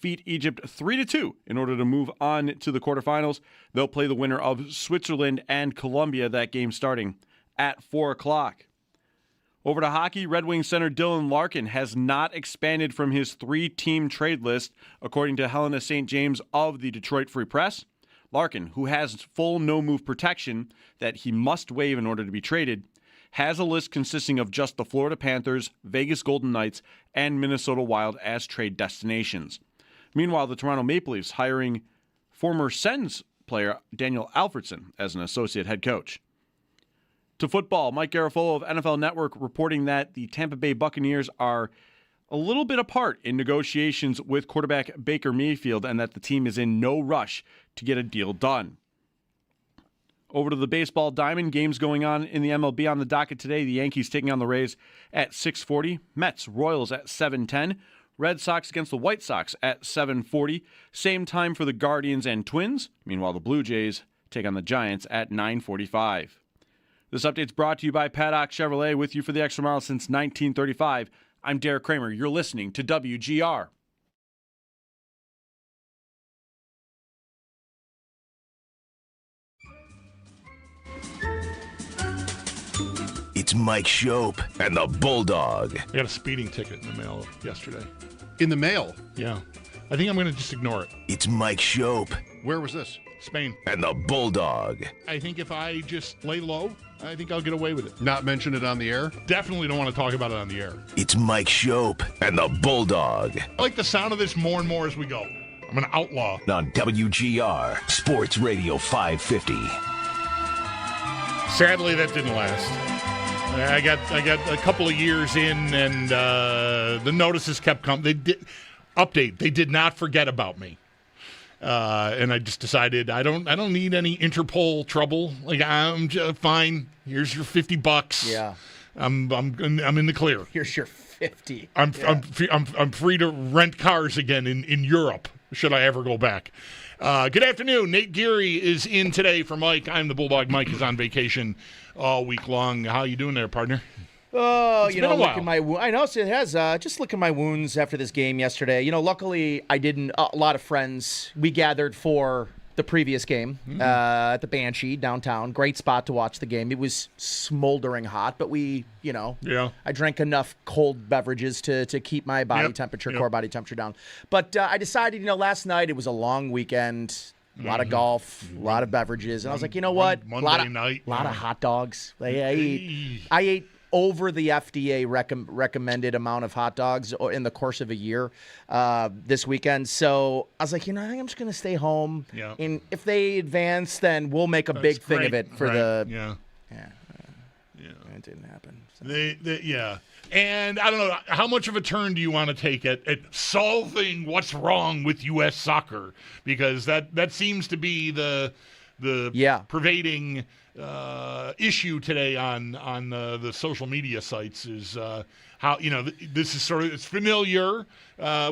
defeat Egypt 3-2 in order to move on to the quarterfinals. They'll play the winner of Switzerland and Colombia, that game starting at 4 o'clock. Over to hockey, Red Wings center Dylan Larkin has not expanded from his 3-team trade list, according to Helena St. James of the Detroit Free Press. Larkin, who has full no-move protection that he must waive in order to be traded, has a list consisting of just the Florida Panthers, Vegas Golden Knights, and Minnesota Wild as trade destinations. Meanwhile, the Toronto Maple Leafs hiring former Sens player Daniel Alfredsson as an associate head coach. To football, Mike Garafolo of NFL Network reporting that the Tampa Bay Buccaneers are a little bit apart in negotiations with quarterback Baker Mayfield and that the team is in no rush to get a deal done. Over to the baseball diamond, games going on in the MLB on the docket today. The Yankees taking on the Rays at 6:40. Mets, Royals at 7:10. Red Sox against the White Sox at 7:40. Same time for the Guardians and Twins. Meanwhile, the Blue Jays take on the Giants at 9:45. This update's brought to you by Paddock Chevrolet, with you for the extra mile since 1935. I'm Derek Kramer. You're listening to WGR. It's Mike Schopp and the Bulldog. I got a speeding ticket in the mail yesterday. In the mail? Yeah. I think I'm going to just ignore it. It's Mike Schopp Where was this? Spain. and the Bulldog. I think if I just lay low, I think I'll get away with it. Not mention it on the air? Definitely don't want to talk about it on the air. It's Mike Schopp and the Bulldog I like the sound of this more and more as we go. I'm an outlaw. on WGR Sports Radio 550. Sadly, that didn't last. I got a couple of years in, and the notices kept coming. They did not forget about me. And I just decided I don't need any Interpol trouble. Like, I'm just fine. Here's your $50. Yeah. I'm in the clear. Here's your 50. I'm free to rent cars again in Europe, should I ever go back. Good afternoon. Nate Geary is in today for Mike. I'm the Bulldog. Mike is on vacation all week long. How you doing there, partner? Oh, It's been a look at while. I know it has. Just look at my wounds after this game yesterday. Luckily I didn't. A lot of friends. We gathered for the previous game at the Banshee downtown. Great spot to watch the game. It was smoldering hot, but I drank enough cold beverages to keep my body temperature, core body temperature down. But I decided, last night it was a long weekend. A lot of golf, a lot of beverages, and I was like, you know what? Monday night, a lot of hot dogs. I ate over the FDA recommended amount of hot dogs in the course of a year this weekend. So I was like, I think I'm just going to stay home. Yeah. And if they advance, then we'll make a big thing of it for the. Yeah. It didn't happen. So. Yeah. And I don't know, how much of a turn do you want to take at solving what's wrong with U.S. soccer? Because that seems to be the pervading issue today on the social media sites is how, this is sort of, it's familiar,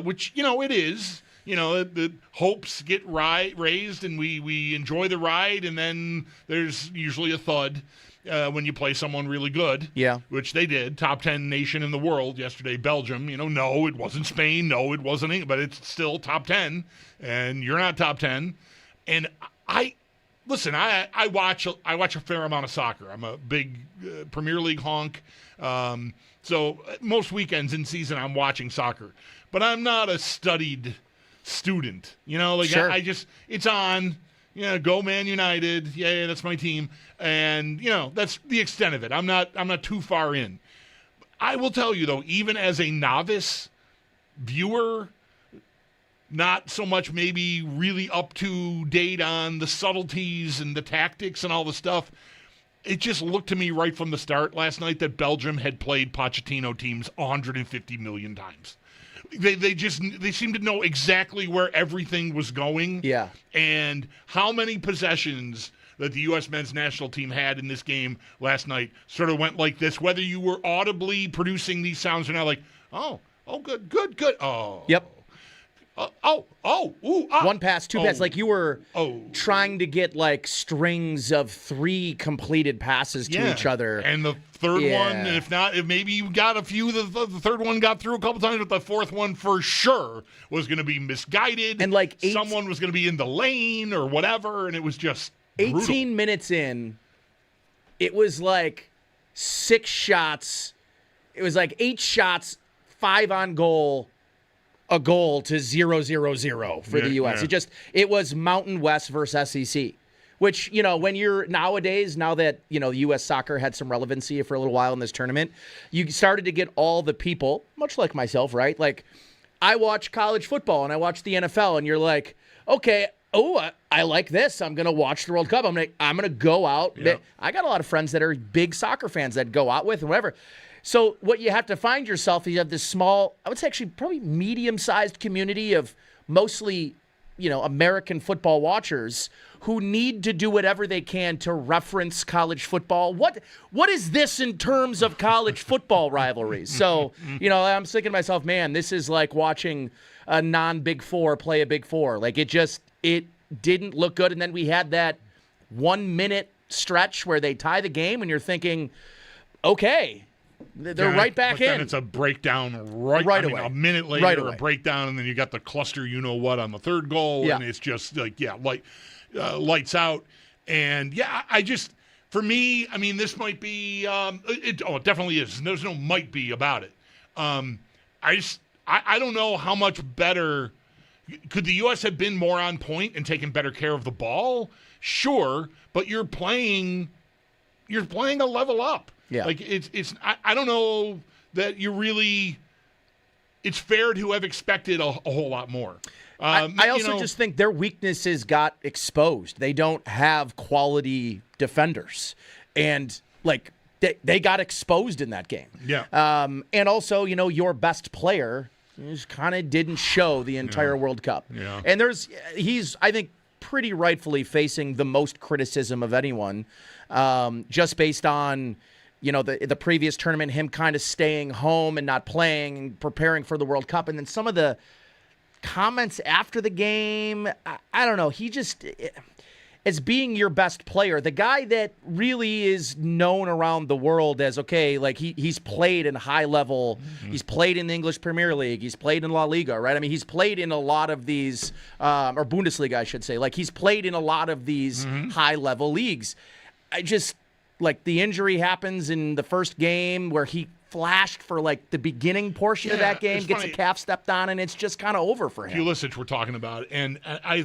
which, it is. The hopes get raised and we enjoy the ride, and then there's usually a thud. When you play someone really good, which they did, top 10 nation in the world yesterday, Belgium. No, it wasn't Spain. No, it wasn't England, but it's still top 10, and you're not top 10. And I watch a fair amount of soccer. I'm a big Premier League honk, so most weekends in season I'm watching soccer. But I'm not a studied student. Sure. It's on. Go Man United. Yeah, that's my team. And, that's the extent of it. I'm not too far in. I will tell you, though, even as a novice viewer, not so much maybe really up to date on the subtleties and the tactics and all the stuff, it just looked to me right from the start last night that Belgium had played Pochettino teams 150 million times. They seem to know exactly where everything was going. Yeah. And how many possessions that the U.S. men's national team had in this game last night sort of went like this, whether you were audibly producing these sounds or not, like, oh, good. Oh. Yep. One pass, two passes. Like you were trying to get like strings of 3 completed passes to each other. And the third one, if maybe you got a few, the third one got through a couple times, but the fourth one for sure was going to be misguided. And like someone was going to be in the lane or whatever, and it was just 18 brutal. minutes in, it was like 6 shots. It was like 8 shots, 5 on goal. A goal to 0-0-0 for the U.S. Yeah. It was Mountain West versus SEC, which, when you're nowadays, now that, U.S. soccer had some relevancy for a little while in this tournament, you started to get all the people, much like myself, right? Like, I watch college football and I watch the NFL, and you're like, okay, I like this. I'm going to watch the World Cup. I'm going to go out. Yeah. I got a lot of friends that are big soccer fans that go out with and whatever. So what you have to find yourself is you have this small, I would say actually probably medium-sized community of mostly, American football watchers who need to do whatever they can to reference college football. What is this in terms of college football rivalries? So, I'm thinking to myself, man, this is like watching a non-Big Four play a Big Four. Like it didn't look good. And then we had that 1-minute stretch where they tie the game and you're thinking, okay, they're right back in. Then it's a breakdown right away. A minute later, a breakdown, and then you got the cluster, on the third goal, and it's just like, lights out. And for me, this might be. It definitely is. There's no might be about it. I don't know how much better could the U.S. have been more on point and taken better care of the ball. Sure, but you're playing a level up. Yeah. Like it's I don't know that you really it's fair to have expected a whole lot more. I also just think their weaknesses got exposed. They don't have quality defenders. And like they got exposed in that game. Yeah. And also, your best player just kind of didn't show the entire World Cup. Yeah. And he's I think pretty rightfully facing the most criticism of anyone, just based on the previous tournament, him kind of staying home and not playing and preparing for the World Cup. And then some of the comments after the game, I don't know. He just, as being your best player, the guy that really is known around the world as, okay, like he's played in high level, he's played in the English Premier League, he's played in La Liga, right? He's played in a lot of these, or Bundesliga, I should say. Like he's played in a lot of these high level leagues. Like the injury happens in the first game where he flashed for like the beginning portion of that game, gets a calf stepped on, and it's just kind of over for him. Pulisic we're talking about, and I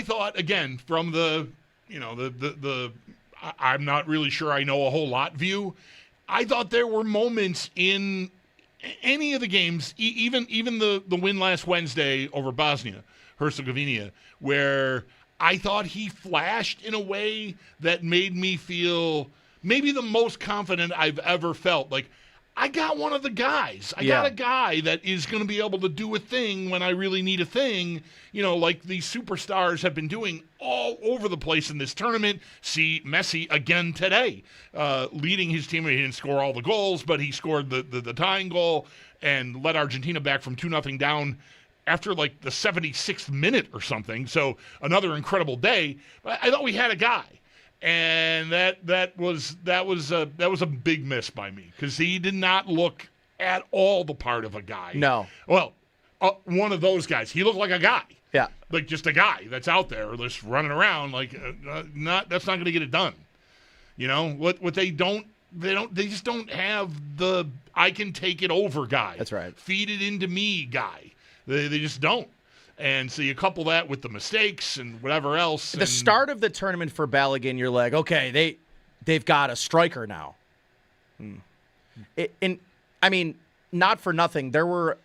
thought again from the I'm not really sure I know a whole lot view. I thought there were moments in any of the games, even the win last Wednesday over Bosnia-Herzegovina, where I thought he flashed in a way that made me feel maybe the most confident I've ever felt. Like, I got one of the guys. I got a guy that is going to be able to do a thing when I really need a thing, like these superstars have been doing all over the place in this tournament. See Messi again today, leading his team. He didn't score all the goals, but he scored the tying goal and led Argentina back from 2-0 down after like the 76th minute or something. So another incredible day. I thought we had a guy, and that was a big miss by me because he did not look at all the part of a guy. No. Well, one of those guys. He looked like a guy. Yeah. Like just a guy that's out there just running around. Like that's not going to get it done. What they just don't have the I can take it over guy. That's right. Feed it into me guy. They just don't. And so you couple that with the mistakes and whatever else. The start of the tournament for Balogun, you're like, okay, they've got a striker now. Not for nothing. There were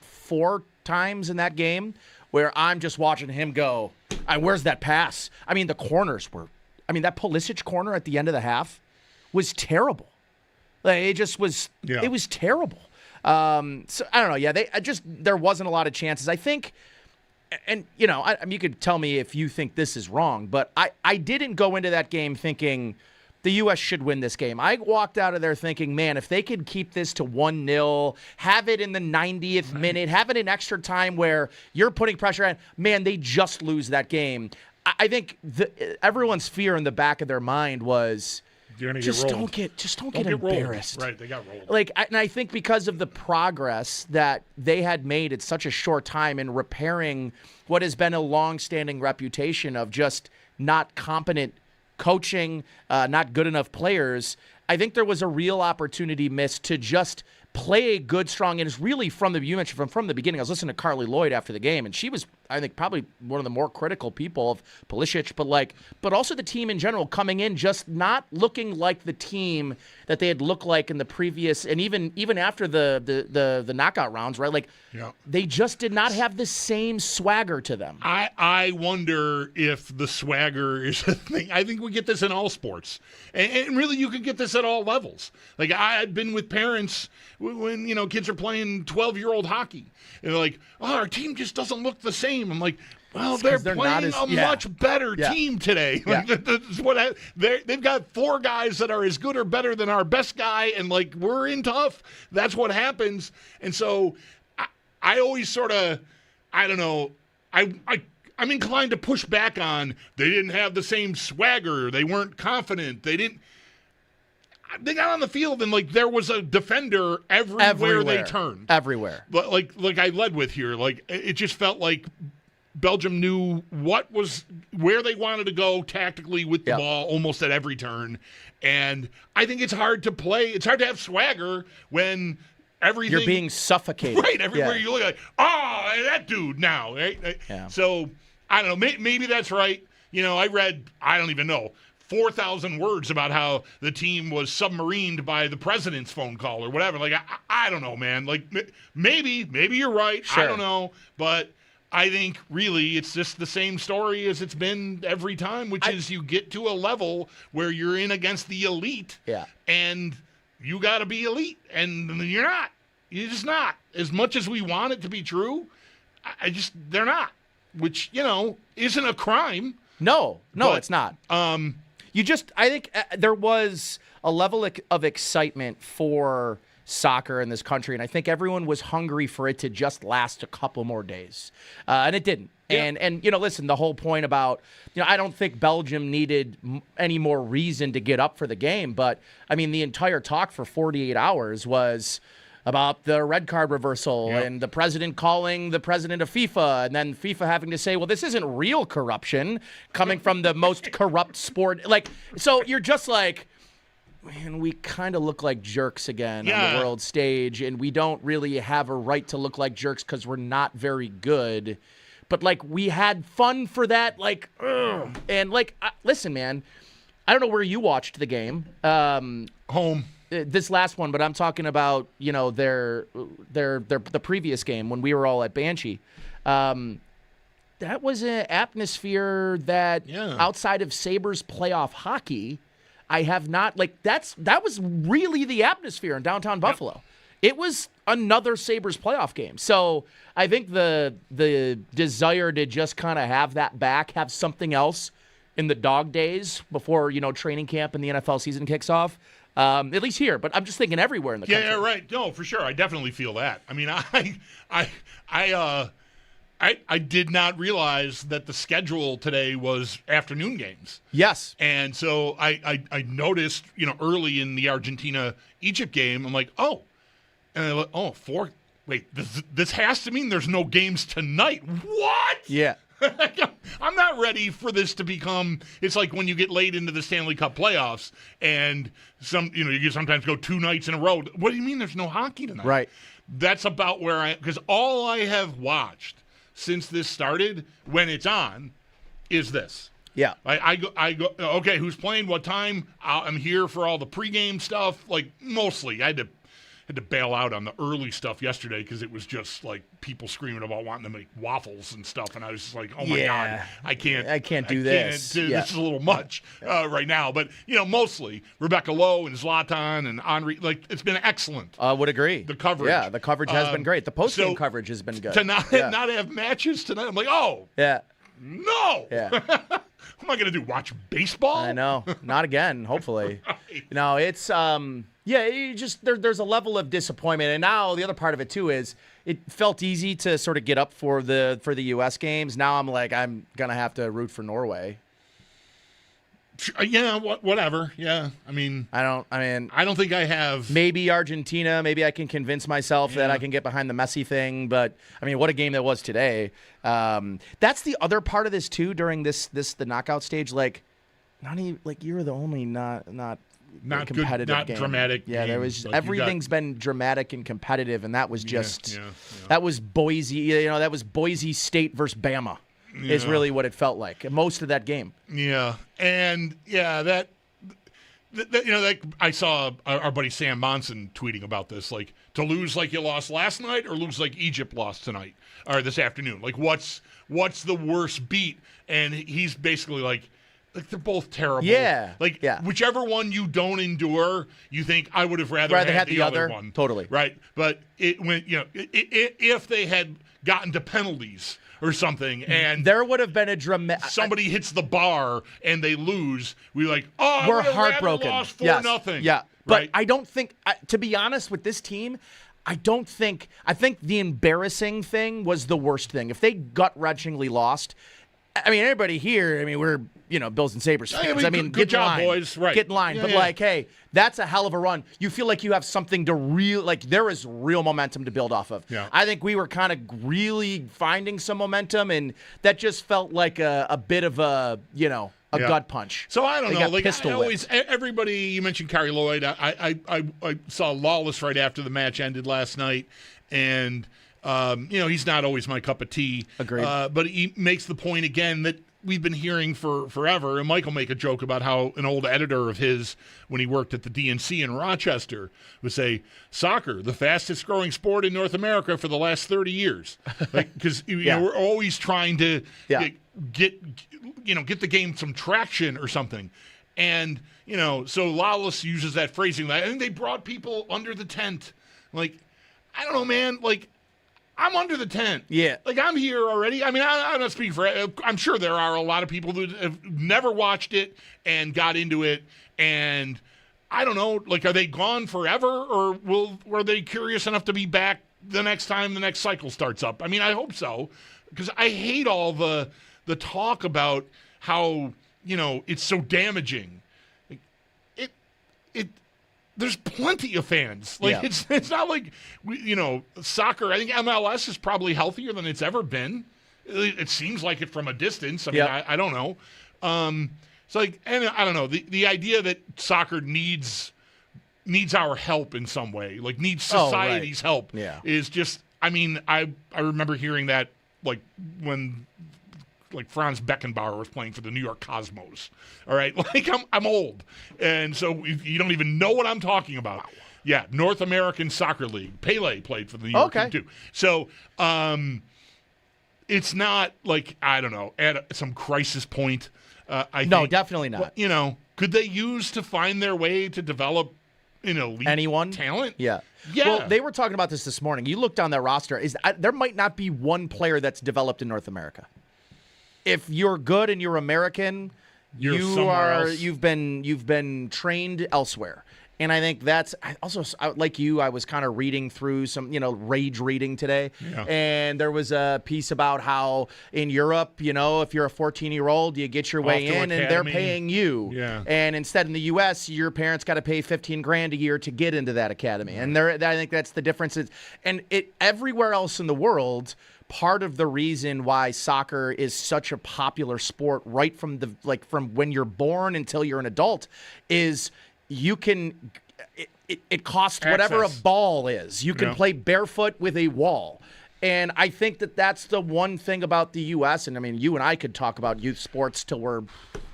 4 times in that game where I'm just watching him go, where's that pass? the corners were, that Pulisic corner at the end of the half was terrible. Like, it just was, It was terrible. So I don't know. Yeah, there wasn't a lot of chances. I think, and you could tell me if you think this is wrong, but I didn't go into that game thinking the U.S. should win this game. I walked out of there thinking, man, if they could keep this to 1-0, have it in the 90th minute, have it in extra time where you're putting pressure on, man, they just lose that game. I think everyone's fear in the back of their mind was just don't get embarrassed. Right, they got rolled. And I think because of the progress that they had made at such a short time in repairing what has been a long-standing reputation of just not competent coaching, not good enough players, I think there was a real opportunity missed to just play a good, strong, and it's really you mentioned from the beginning. I was listening to Carly Lloyd after the game, and she was, I think, probably one of the more critical people of Pulisic, but also the team in general coming in just not looking like the team that they had looked like in the previous, and even after the knockout rounds, right? They just did not have the same swagger to them. I wonder if the swagger is a thing. I think we get this in all sports, and really you could get this at all levels. I've been with parents when kids are playing 12-year-old hockey, and they're like, "Oh, our team just doesn't look the same." I'm like, well, they're playing a much better team today. They've got 4 guys that are as good or better than our best guy, and we're in tough. That's what happens. And so I always sort of, I don't know, I'm inclined to push back on they didn't have the same swagger. They weren't confident. They got on the field and there was a defender everywhere they turned. Everywhere. But like I led with here, it just felt like Belgium knew where they wanted to go tactically with the ball almost at every turn. And I think it's hard to play. It's hard to have swagger when everything. You're being suffocated. Right. Everywhere you look that dude now. Right? Yeah. So I don't know. Maybe that's right. I read, I don't even know, 4,000 words about how the team was submarined by the president's phone call or whatever. I don't know, man. Maybe you're right. Sure. I don't know. But I think really it's just the same story as it's been every time, which is you get to a level where you're in against the elite, and you got to be elite, and you're not. You're just not. As much as we want it to be true, they're not, which, isn't a crime. No, it's not. I think there was a level of excitement for soccer in this country, and I think everyone was hungry for it to just last a couple more days, and it didn't. Yeah. And listen, the whole point about I don't think Belgium needed any more reason to get up for the game, but I mean the entire talk for 48 hours was about the red card reversal and the president calling the president of FIFA, and then FIFA having to say, well, this isn't real corruption coming from the most corrupt sport. So you're just man, we kind of look like jerks again on the world stage, and we don't really have a right to look like jerks because we're not very good. But, we had fun for that, And, listen, man, I don't know where you watched the game. Home. This last one, but I'm talking about, the previous game when we were all at Banshee. That was an atmosphere that outside of Sabres playoff hockey, I have not that was really the atmosphere in downtown Buffalo. It was another Sabres playoff game. So I think the desire to just kind of have that back, have something else in the dog days before, training camp and the NFL season kicks off. At least here, but I'm just thinking everywhere in the country. Yeah, right. No, for sure. I definitely feel that. I mean, I did not realize that the schedule today was afternoon games. Yes. And so I noticed, early in the Argentina-Egypt game, I'm like, oh. And I'm like, 4. Wait, this has to mean there's no games tonight. What? Yeah. I'm not ready for this to become. It's like when you get late into the Stanley Cup playoffs, and you can sometimes go 2 nights in a row. What do you mean there's no hockey tonight? Right. That's about where because all I have watched since this started, when it's on, is this. Yeah. I go. Okay, who's playing? What time? I'm here for all the pregame stuff. Mostly, I had to bail out on the early stuff yesterday because it was just people screaming about wanting to make waffles and stuff, and I was just like, oh my God, I can't do this. This is a little much right now. But mostly Rebecca Lowe and Zlatan and Henri, it's been excellent. I would agree. The coverage, the coverage has been great. The post-game coverage has been good. To not have matches tonight, I'm like, oh yeah, no, yeah. What am I going to do? Watch baseball? I know. Not again, hopefully. Right. No, it's you just there's a level of disappointment. And now the other part of it too is it felt easy to sort of get up for the US games. Now I'm like, I'm going to have to root for Norway. Yeah, whatever. Yeah. I don't think I have. Maybe Argentina. Maybe I can convince myself that I can get behind the Messi thing. But, what a game that was today. That's the other part of this, too, during the knockout stage. Like, not even, like, you were the only not competitive good, not game. Dramatic. Yeah, game. there was Like everything's been dramatic and competitive, and that was just that was Boise. That was Boise State versus Bama. Is really what it felt like most of that game. Yeah, and that I saw our buddy Sam Monson tweeting about this, like, to lose like you lost last night or lose like Egypt lost tonight or this afternoon. Like, what's the worst beat? And he's basically like they're both terrible. Yeah. Whichever one you don't endure, you think I would have rather had the other one. Totally. Right. But if they had gotten to penalties or something, and there would have been a dramatic. Somebody hits the bar and they lose. We're like, oh, we're heartbroken. Lost 4-0. Yeah, but right? I don't think. To be honest, with this team, I think the embarrassing thing was the worst thing. If they gut-wrenchingly lost, everybody here. We're Bills and Sabres fans. Good job, boys. Right, get in line. But hey, that's a hell of a run. You feel like you have something to there is real momentum to build off of. Yeah. I think we were kind of really finding some momentum, and that just felt like a bit of a gut punch. So I don't know. Like, I always, everybody. You mentioned Kerry Lloyd. I saw Lawless right after the match ended last night, and he's not always my cup of tea. Agreed. But he makes the point again that we've been hearing for forever, and Mike will make a joke about how an old editor of his, when he worked at the DNC in Rochester, would say, soccer, the fastest growing sport in North America for the last 30 years. Because we're always trying to get the game some traction or something. And, so Lawless uses that phrasing. I think they brought people under the tent. Like, I don't know, man. Like, I'm under the tent. Yeah. Like, I'm here already. I'm not speaking for – I'm sure there are a lot of people that have never watched it and got into it. And I don't know, like, are they gone forever, or were they curious enough to be back the next time the next cycle starts up? I hope so, because I hate all the talk about how, it's so damaging. There's plenty of fans. Like, it's not like, soccer. I think MLS is probably healthier than it's ever been. It seems like it from a distance. I don't know. It's like, and I don't know, the idea that soccer needs our help in some way, like needs society's help, is just. I remember hearing that, like, when, like, Franz Beckenbauer was playing for the New York Cosmos. All right, like, I'm old, and so you don't even know what I'm talking about. Wow. Yeah, North American Soccer League. Pele played for the New York team too. So it's not like, I don't know, at some crisis point. I think, definitely not. Could they use to find their way to develop, elite talent? Yeah. Well, they were talking about this morning. You look down that roster. There might not be one player that's developed in North America. If you're good and you're American, you've been trained elsewhere. And I think that's also, like you, I was kind of reading through some, rage reading today. Yeah. And there was a piece about how in Europe, if you're a 14-year-old, you get your way in and they're paying you. Yeah. And instead in the U.S., your parents got to pay $15,000 a year to get into that academy. And I think that's the difference. And everywhere else in the world, part of the reason why soccer is such a popular sport right from from when you're born until you're an adult is you can it costs whatever a ball is. You can play barefoot with a wall. And I think that's the one thing about the U.S. And you and I could talk about youth sports till we're,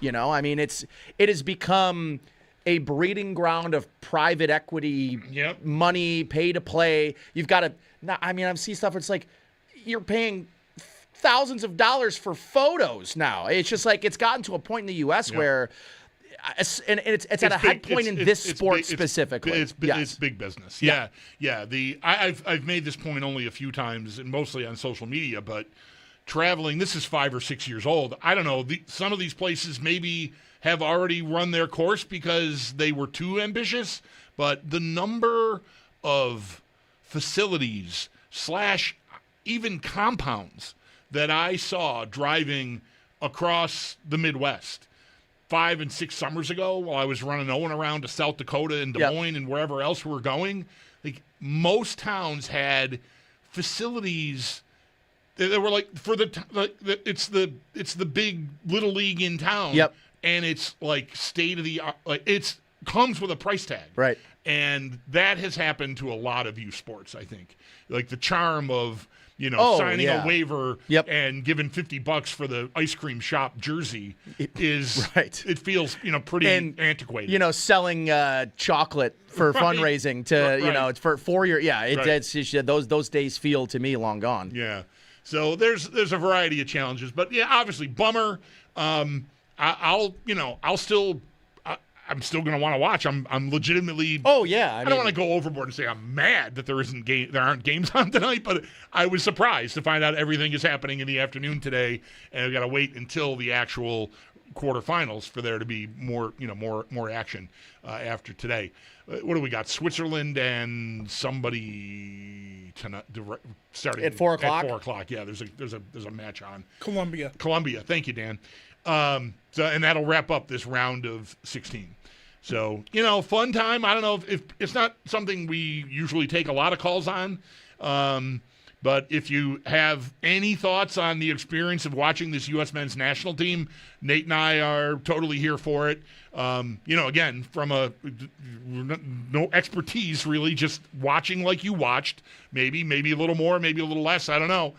it has become a breeding ground of private equity, money, pay to play. You've got to, I see stuff where it's like, you're paying thousands of dollars for photos now. It's just like it's gotten to a point in the U.S. where, and it's at a high point in this sport specifically. It's big business. Yeah. I've made this point only a few times, and mostly on social media, but traveling. This is 5 or 6 years old. I don't know. Some of these places maybe have already run their course because they were too ambitious, but the number of facilities / even compounds that I saw driving across the Midwest 5 and 6 summers ago while I was running Owen around to South Dakota and Des Moines and wherever else we were going, like most towns had facilities that were like for it's the big little league in town. Yep. And it's like state of the art. Like it's comes with a price tag. Right. And that has happened to a lot of youth sports, I think. Like the charm of, signing a waiver and giving $50 for the ice cream shop jersey is it feels, pretty antiquated. Selling chocolate for fundraising to, it's for 4 years. Yeah, it's those days feel to me long gone. Yeah. So there's a variety of challenges, but yeah, obviously bummer. I'm still going to want to watch. I'm legitimately. Oh yeah, I don't want to go overboard and say I'm mad that there aren't games on tonight, but I was surprised to find out everything is happening in the afternoon today, and I've got to wait until the actual quarterfinals for there to be more action after today. What do we got? Switzerland and somebody tonight starting at 4:00. At 4:00. Yeah, there's a match on. Columbia. Thank you, Dan. And that'll wrap up this round of 16. So, fun time. I don't know if it's not something we usually take a lot of calls on. But if you have any thoughts on the experience of watching this U.S. men's national team, Nate and I are totally here for it. Again, from no expertise really, just watching like you watched, maybe a little more, maybe a little less. I don't know.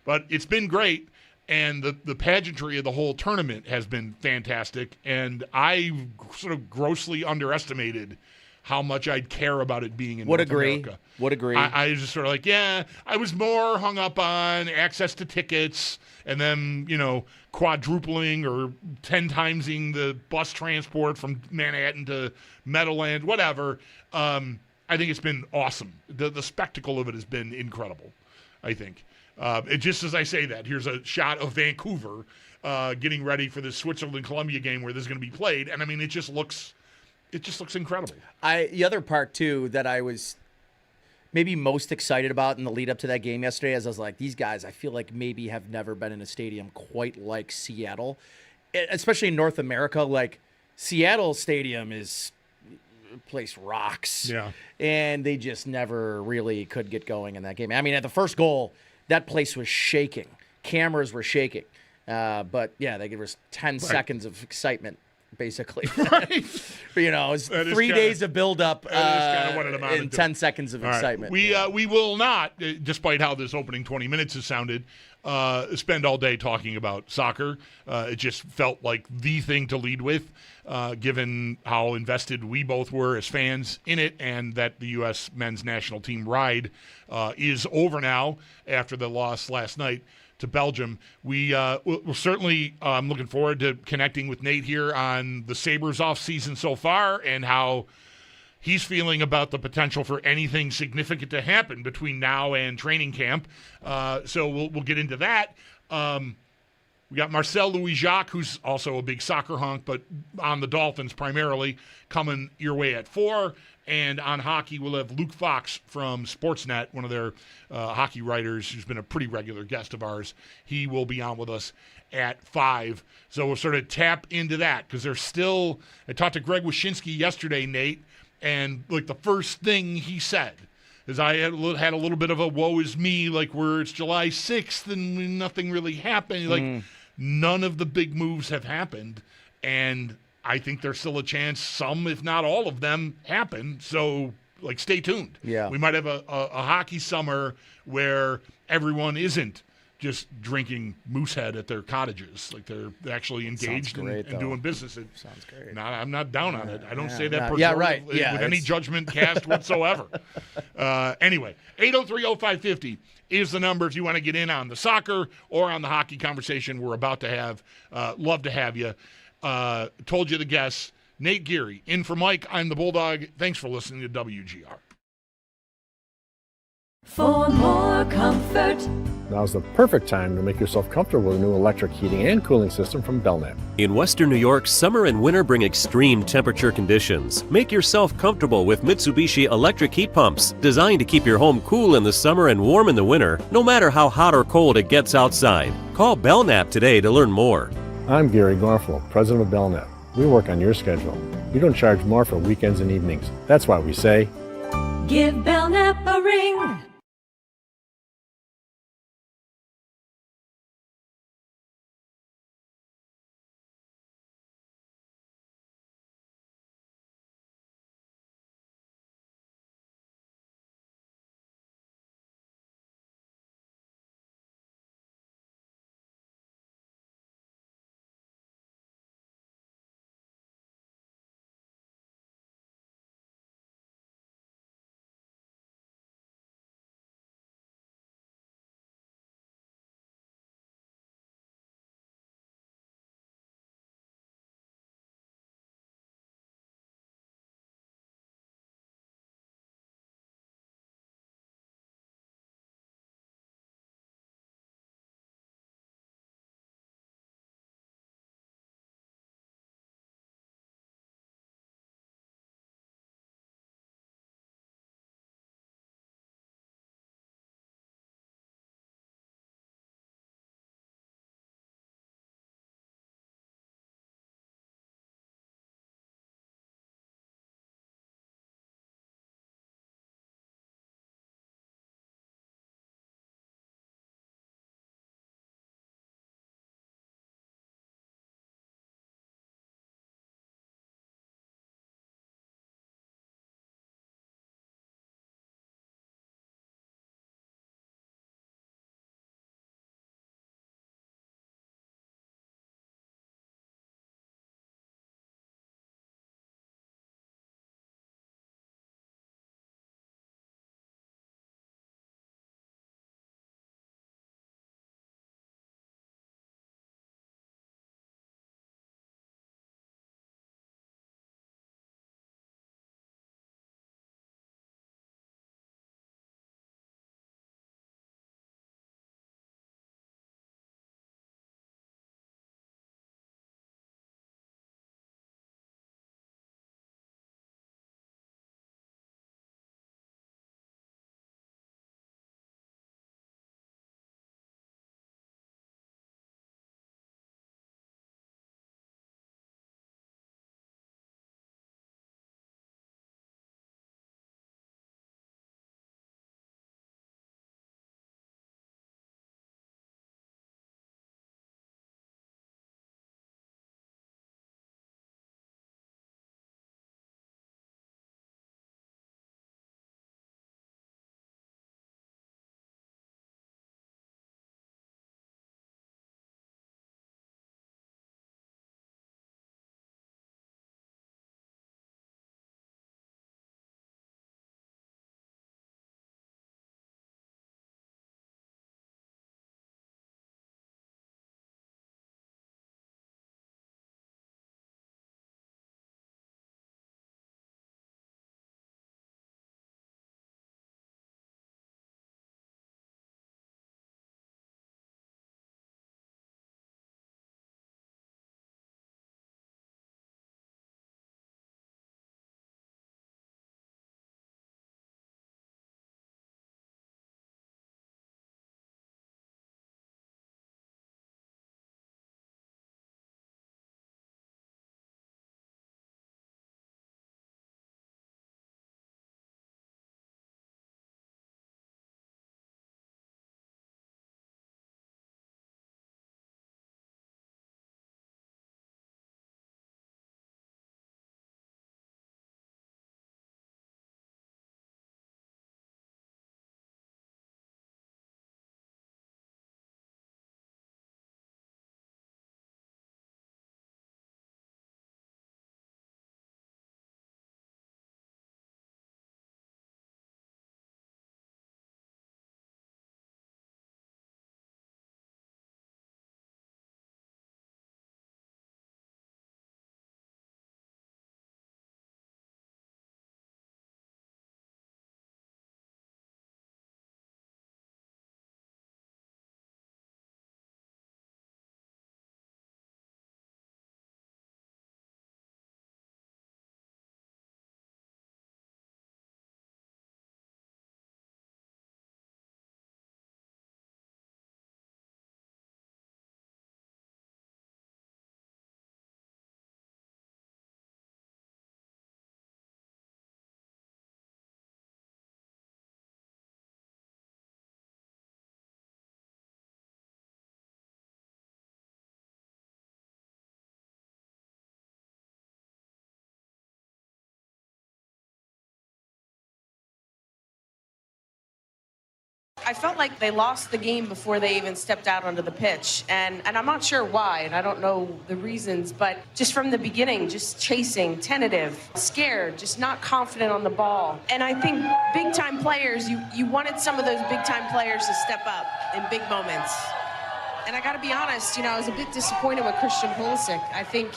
But it's been great. And the pageantry of the whole tournament has been fantastic. And I sort of grossly underestimated how much I'd care about it being in North America. Would agree. I was just sort of like, I was more hung up on access to tickets and then, quadrupling or 10 timesing the bus transport from Manhattan to Meadowland, whatever. I think it's been awesome. The spectacle of it has been incredible, I think. Just as I say that, here's a shot of Vancouver getting ready for the Switzerland-Columbia game where this is going to be played, and I mean, it just looks incredible. The other part too that I was maybe most excited about in the lead up to that game yesterday, as I was like, these guys, I feel like maybe have never been in a stadium quite like Seattle, especially in North America. Like Seattle Stadium place rocks, and they just never really could get going in that game. I mean, at the first goal, that place was shaking. Cameras were shaking. But, they gave us 10 seconds of excitement, basically. Right. It was 3 days of build-up and 10 seconds of excitement. Right. We will not, despite how this opening 20 minutes has sounded, spend all day talking about soccer. It just felt like the thing to lead with, given how invested we both were as fans in it, and that the U.S. men's national team ride is over now after the loss last night to Belgium. We're certainly looking forward to connecting with Nate here on the Sabres offseason so far and how he's feeling about the potential for anything significant to happen between now and training camp. So we'll get into that. We got Marcel Louis-Jacques, who's also a big soccer hunk, but on the Dolphins primarily, coming your way at 4. And on hockey, we'll have Luke Fox from Sportsnet, one of their hockey writers who's been a pretty regular guest of ours. He will be on with us at 5. So we'll sort of tap into that because there's still – I talked to Greg Wyshynski yesterday, Nate, and like the first thing he said is I had a little bit of a woe is me, like where it's July 6th and nothing really happened. Like none of the big moves have happened, and I think there's still a chance some, if not all of them, happen. So, like, stay tuned. Yeah. We might have a hockey summer where everyone isn't just drinking Moosehead at their cottages. Like, they're actually engaged and doing business. Sounds great. I'm not down on it. I don't say that Yeah, right. with any judgment cast whatsoever. Anyway, 803-0550 is the number if you want to get in on the soccer or on the hockey conversation we're about to have. Love to have you. Told you the guests. Nate Geary, in for Mike. I'm the Bulldog. Thanks for listening to WGR. For more comfort, Now's the perfect time to make yourself comfortable with a new electric heating and cooling system from Belknap. In Western New York, summer and winter bring extreme temperature conditions. Make yourself comfortable with Mitsubishi electric heat pumps, designed to keep your home cool in the summer and warm in the winter, no matter how hot or cold it gets outside. Call Belknap today to learn more. I'm Gary Gorfel, president of Belknap. We work on your schedule. We don't charge more for weekends and evenings. That's why we say, give Belknap a ring. I felt like they lost the game before they even stepped out onto the pitch. And I'm not sure why, and I don't know the reasons, but just from the beginning, just chasing, tentative, scared, just not confident on the ball. And I think big-time players, you wanted some of those big-time players to step up in big moments. And I got to be honest, I was a bit disappointed with Christian Pulisic. I think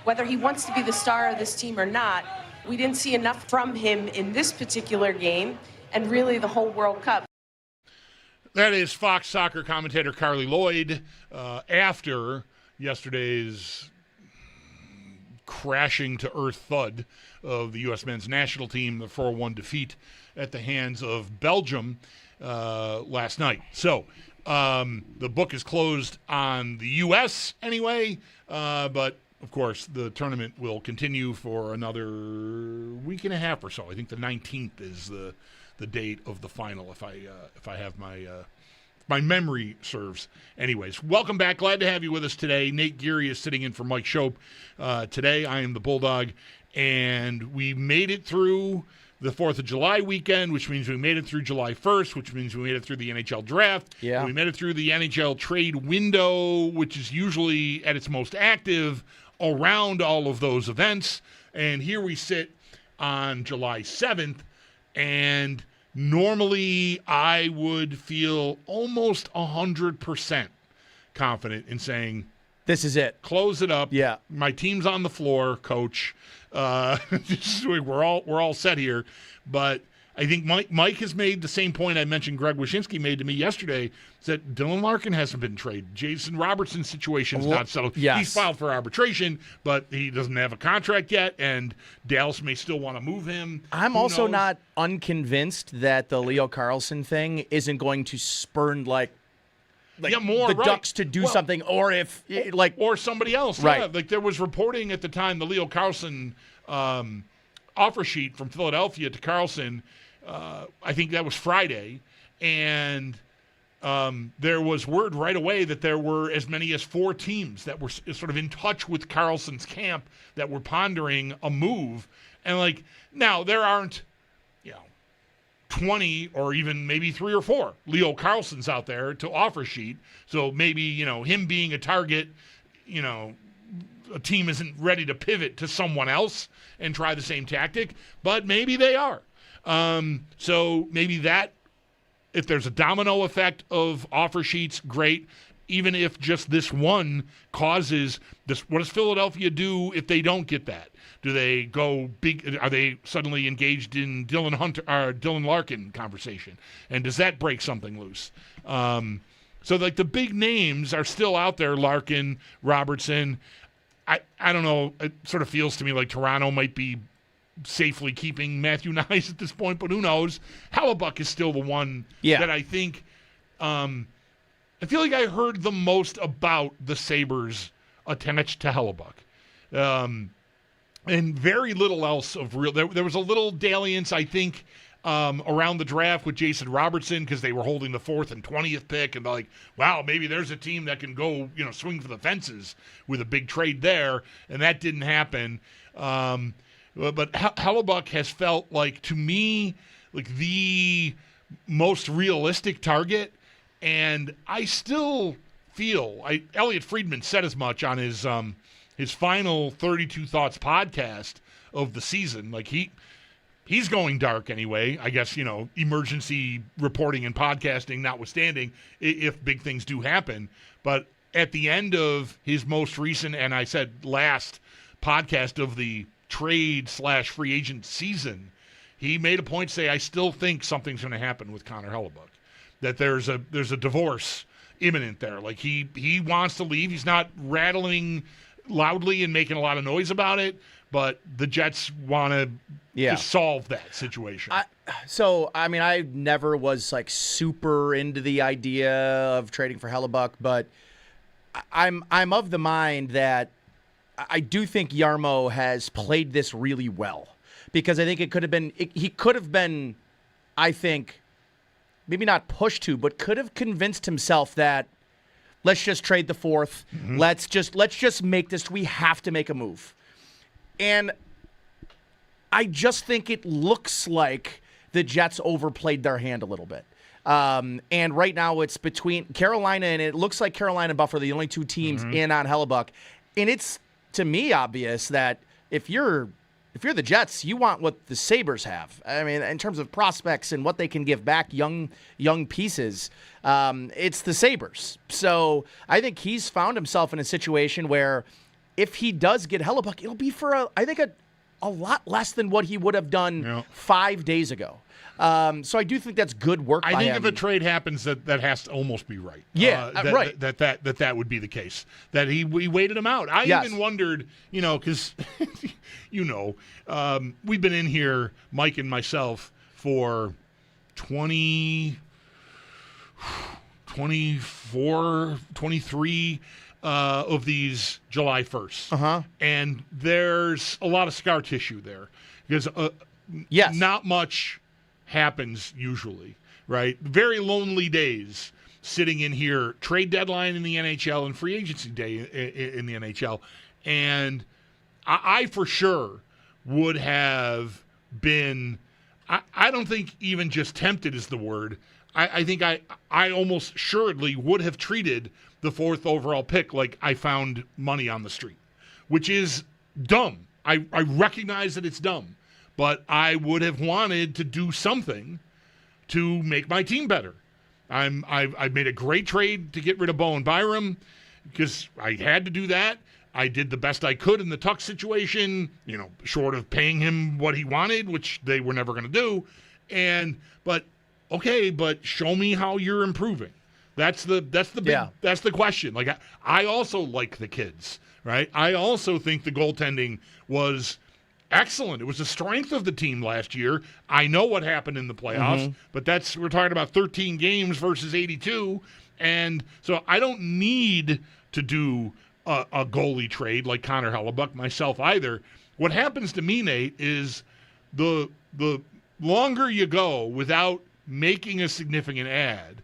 whether he wants to be the star of this team or not, we didn't see enough from him in this particular game and really the whole World Cup. That is Fox soccer commentator Carly Lloyd after yesterday's crashing to earth thud of the U.S. men's national team, the 4-1 defeat at the hands of Belgium last night. So the book is closed on the U.S. anyway, but of course the tournament will continue for another week and a half or so. I think the 19th is the date of the final, if I have my memory serves. Anyways, welcome back. Glad to have you with us today. Nate Geary is sitting in for Mike Schopp today. I am the Bulldog, and we made it through the 4th of July weekend, which means we made it through July 1st, which means we made it through the NHL draft. Yeah. We made it through the NHL trade window, which is usually at its most active around all of those events. And here we sit on July 7th, and normally I would feel almost 100% confident in saying, this is it. Close it up. Yeah. My team's on the floor, coach. We're all set here. But I think Mike has made the same point I mentioned Greg Wyshynski made to me yesterday, that Dylan Larkin hasn't been traded. Jason Robertson's situation's not settled. Yes. He's filed for arbitration, but he doesn't have a contract yet, and Dallas may still want to move him. I'm Who also knows? not unconvinced that the Leo Carlsson thing isn't going to spurn the Ducks to do something, or if or somebody else. Right. Yeah, like there was reporting at the time, the Leo Carlsson offer sheet from Philadelphia to Carlsson. I think that was Friday, and there was word right away that there were as many as 4 teams that were sort of in touch with Carlson's camp that were pondering a move. And now there aren't 20 or even maybe 3 or 4 Leo Carlssons out there to offer sheet. So maybe, him being a target, a team isn't ready to pivot to someone else and try the same tactic, but maybe they are. So maybe that, if there's a domino effect of offer sheets, great. Even if just this one causes this, what does Philadelphia do if they don't get that? Do they go big? Are they suddenly engaged in Dylan Larkin conversation? And does that break something loose? So the big names are still out there, Larkin, Robertson. I don't know. It sort of feels to me like Toronto might be safely keeping Matthew Nyes at this point, but who knows? Hellebuck is still the one that I think I feel like I heard the most about the Sabres attached to Hellebuck. And very little else of real. There was a little dalliance, I think, around the draft with Jason Robertson because they were holding the 4th and 20th pick, and wow, maybe there's a team that can go, swing for the fences with a big trade there, and that didn't happen. But Hellebuck has felt to me, the most realistic target, and I still feel Elliot Friedman said as much on his final 32 Thoughts podcast of the season. He's going dark anyway. I guess, emergency reporting and podcasting notwithstanding, if big things do happen. But at the end of his most recent, and I said last podcast of the trade/free agent season, he made a point to say, I still think something's going to happen with Connor Hellebuck, that there's a divorce imminent there. He wants to leave. He's not rattling loudly and making a lot of noise about it, but the Jets want to solve that situation. I never was super into the idea of trading for Hellebuck, but I'm of the mind that I do think Jarmo has played this really well, because I think he could have been, I think, maybe not pushed to, but could have convinced himself that let's just trade the 4th. Mm-hmm. Let's just make this. We have to make a move. And I just think it looks like the Jets overplayed their hand a little bit. And right now it's between Carolina, and it looks like Carolina and Buffalo are the only two teams in on Hellebuck. And it's, to me, obvious that if you're the Jets, you want what the Sabres have. I mean, in terms of prospects and what they can give back, young pieces, it's the Sabres. So I think he's found himself in a situation where if he does get Hellebuck, it'll be for, I think, a lot less than what he would have done 5 days ago. So I do think that's good work by him. I think if a trade happens, that has to almost be right. Yeah, right. That would be the case. That he waited him out. I even wondered, because, we've been in here, Mike and myself, for 24, 23 of these July 1st. And there's a lot of scar tissue there. Because not much happens usually, right? Very lonely days sitting in here, trade deadline in the NHL and free agency day in the NHL. And I for sure would have been, I don't think even just tempted is the word. I think I almost assuredly would have treated the 4th overall pick like I found money on the street, which is dumb. I recognize that it's dumb. But I would have wanted to do something to make my team better. I've made a great trade to get rid of Bowen Byram because I had to do that. I did the best I could in the Tuck situation, short of paying him what he wanted, which they were never going to do. But show me how you're improving. That's the question. Like I also like the kids, right? I also think the goaltending was excellent. It was the strength of the team last year. I know what happened in the playoffs, but we're talking about 13 games versus 82. And so I don't need to do a goalie trade like Connor Hellebuck myself either. What happens to me, Nate, is the longer you go without making a significant ad,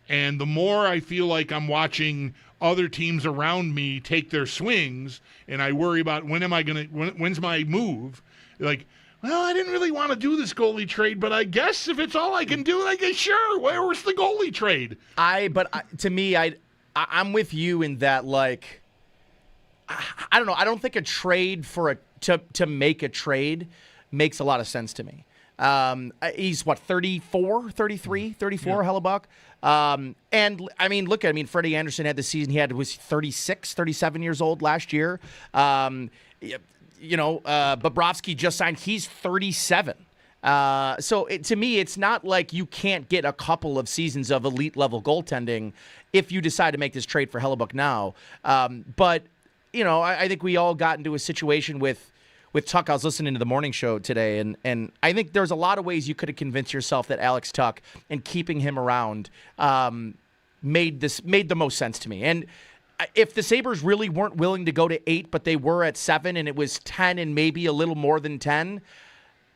and the more I feel like I'm watching other teams around me take their swings, and I worry about when's my move? Like, well, I didn't really want to do this goalie trade, but I guess if it's all I can do, sure, where's the goalie trade? To me, I'm with you in that, like, I don't know. I don't think a trade to make a trade makes a lot of sense to me. He's 34, Hellebuck. And Freddie Anderson had the season he had, was 36, 37 years old last year. Bobrovsky just signed, he's 37. So to me, it's not like you can't get a couple of seasons of elite level goaltending if you decide to make this trade for Hellebuck now. I think we all got into a situation with Tuck. I was listening to the morning show today, and I think there's a lot of ways you could have convinced yourself that Alex Tuck and keeping him around made the most sense to me. And if the Sabres really weren't willing to go to 8, but they were at 7, and it was 10 and maybe a little more than 10,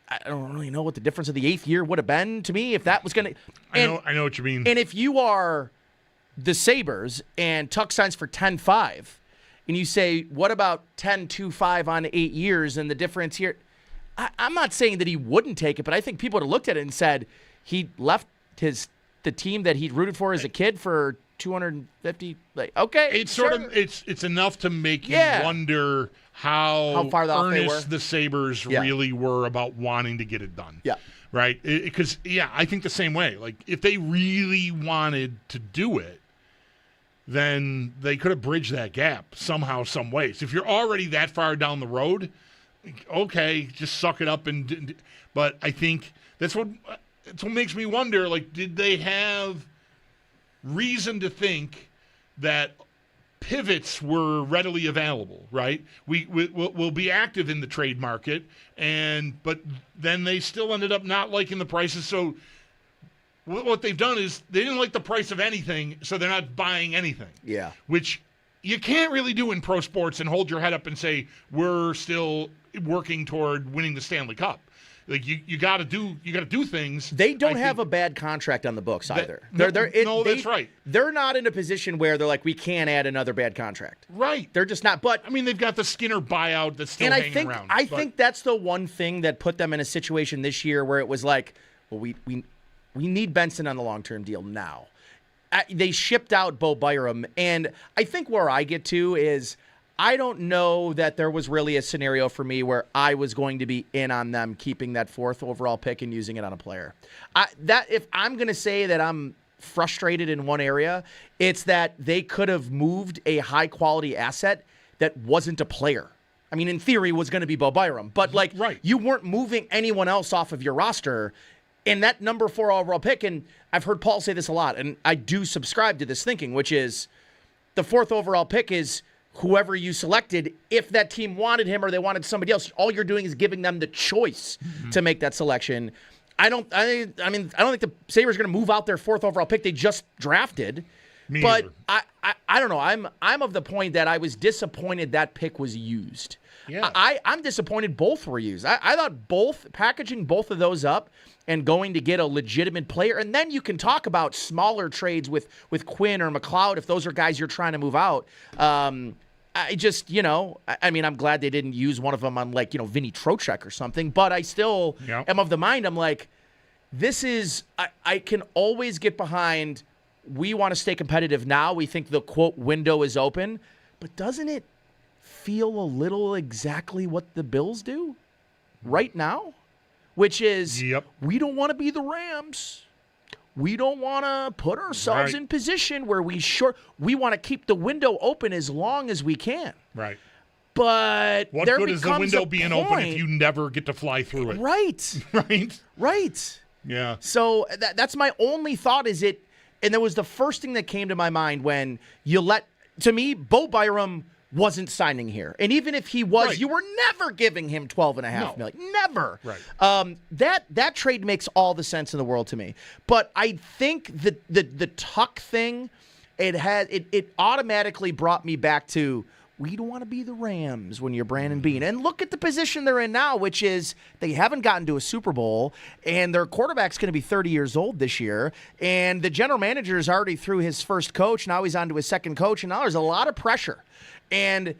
I don't really know what the difference of the 8th year would have been to me if that was going to. I know what you mean. And if you are the Sabres and Tuck signs for 10-5, and you say, what about 10-2-5 on 8 years and the difference here? I'm not saying that he wouldn't take it, but I think people would have looked at it and said he left the team that he'd rooted for as a kid for $250. Like, okay, it's sort of it's enough to make you wonder how far off they were. Earnest the Sabres really were about wanting to get it done. Yeah, right. Because I think the same way. Like if they really wanted to do it, then they could have bridged that gap somehow, some way. So if you're already that far down the road, okay, just suck it up. But I think that's what makes me wonder, like, did they have reason to think that pivots were readily available, right? We'll be active in the trade market, but then they still ended up not liking the prices, so what they've done is they didn't like the price of anything, so they're not buying anything. Yeah. Which you can't really do in pro sports and hold your head up and say, we're still working toward winning the Stanley Cup. Like you got to do things. They don't have a bad contract on the books either. That's right. They're not in a position where they're like, we can't add another bad contract. Right. They're just not. But they've got the Skinner buyout that's still hanging around. I think that's the one thing that put them in a situation this year where it was like, well, We need Benson on the long-term deal now. They shipped out Bo Byram, and I think where I get to is I don't know that there was really a scenario for me where I was going to be in on them keeping that 4th overall pick and using it on a player. If I'm going to say that I'm frustrated in one area, it's that they could have moved a high-quality asset that wasn't a player. I mean, in theory, was going to be Bo Byram, but you weren't moving anyone else off of your roster. And that number 4 overall pick, and I've heard Paul say this a lot, and I do subscribe to this thinking, which is the 4th overall pick is whoever you selected. If that team wanted him or they wanted somebody else, all you're doing is giving them the choice to make that selection. I don't think the Sabres are going to move out their 4th overall pick they just drafted. But I don't know. I'm of the point that I was disappointed that pick was used. Yeah. I'm disappointed both were used. I thought packaging both of those up and going to get a legitimate player, and then you can talk about smaller trades with Quinn or McLeod if those are guys you're trying to move out. I'm glad they didn't use one of them on Vinny Trocheck or something, but I still am of the mind. I'm like, this is I can always get behind. We want to stay competitive now. We think the quote window is open, but doesn't it feel a little exactly what the Bills do right now? Which is, we don't want to be the Rams. We don't want to put ourselves in position where we want to keep the window open as long as we can. Right. But what good is the window being open if you never get to fly through it? Right. Right. Yeah. So that's my only thought is it, and that was the first thing that came to my mind when to me, Bo Byram wasn't signing here. And even if he was, you were never giving him $12.5 million. Never. Right. That trade makes all the sense in the world to me. But I think the Tuck thing, it automatically brought me back to we don't want to be the Rams when you're Brandon Beane. And look at the position they're in now, which is they haven't gotten to a Super Bowl, and their quarterback's going to be 30 years old this year, and the general manager is already through his first coach. Now he's on to his second coach, and now there's a lot of pressure. And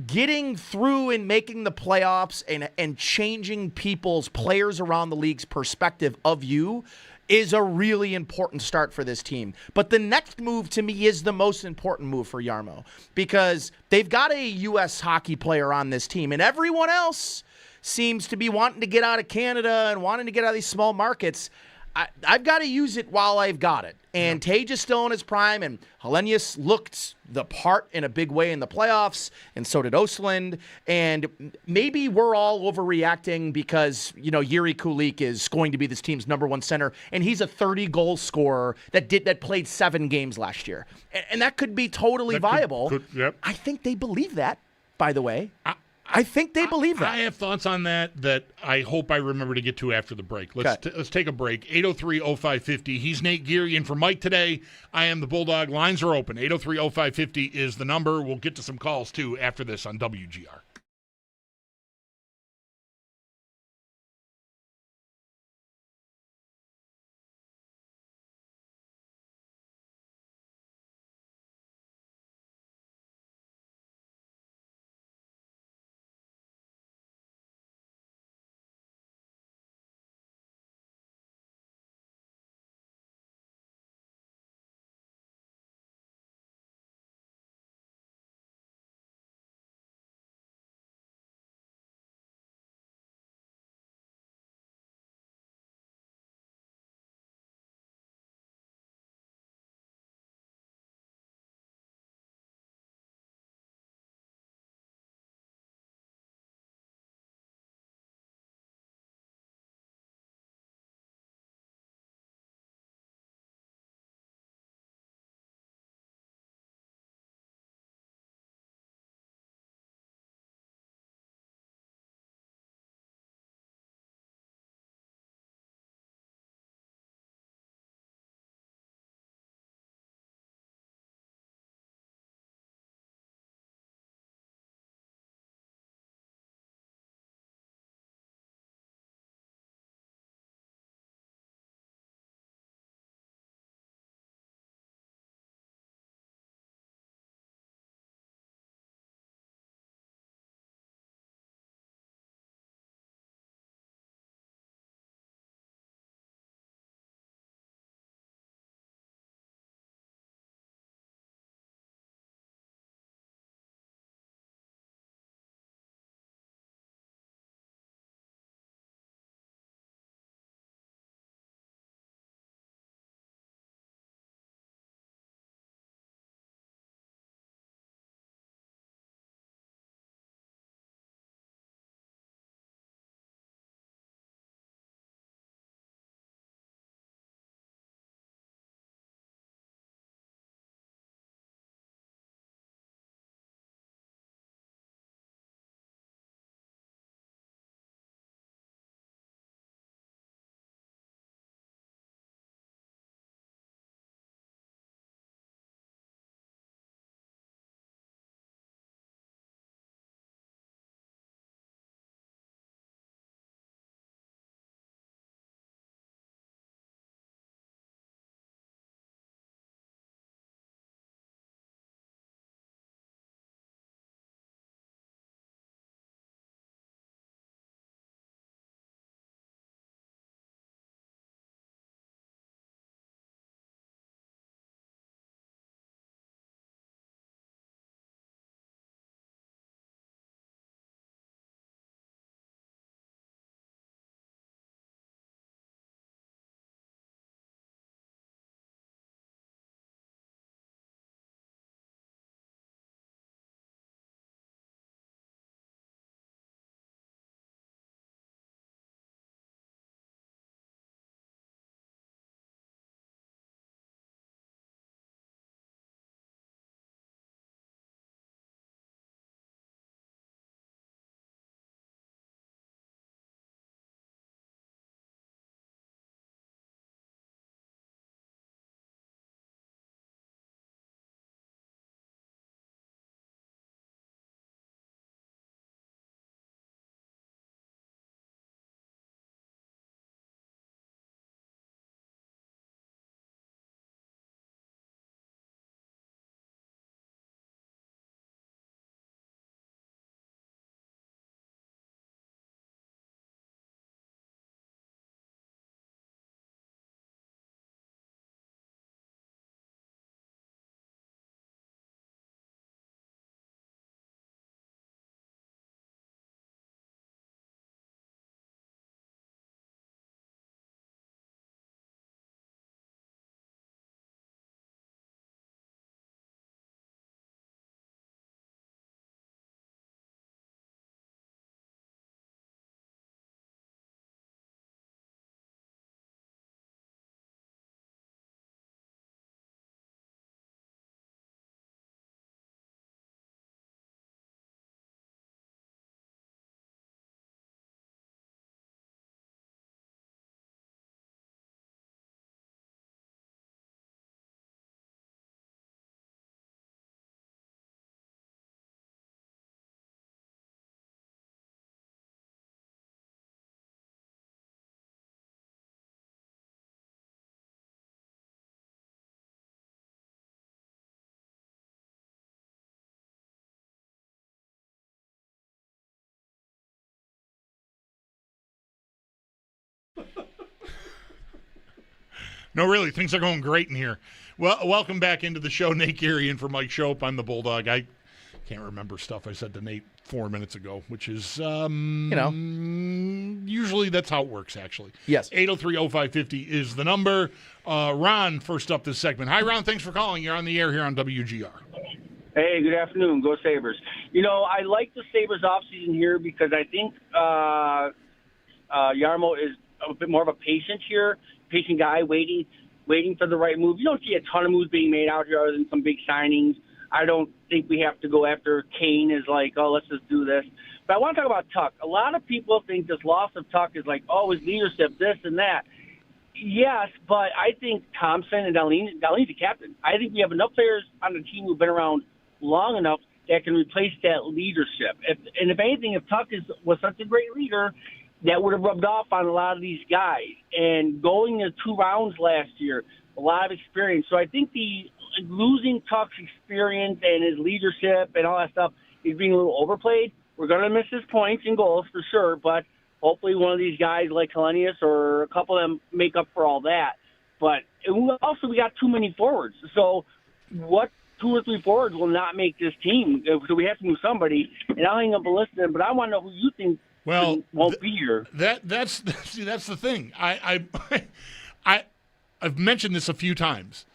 getting through and making the playoffs and changing players around the league's perspective of you is a really important start for this team. But the next move to me is the most important move for Jarmo because they've got a U.S. hockey player on this team, and everyone else seems to be wanting to get out of Canada and wanting to get out of these small markets. I've got to use it while I've got it. And Tage is still in his prime, and Hellenius looked the part in a big way in the playoffs, and so did Östlund. And maybe we're all overreacting because, Yuri Kulik is going to be this team's number 1 center, and he's a 30-goal scorer that played 7 games last year. And that could be totally viable. I think they believe that, by the way. I think they believe that. I have thoughts on that I hope I remember to get to after the break. Let's take a break. 803-0550. He's Nate Geary in for Mike today. I am the Bulldog. Lines are open. 803-0550 is the number. We'll get to some calls, too, after this on WGR. No, really, things are going great in here. Well, welcome back into the show, Nate Geary, and for Mike Schopp. I'm the Bulldog. I can't remember stuff I said to Nate 4 minutes ago, which is, usually that's how it works, actually. Yes. 803-0550 is the number. Ron, first up this segment. Hi, Ron. Thanks for calling. You're on the air here on WGR. Hey, good afternoon. Go Sabres. I like the Sabres offseason here because I think Jarmo is a bit more of a patient guy, waiting for the right move. You don't see a ton of moves being made out here other than some big signings. I don't think we have to go after Kane as like, oh, let's just do this. But I want to talk about Tuck. A lot of people think this loss of Tuck is like, oh, his leadership, this and that. Yes, but I think Thompson and Dahlin's the captain. I think we have enough players on the team who've been around long enough that can replace that leadership. If anything, if Tuck was such a great leader, that would have rubbed off on a lot of these guys. And going to 2 rounds last year, a lot of experience. So I think losing Tuck's experience and his leadership and all that stuff is being a little overplayed. We're going to miss his points and goals for sure, but hopefully one of these guys like Kalenius or a couple of them make up for all that. But also we got too many forwards. So what 2 or 3 forwards will not make this team? So we have to move somebody. And I'll hang up and listen, but I want to know who you think won't be here. That's the thing. I've mentioned this a few times.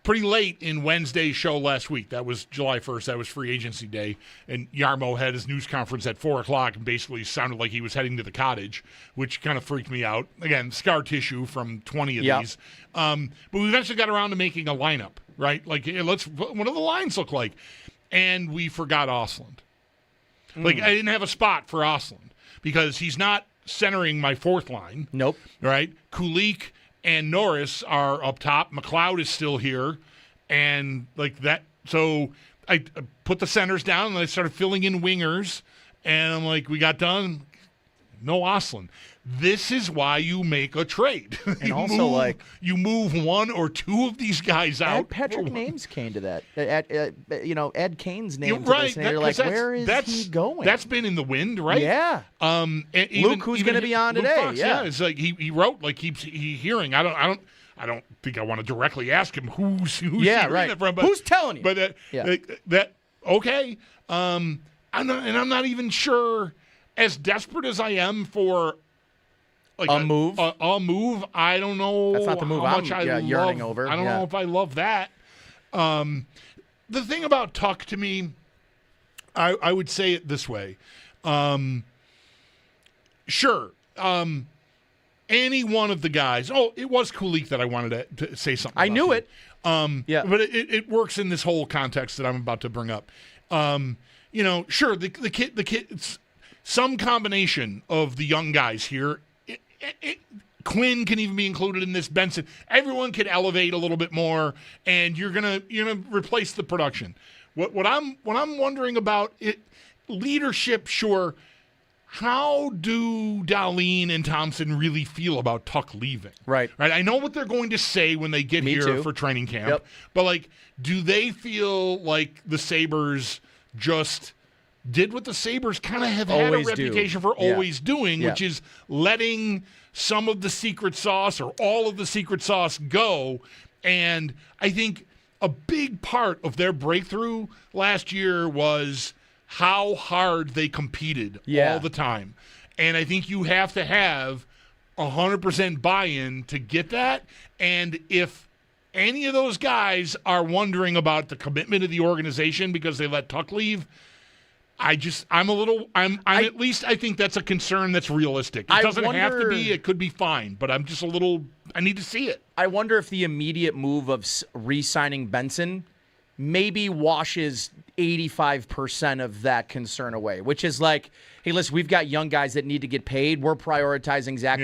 Pretty late in Wednesday's show last week, that was July 1st, that was free agency day, and Jarmo had his news conference at 4 o'clock and basically sounded like he was heading to the cottage, which kind of freaked me out. Again, scar tissue from 20 of these. But we eventually got around to making a lineup, right? Like, what do the lines look like? And we forgot Ostlund. Like, I didn't have a spot for Ostlund because he's not centering my 4th line. Nope. Right? Kulich and Norris are up top. McLeod is still here. And like that. So I put the centers down and I started filling in wingers. And I'm like, we got done. No Ostlund. This is why you make a trade. And also, you move 1 or 2 of these guys out. Add Patrick names came to that. Add Kane's name to right, this. And you're like, where is he going? That's been in the wind, right? Yeah. Luke, who's going to be on today? Fox, yeah. It's like he wrote, like he's hearing. I don't think I want to directly ask him who's hearing that from. But, who's telling you? But okay. I'm not even sure. As desperate as I am for a move, I don't know. That's not the move how much I'm yearning over. I don't know if I love that. The thing about Tuck to me, I would say it this way. Sure. Any one of the guys. Oh, it was Kulich that I wanted to say something about. I knew it. But it works in this whole context that I'm about to bring up. Sure, the kid, it's some combination of the young guys here. Quinn can even be included in this. Benson, everyone could elevate a little bit more, and you're gonna replace the production. What I'm wondering about leadership. Sure, how do Dahlin and Thompson really feel about Tuck leaving? Right. I know what they're going to say when they get here for training camp, but do they feel like the Sabres just did what the Sabres kind of have had a reputation for always doing, which is letting some of the secret sauce or all of the secret sauce go. And I think a big part of their breakthrough last year was how hard they competed all the time. And I think you have to have 100% buy-in to get that. And if any of those guys are wondering about the commitment of the organization because they let Tuck leave, I think that's a concern that's realistic. It doesn't have to be. It could be fine, but I'm just I need to see it. I wonder if the immediate move of re-signing Benson maybe washes 85% of that concern away, which is like, hey, listen, we've got young guys that need to get paid. We're prioritizing Zach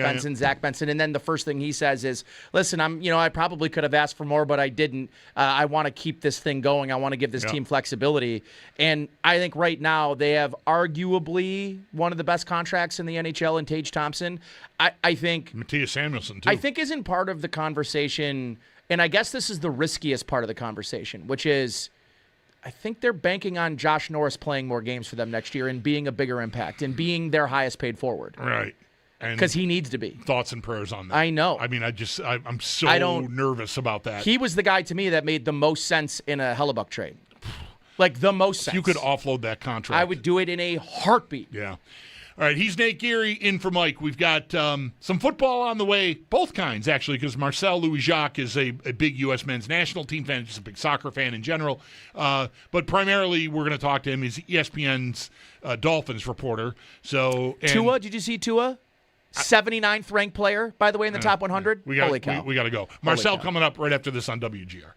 Benson. And then the first thing he says is, listen, I probably could have asked for more, but I didn't. I want to keep this thing going. I want to give this team flexibility. And I think right now they have arguably one of the best contracts in the NHL in Tage Thompson. I think Matthias Samuelsson, too. I think isn't part of the conversation, and I guess this is the riskiest part of the conversation, which is I think they're banking on Josh Norris playing more games for them next year and being a bigger impact and being their highest paid forward. Right. Because he needs to be. Thoughts and prayers on that. I know. I mean, I'm so nervous about that. He was the guy to me that made the most sense in a Hellebuck trade. Like the most sense. You could offload that contract. I would do it in a heartbeat. Yeah. All right, he's Nate Geary, in for Mike. We've got some football on the way, both kinds, actually, because Marcel Louis-Jacques is a big U.S. men's national team fan, just a big soccer fan in general. But primarily, we're going to talk to him. He's ESPN's Dolphins reporter. Tua, did you see Tua? 79th ranked player, by the way, in the top 100. Holy cow. We got to go. Marcel coming up right after this on WGR.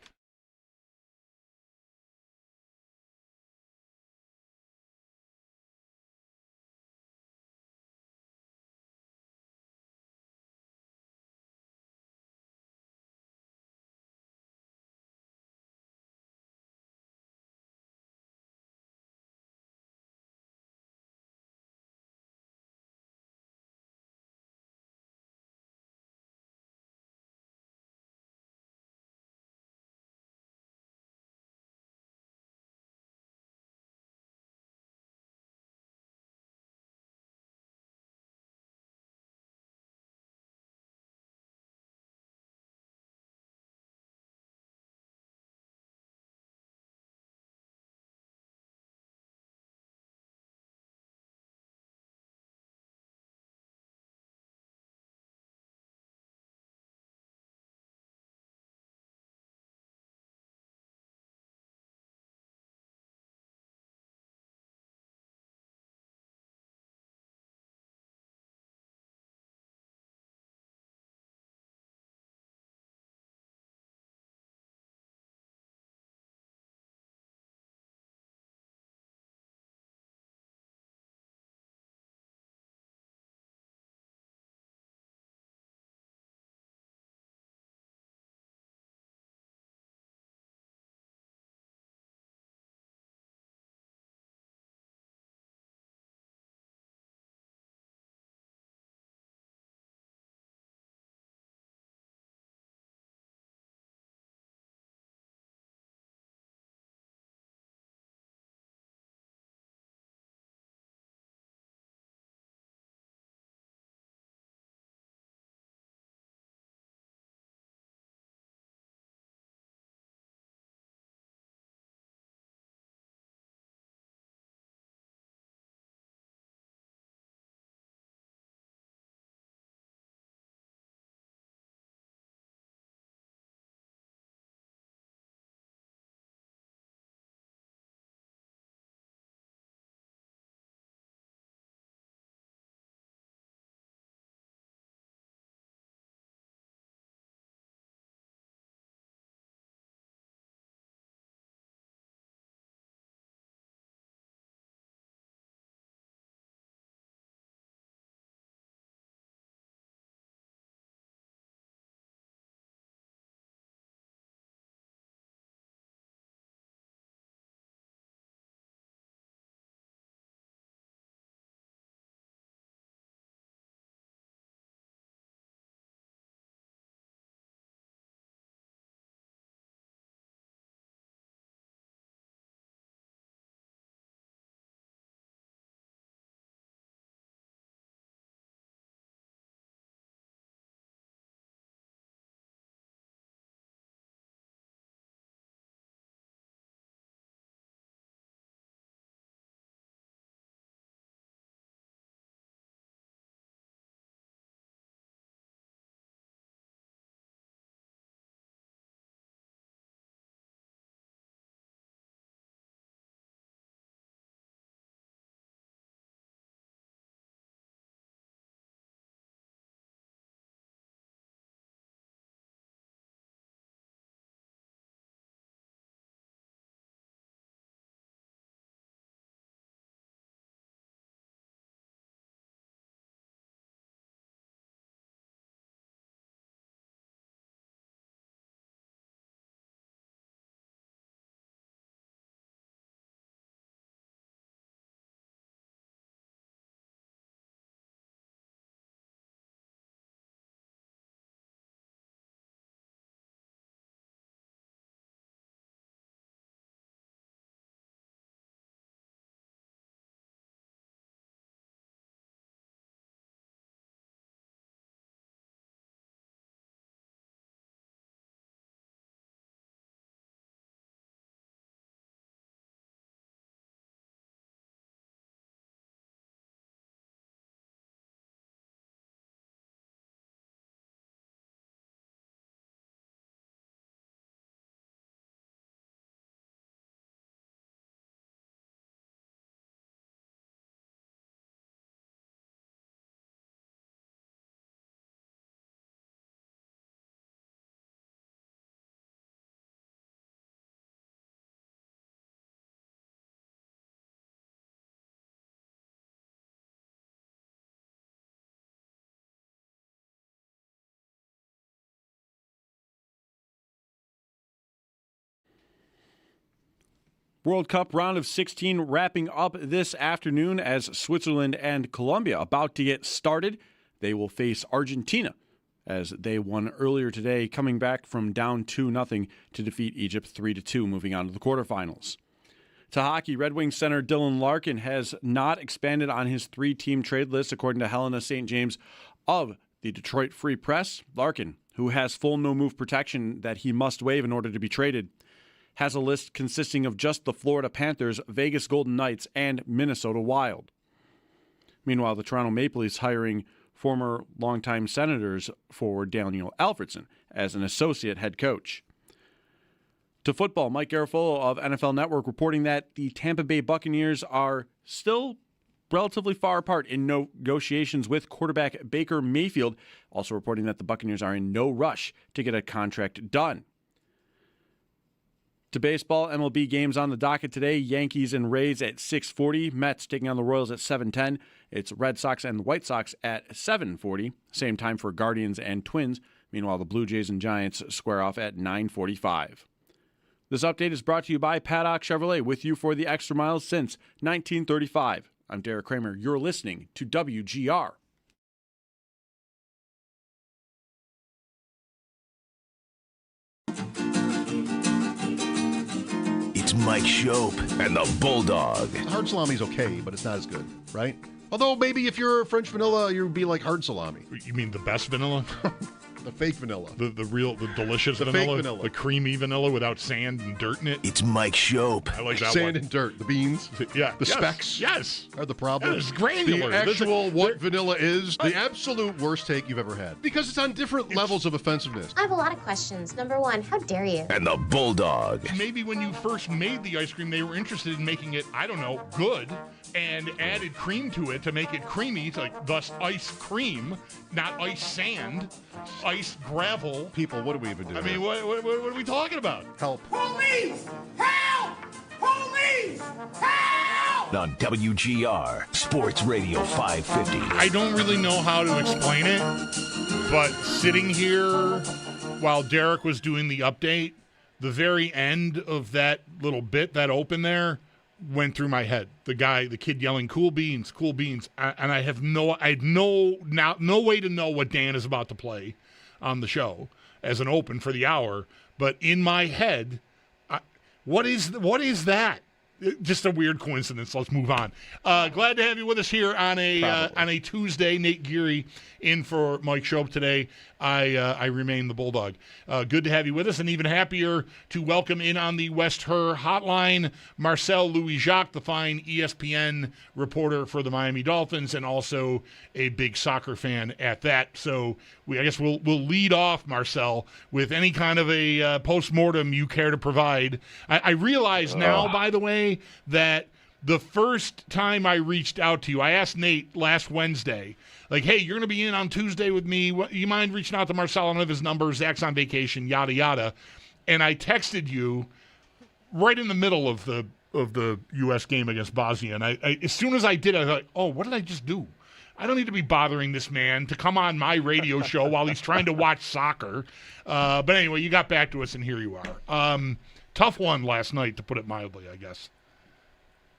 World Cup round of 16 wrapping up this afternoon as Switzerland and Colombia about to get started. They will face Argentina as they won earlier today, coming back from down 2-0 to defeat Egypt 3-2, moving on to the quarterfinals. To hockey, Red Wings center Dylan Larkin has not expanded on his 3-team trade list, according to Helena St. James of the Detroit Free Press. Larkin, who has full no-move protection that he must waive in order to be traded, has a list consisting of just the Florida Panthers, Vegas Golden Knights, and Minnesota Wild. Meanwhile, the Toronto Maple Leafs hiring former longtime Senators forward Daniel Alfredsson as an associate head coach. To football, Mike Garafolo of NFL Network reporting that the Tampa Bay Buccaneers are still relatively far apart in negotiations with quarterback Baker Mayfield, also reporting that the Buccaneers are in no rush to get a contract done. To baseball, MLB games on the docket today. Yankees and Rays at 6:40. Mets taking on the Royals at 7:10. It's Red Sox and the White Sox at 7:40. Same time for Guardians and Twins. Meanwhile, the Blue Jays and Giants square off at 9:45. This update is brought to you by Paddock Chevrolet, with you for the extra miles since 1935. I'm Derek Kramer. You're listening to WGR. Mike Schopp and the Bulldog. Hard salami's okay, but it's not as good, right? Although maybe if you're French vanilla, you'd be like hard salami. You mean the best vanilla? The fake vanilla. The delicious the vanilla? Fake vanilla. The creamy vanilla without sand and dirt in it? It's Mike Schopp. I like that sand one. and dirt. The beans. Yeah. The specks. Yes. Are the problem. It's granular. The actual what vanilla is, the absolute worst take you've ever had. Because it's on different levels of offensiveness. I have a lot of questions. Number one, how dare you? And the Bulldog. Maybe when you first made the ice cream, they were interested in making it, I don't know, good, and added cream to it to make it creamy, like thus ice cream, not ice sand, ice gravel. People, what do we even do? I mean, what are we talking about? Help. Police! Help! Police! Help! On WGR, Sports Radio 550. I don't really know how to explain it, but sitting here while Derek was doing the update, the very end of that little bit, that open there, went through my head. The kid yelling, "Cool beans, cool beans," and I had no way to know what Dan is about to play on the show as an open for the hour. But in my head, what is that? Just a weird coincidence. Let's move on. Glad to have you with us here on a Tuesday. Nate Geary in for Mike Schopp today. I remain the Bulldog. Good to have you with us, and even happier to welcome in on the West Her hotline Marcel Louis-Jacques, the fine ESPN reporter for the Miami Dolphins, and also a big soccer fan at that. So I guess we'll lead off, Marcel, with any kind of a postmortem you care to provide. I realize now, by the way, that the first time I reached out to you, I asked Nate last Wednesday, like, hey, you're going to be in on Tuesday with me. You mind reaching out to Marcel? I don't have his number. Zach's on vacation, yada, yada. And I texted you right in the middle of the U.S. game against Bosnia. And I as soon as I did, I was like, oh, what did I just do? I don't need to be bothering this man to come on my radio show while he's trying to watch soccer. But anyway, you got back to us, and here you are. Tough one last night, to put it mildly, I guess.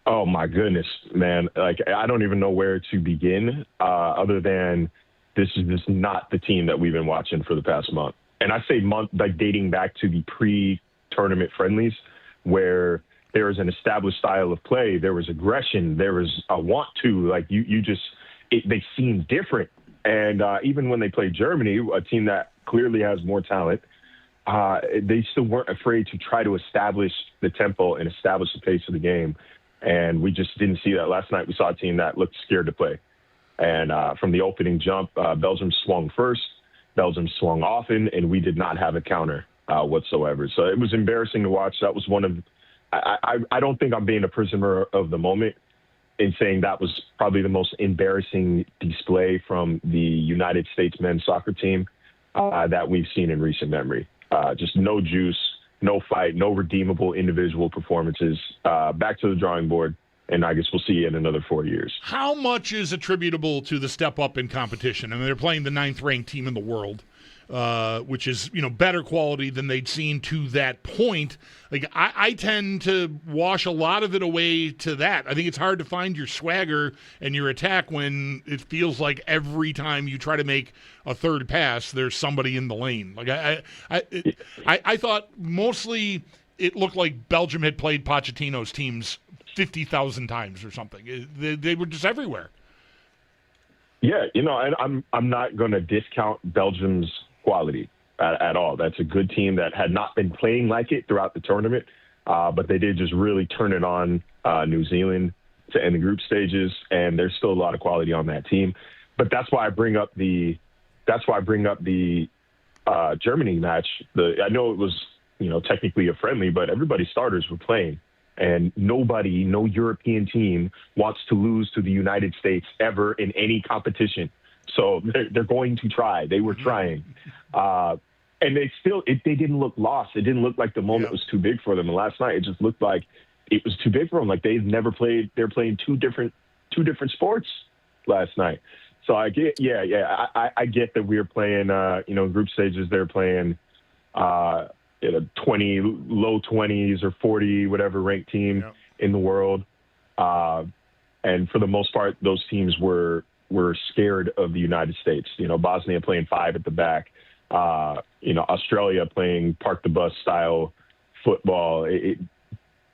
Oh, my goodness, man. Like, I don't even know where to begin other than this is just not the team that we've been watching for the past month. And I say month, like dating back to the pre-tournament friendlies where there was an established style of play. There was aggression. There was a want to. Like, they seemed different. And even when they played Germany, a team that clearly has more talent, they still weren't afraid to try to establish the tempo and establish the pace of the game. And we just didn't see that. Last night we saw a team that looked scared to play. And from the opening jump, Belgium swung first. Belgium swung often, and we did not have a counter whatsoever. So it was embarrassing to watch. That was one of – I don't think I'm being a prisoner of the moment in saying that was probably the most embarrassing display from the United States men's soccer team that we've seen in recent memory. Just no juice. No fight, no redeemable individual performances. Back to the drawing board. and I guess we'll see in another 4 years. How much is attributable to the step up in competition? I mean, they're playing the 9th-ranked team in the world, which is, better quality than they'd seen to that point. Like, I tend to wash a lot of it away to that. I think it's hard to find your swagger and your attack when it feels like every time you try to make a third pass, there's somebody in the lane. Like, I thought mostly it looked like Belgium had played Pochettino's teams 50,000 times or something. They were just everywhere. Yeah, and I'm not going to discount Belgium's quality at all. That's a good team that had not been playing like it throughout the tournament, but they did just really turn it on New Zealand to end the group stages, and there's still a lot of quality on that team. But that's why I bring up the Germany match. I know it was technically a friendly, but everybody's starters were playing. And no European team wants to lose to the United States ever in any competition. So they're going to try. They were trying. And they didn't look lost. It didn't look like the moment was too big for them. And last night, it just looked like it was too big for them. Like they've never played. They're playing two different sports last night. So I get, I get that we're playing, group stages. They're playing, 20, low 20s or 40, whatever ranked team in the world. And for the most part, those teams were scared of the United States. Bosnia playing 5 at the back, Australia playing park the bus style football.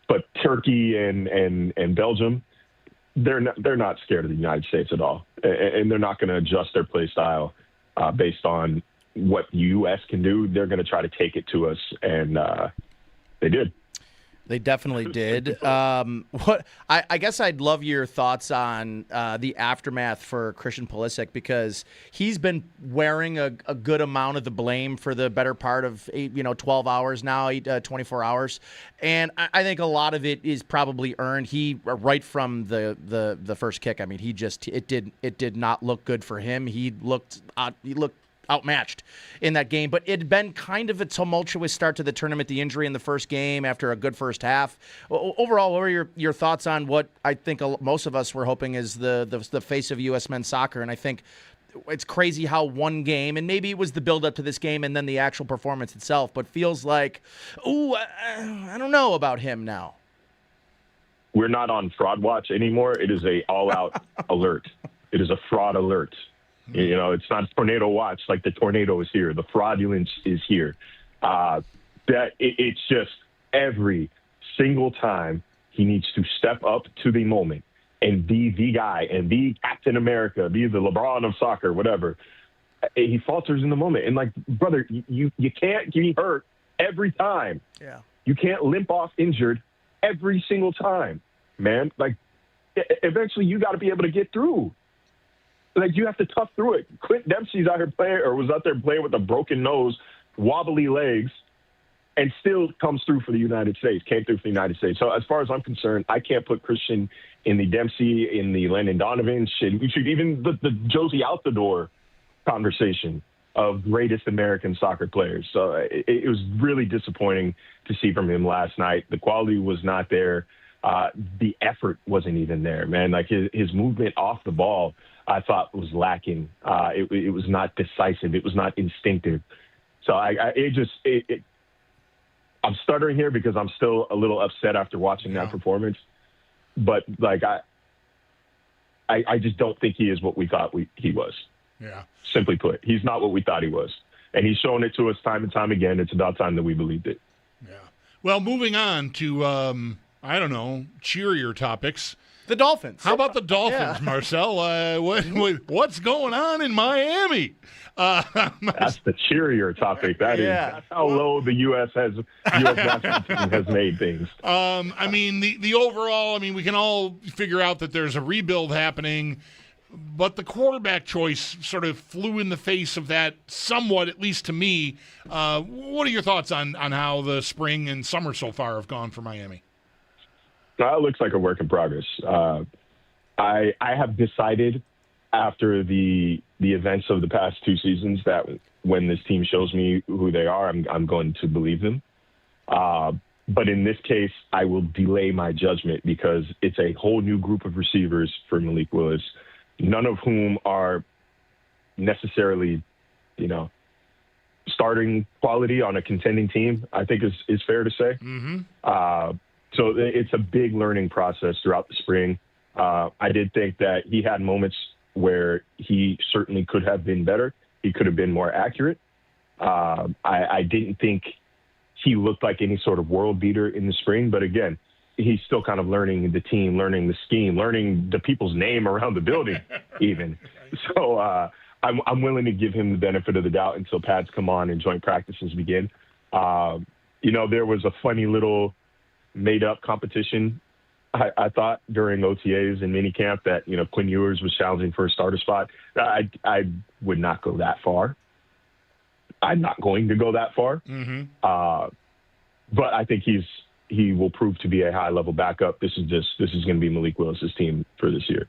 But Turkey and Belgium, they're not scared of the United States at all. And they're not going to adjust their play style based on what the U.S. can do. They're going to try to take it to us, and they did. They definitely did. I guess I'd love your thoughts on the aftermath for Christian Pulisic, because he's been wearing a good amount of the blame for the better part of 12 hours now, 24 hours, and I think a lot of it is probably earned. He right from the first kick. I mean, it did not look good for him. He looked outmatched in that game, but it had been kind of a tumultuous start to the tournament, the injury in the first game after a good first half. Overall, what were your thoughts on what I think most of us were hoping is the face of U.S. men's soccer? And I think it's crazy how one game, and maybe it was the build-up to this game and then the actual performance itself, but feels like, I don't know about him now. We're not on fraud watch anymore. It is a all-out alert. It is a fraud alert. It's not tornado watch, like the tornado is here. The fraudulence is here. It's just every single time he needs to step up to the moment and be the guy and be Captain America, be the LeBron of soccer, whatever. He falters in the moment. And like, brother, you can't get hurt every time. Yeah. You can't limp off injured every single time, man. Like, eventually you got to be able to get through. Like, you have to tough through it. Clint Dempsey's out here was out there playing with a broken nose, wobbly legs, and still comes through for the United States, came through for the United States. So as far as I'm concerned, I can't put Christian in the Dempsey, in the Landon Donovan shit. We should even the Josie Altidore conversation of greatest American soccer players. So it was really disappointing to see from him last night. The quality was not there. The effort wasn't even there, man. Like his movement off the ball, I thought was lacking. It was not decisive. It was not instinctive. So I'm stuttering here because I'm still a little upset after watching that performance. But like I just don't think he is what we thought he was. Yeah. Simply put, he's not what we thought he was, and he's shown it to us time and time again. It's about time that we believed it. Yeah. Well, moving on to cheerier topics. The Dolphins. How about the Dolphins, Marcel? What's going on in Miami? That's the cheerier topic. That's how low the U.S. national team has made things. The overall, we can all figure out that there's a rebuild happening, but the quarterback choice sort of flew in the face of that somewhat, at least to me. What are your thoughts on how the spring and summer so far have gone for Miami? It looks like a work in progress. I have decided after the events of the past 2 seasons that when this team shows me who they are, I'm going to believe them. But in this case, I will delay my judgment because it's a whole new group of receivers for Malik Willis, none of whom are necessarily, starting quality on a contending team, I think is fair to say. So it's a big learning process throughout the spring. I did think that he had moments where he certainly could have been better. He could have been more accurate. I didn't think he looked like any sort of world beater in the spring, but again, he's still kind of learning the team, learning the scheme, learning the people's name around the building even. So I'm willing to give him the benefit of the doubt until pads come on and joint practices begin. There was a funny little made-up competition, I thought, during OTAs and minicamp that, Quinn Ewers was challenging for a starter spot. I would not go that far. I'm not going to go that far. But I think he will prove to be a high-level backup. This is going to be Malik Willis's team for this year.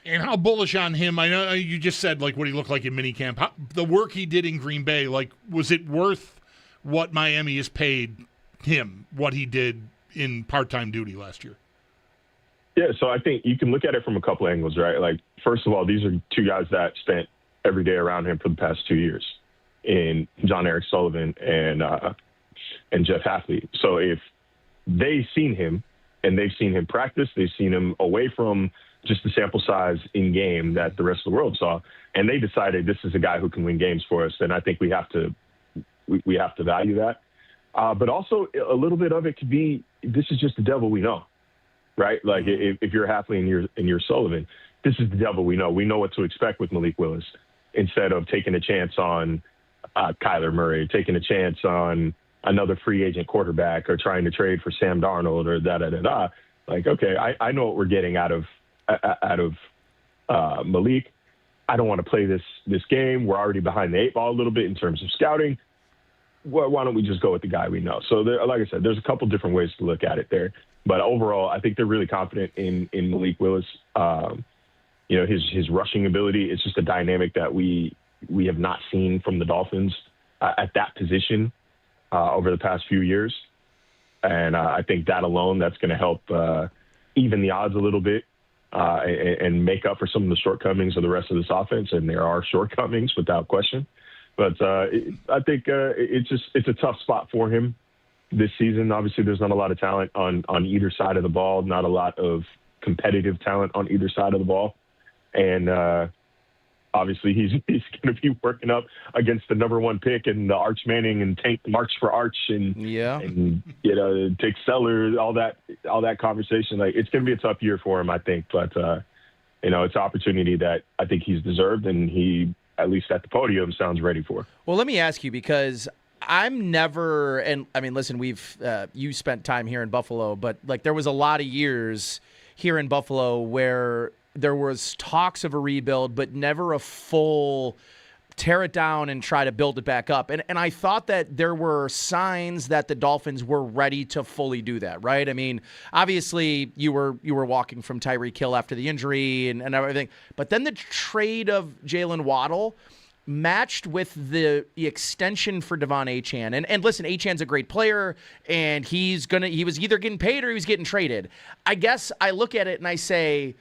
And how bullish on him? I know you just said what he looked like in minicamp. The work he did in Green Bay, was it worth what Miami has paid him, what he did in part-time duty last year? Yeah, so I think you can look at it from a couple angles, right? First of all, these are two guys that spent every day around him for the past 2 years, in John Eric Sullivan and Jeff Hafley. So if they've seen him and they've seen him practice, they've seen him away from just the sample size in game that the rest of the world saw, and they decided this is a guy who can win games for us, then I think we have to value that. But also a little bit of it could be, this is just the devil we know, right? If you're Hafley and you're Sullivan, this is the devil we know. We know what to expect with Malik Willis instead of taking a chance on Kyler Murray, taking a chance on another free agent quarterback, or trying to trade for Sam Darnold or da-da-da-da. Okay, I know what we're getting out of Malik. I don't want to play this game. We're already behind the 8 ball a little bit in terms of scouting. Why don't we just go with the guy we know? So, like I said, there's a couple different ways to look at it there. But overall, I think they're really confident in Malik Willis. His rushing ability, it's just a dynamic that we have not seen from the Dolphins at that position over the past few years. And I think that alone, that's going to help even the odds a little bit and make up for some of the shortcomings of the rest of this offense. And there are shortcomings without question. But I think it's a tough spot for him this season. Obviously, there's not a lot of talent on either side of the ball, not a lot of competitive talent on either side of the ball. And obviously, he's going to be working up against the number 1 pick and the Arch Manning and Tank March for Arch and Dick Sellers, all that conversation. It's going to be a tough year for him, I think. But it's an opportunity that I think he's deserved, and he, at least at the podium, sounds ready for. Well, let me ask you, because I'm never, and I mean, listen, you spent time here in Buffalo, but there was a lot of years here in Buffalo where there was talks of a rebuild, but never a full tear it down and try to build it back up. And I thought that there were signs that the Dolphins were ready to fully do that, right? I mean, obviously you were walking from Tyreek Hill after the injury and everything, but then the trade of Jalen Waddle matched with the extension for Devon Achane. And listen, Achane's a great player, and he was either getting paid or he was getting traded. I guess I look at it and I say,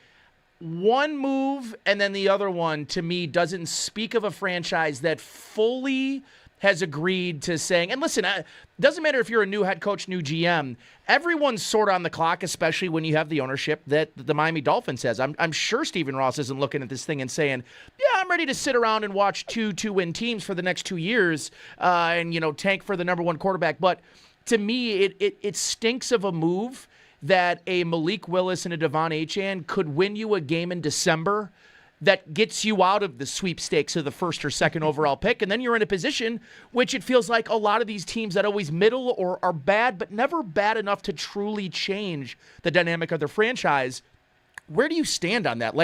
one move and then the other one, to me, doesn't speak of a franchise that fully has agreed to saying, and listen, it doesn't matter if you're a new head coach, new GM, everyone's sort of on the clock, especially when you have the ownership that the Miami Dolphins has. I'm sure Stephen Ross isn't looking at this thing and saying, yeah, I'm ready to sit around and watch two-win teams for the next 2 years and tank for the number 1 quarterback. But to me, it stinks of a move that a Malik Willis and a Devon Achane could win you a game in December that gets you out of the sweepstakes of the 1st or 2nd overall pick, and then you're in a position which it feels like a lot of these teams that always middle or are bad, but never bad enough to truly change the dynamic of their franchise. Where do you stand on that?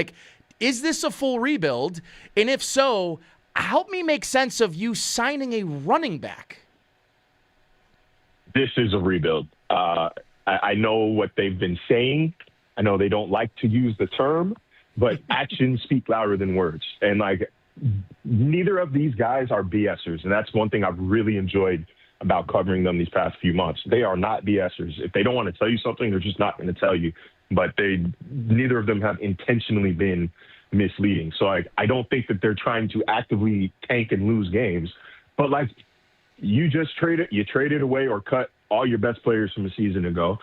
Is this a full rebuild? And if so, help me make sense of you signing a running back. This is a rebuild. I know what they've been saying. I know they don't like to use the term, but actions speak louder than words. And neither of these guys are BSers. And that's one thing I've really enjoyed about covering them these past few months. They are not BSers. If they don't want to tell you something, they're just not going to tell you. But neither of them have intentionally been misleading. So I don't think that they're trying to actively tank and lose games. But like, you traded away or cut all your best players from a season ago.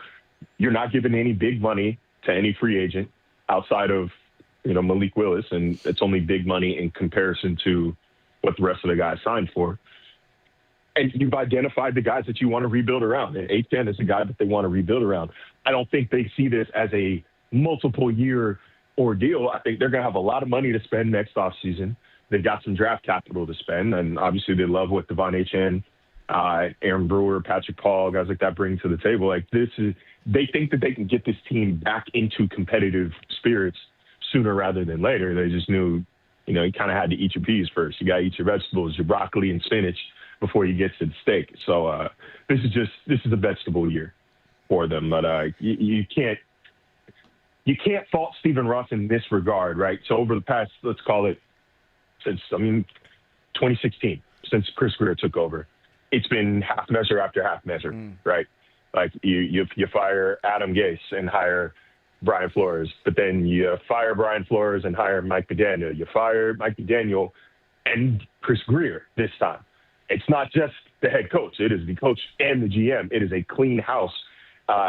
You're not giving any big money to any free agent outside of, Malik Willis, and it's only big money in comparison to what the rest of the guys signed for. And you've identified the guys that you want to rebuild around. And A10 is the guy that they want to rebuild around. I don't think they see this as a multiple-year ordeal. I think they're going to have a lot of money to spend next offseason. They've got some draft capital to spend, and obviously they love what Devon Achane, Aaron Brewer, Patrick Paul, guys like that bring to the table. They think that they can get this team back into competitive spirits sooner rather than later. They just knew, you kind of had to eat your peas first. You got to eat your vegetables, your broccoli and spinach before you get to the steak. So this is a vegetable year for them. But you can't fault Stephen Ross in this regard, right? So over the past, let's call it, since 2016, since Chris Greer took over, it's been half measure after half measure, right? Like you fire Adam Gase and hire Brian Flores, but then you fire Brian Flores and hire Mike McDaniel. You fire Mike McDaniel and Chris Greer this time. It's not just the head coach. It is the coach and the GM. It is a clean house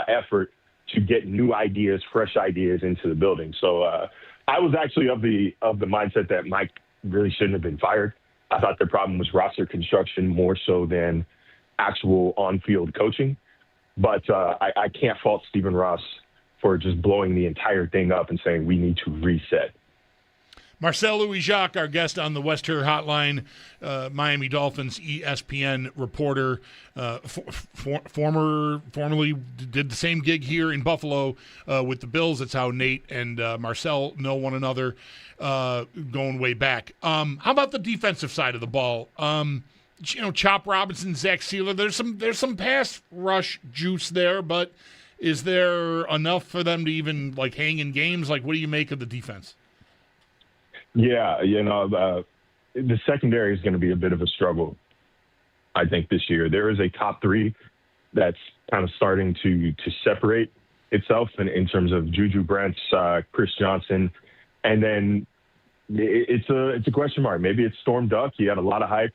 effort to get new ideas, fresh ideas into the building. So I was actually of the mindset that Mike really shouldn't have been fired. I thought the problem was roster construction more so than actual on-field coaching. But I can't fault Stephen Ross for just blowing the entire thing up and saying we need to reset. Marcel Louis-Jacques, our guest on the West Her Hotline, Miami Dolphins ESPN reporter, formerly did the same gig here in Buffalo with the Bills. That's how Nate and Marcel know one another, going way back. How about the defensive side of the ball? Chop Robinson, Zach Sealer. There's some pass rush juice there, but is there enough for them to even hang in games? What do you make of the defense? Yeah, the secondary is going to be a bit of a struggle, I think, this year. There is a top three that's kind of starting to separate itself in terms of Juju Brents, Chris Johnson, and then it's a question mark. Maybe it's Storm Duck. He had a lot of hype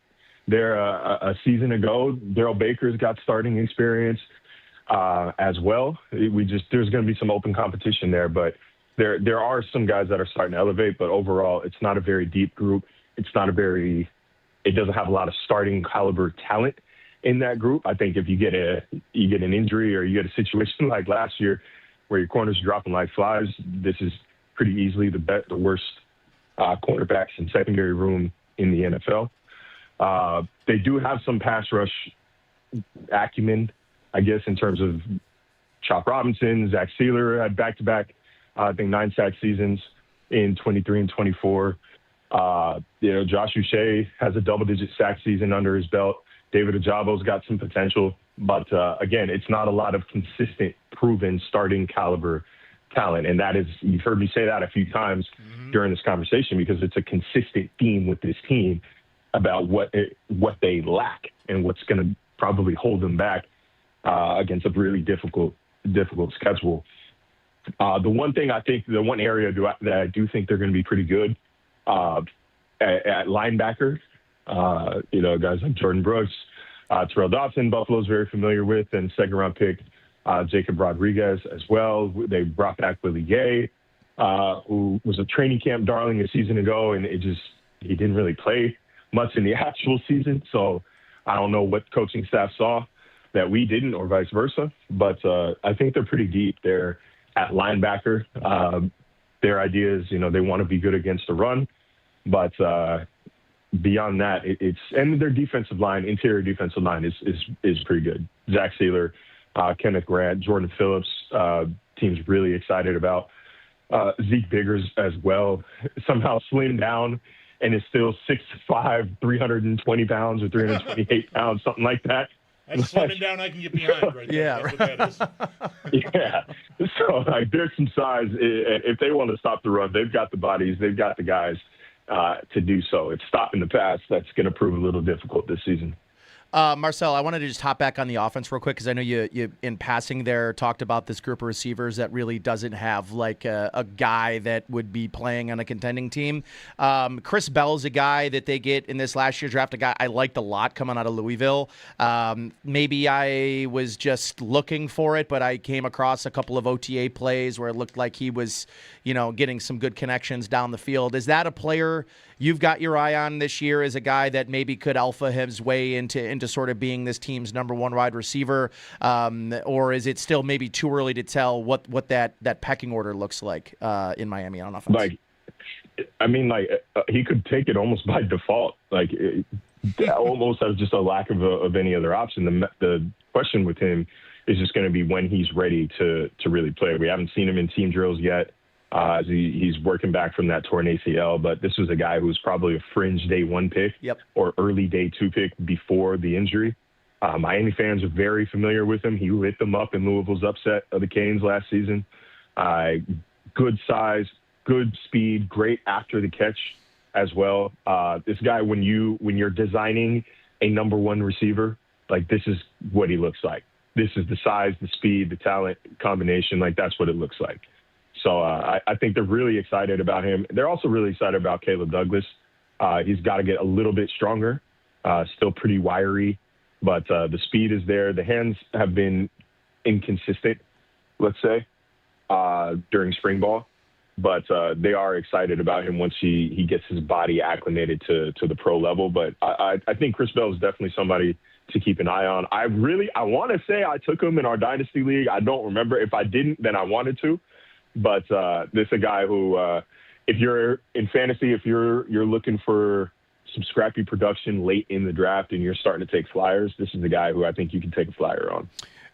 there a season ago. Darrell Baker's got starting experience as well. There's going to be some open competition there, but there are some guys that are starting to elevate, but overall, it's not a very deep group. It doesn't have a lot of starting caliber talent in that group. I think if you get an injury or you get a situation like last year where your corners are dropping like flies, this is pretty easily the worst cornerbacks and secondary room in the NFL. They do have some pass rush acumen, I guess, in terms of Chop Robinson, Zach Sealer had back-to-back, I think 9 sack seasons in 23 and 24. Josh Uche has a double-digit sack season under his belt. David Ajabo's got some potential, but again, it's not a lot of consistent, proven starting caliber talent, and you've heard me say that a few times during this conversation because it's a consistent theme with this team about what they lack and what's going to probably hold them back against a really difficult schedule. The one area that I do think they're going to be pretty good at linebacker, guys like Jordan Brooks, Terrell Dodson, Buffalo's very familiar with, and second-round pick Jacob Rodriguez as well. They brought back Willie Gay, who was a training camp darling a season ago, and he didn't really play much in the actual season. So I don't know what coaching staff saw that we didn't, or vice versa. But I think they're pretty deep there at linebacker. Their idea is, they want to be good against the run, but beyond that, and their interior defensive line is pretty good. Zach Sealer, Kenneth Grant, Jordan Phillips, team's really excited about. Zeke Biggers as well, somehow slimmed down and is still 6'5", 320 pounds or 328 pounds, something like that. That's slimming down I can get behind right there. Yeah, that's what that is. Yeah. So there's some size. If they want to stop the run, they've got the bodies, they've got the guys to do so. It's stopping the pass that's going to prove a little difficult this season. Marcel, I wanted to just hop back on the offense real quick because I know you in passing there talked about this group of receivers that really doesn't have like a guy that would be playing on a contending team. Chris Bell's a guy that they get in this last year's draft, a guy I liked a lot coming out of Louisville. Maybe I was just looking for it, but I came across a couple of OTA plays where it looked like he was, getting some good connections down the field. Is that a player you've got your eye on this year as a guy that maybe could alpha his way into sort of being this team's number one wide receiver? Or is it still maybe too early to tell what that pecking order looks like in Miami on offense? He could take it almost by default. Almost as just a lack of any other option. The question with him is just going to be when he's ready to really play. We haven't seen him in team drills yet. He's working back from that torn ACL, but this was a guy who was probably a fringe day 1 pick or early day 2 pick before the injury. Miami fans are very familiar with him. He lit them up in Louisville's upset of the Canes last season. Good size, good speed, great after the catch as well. This guy, when you're designing a number one receiver, this is what he looks like. This is the size, the speed, the talent combination. That's what it looks like. So I think they're really excited about him. They're also really excited about Caleb Douglas. He's got to get a little bit stronger, still pretty wiry, but the speed is there. The hands have been inconsistent, let's say, during spring ball, but they are excited about him once he gets his body acclimated to the pro level. But I think Chris Bell is definitely somebody to keep an eye on. I want to say I took him in our Dynasty League. I don't remember. If I didn't, then I wanted to. But this is a guy who, if you're in fantasy, if you're looking for some scrappy production late in the draft and you're starting to take flyers, this is the guy who I think you can take a flyer on.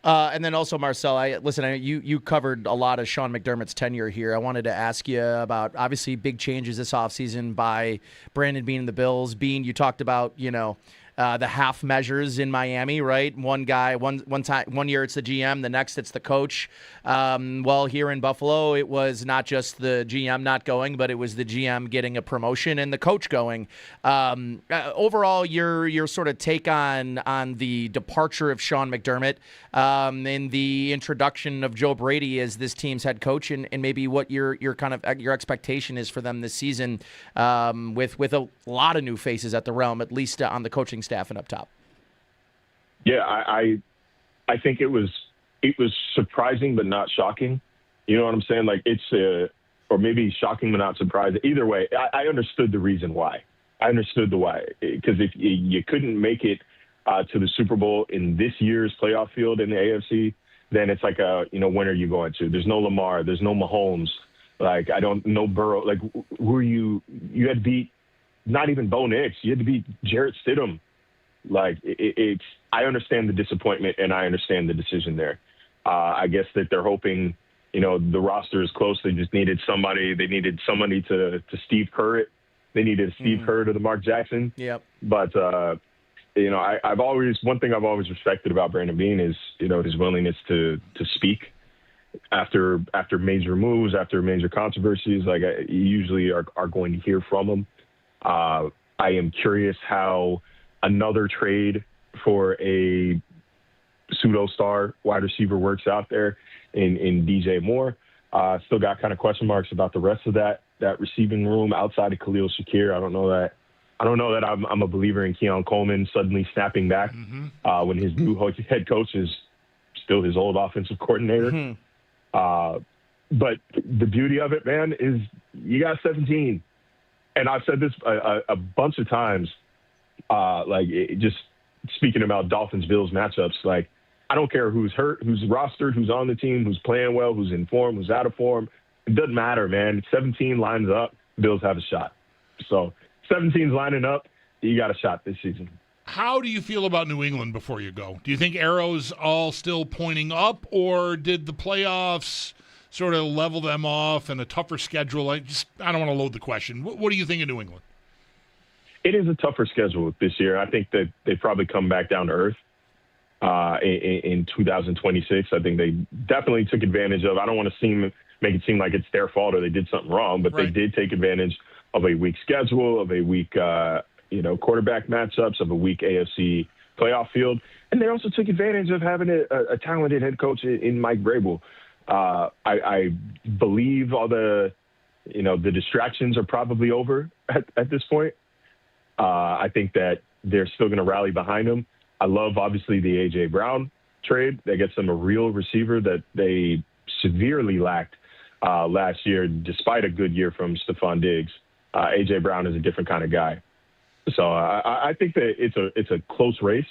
And then also, Marcel, you covered a lot of Sean McDermott's tenure here. I wanted to ask you about, obviously, big changes this offseason by Brandon Beane and the Bills. Beane, you talked about, the half measures in Miami, right? One guy, one year it's the GM, the next it's the coach. Well, here in Buffalo, it was not just the GM not going, but it was the GM getting a promotion and the coach going. Overall, your sort of take on the departure of Sean McDermott and the introduction of Joe Brady as this team's head coach, and maybe what your expectation is for them this season, with a lot of new faces at the realm, at least on the coaching staff and up top. Yeah, I think it was surprising but not shocking. You know what I'm saying? Or maybe shocking but not surprising. Either way, I understood the reason why. I understood the why. Because if you couldn't make it to the Super Bowl in this year's playoff field in the AFC, then it's when are you going to? There's no Lamar. There's no Mahomes. I don't know Burrow. Who are you? You had to beat not even Bo Nix. You had to beat Jarrett Stidham. I understand the disappointment and I understand the decision there. I guess that they're hoping, the roster is close. They just needed somebody. They needed somebody to Steve Kerr it. They needed Steve Kerr to the Mark Jackson. Yep. But, one thing I've always respected about Brandon Beane is, his willingness to speak after major moves, after major controversies. You usually are going to hear from him. I am curious how another trade for a pseudo-star wide receiver works out there in DJ Moore. Still got kind of question marks about the rest of that receiving room outside of Khalil Shakir. I don't know that I'm a believer in Keon Coleman suddenly snapping back when his new head coach is still his old offensive coordinator. But the beauty of it, man, is you got 17. And I've said this a bunch of times, just speaking about Dolphins-Bills matchups, I don't care who's hurt, who's rostered, who's on the team, who's playing well, who's in form, who's out of form. It doesn't matter, man. 17 lines up, Bills have a shot. So 17's lining up, you got a shot this season. How do you feel about New England before you go? Do you think arrows all still pointing up, or did the playoffs sort of level them off and a tougher schedule? I don't want to load the question. What do you think of New England? It is a tougher schedule this year. I think that they probably come back down to earth in 2026. I think they definitely took advantage of. I don't want to make it seem like it's their fault or they did something wrong, but They did take advantage of a weak schedule, of a weak quarterback matchups, of a weak AFC playoff field. And they also took advantage of having a talented head coach in Mike Vrabel. I believe all the distractions are probably over at this point. I think that they're still going to rally behind him. I love, obviously, the A.J. Brown trade. That gets them a real receiver that they severely lacked last year, despite a good year from Stephon Diggs. A.J. Brown is a different kind of guy. So I think that it's a close race,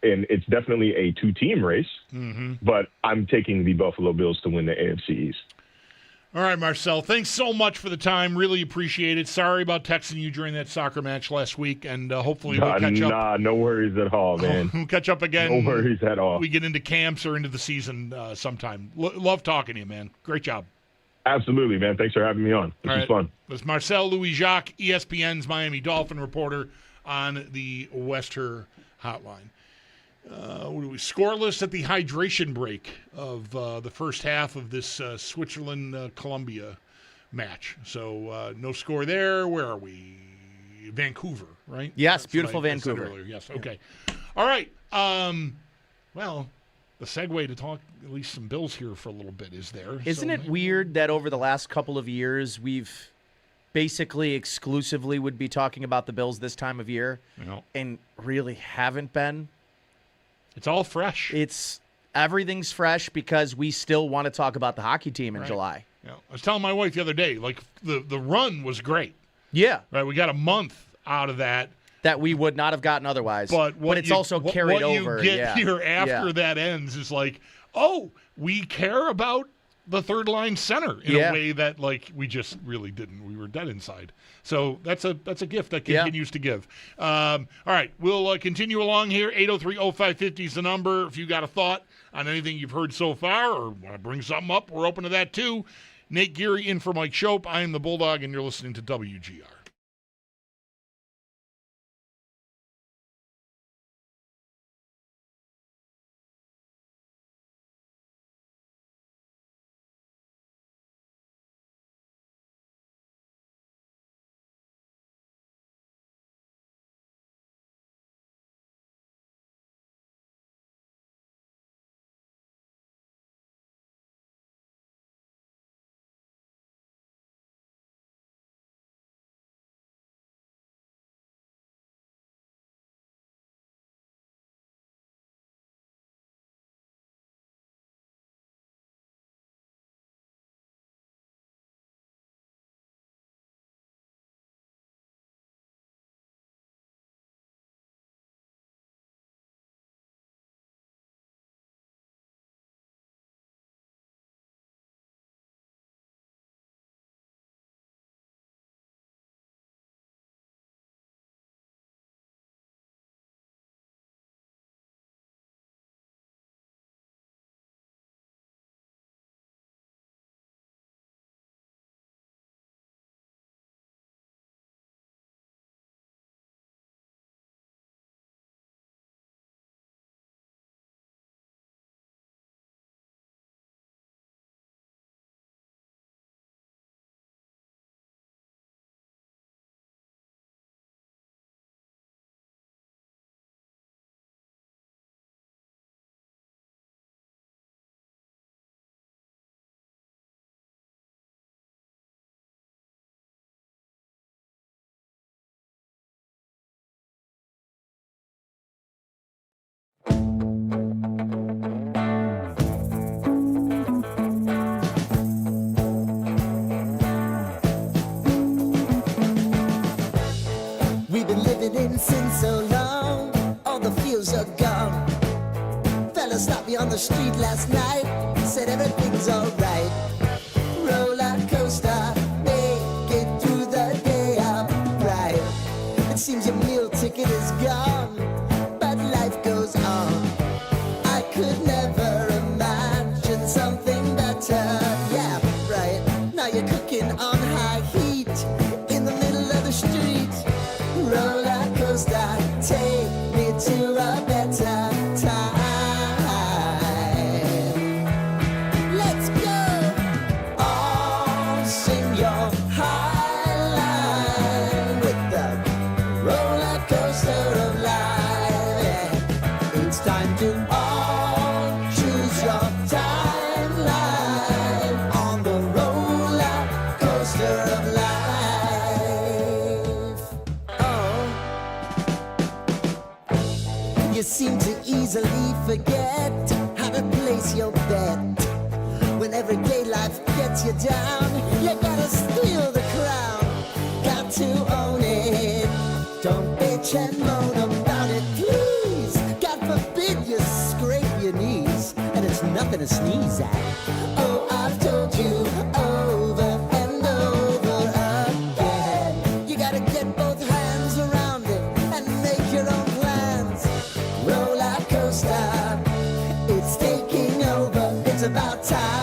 and it's definitely a two-team race. Mm-hmm. But I'm taking the Buffalo Bills to win the AFC East. All right, Marcel, thanks so much for the time. Really appreciate it. Sorry about texting you during that soccer match last week, and hopefully we'll catch up. No worries at all, man. We'll catch up again. No worries at all. We get into camps or into the season sometime. Love talking to you, man. Great job. Absolutely, man. Thanks for having me on. This was fun. That's Marcel Louis-Jacques, ESPN's Miami Dolphin reporter on the Wester Hotline. Scoreless at the hydration break of the first half of this Switzerland-Colombia match. So no score there. Where are we? Vancouver, right? Yes, That's beautiful what I said Vancouver. earlier. Yes, okay. All right. Well, the segue to talk at least some Bills here for a little bit is there. Isn't it weird that over the last couple of years we've basically exclusively would be talking about the Bills this time of year and really haven't been? It's all fresh. Everything's fresh because we still want to talk about the hockey team in July. Yeah. I was telling my wife the other day, like the run was great. Yeah. Right. We got a month out of that we would not have gotten otherwise. But it's also carried over. What you get here after that ends is like, oh, we care about the third line center in a way that like we just really didn't. We were dead inside. So that's a gift that continues to give. All right, we'll continue along here. 803-0550 is the number. If you got a thought on anything you've heard so far or want to bring something up, we're open to that too. Nate Geary in for Mike Schopp. I am the Bulldog, and you're listening to WGR. Stopped me on the street last night, said everything's alright. Roller coaster, make it through the day upright. It seems your meal ticket is gone, but life goes on. I could never imagine something better. Yeah, right. Now you're cooking on high heat in the middle of the street. Roller coaster, take me to a better time. forget how to place your bet. When everyday life gets you down, you gotta steal the crown. Got to own it. Don't bitch and moan about it, please. God forbid you scrape your knees, and it's nothing to sneeze at. Oh, I've told you over and over again. You gotta get both hands around it and make your own plans. Roller coaster, it's taking over. It's about time.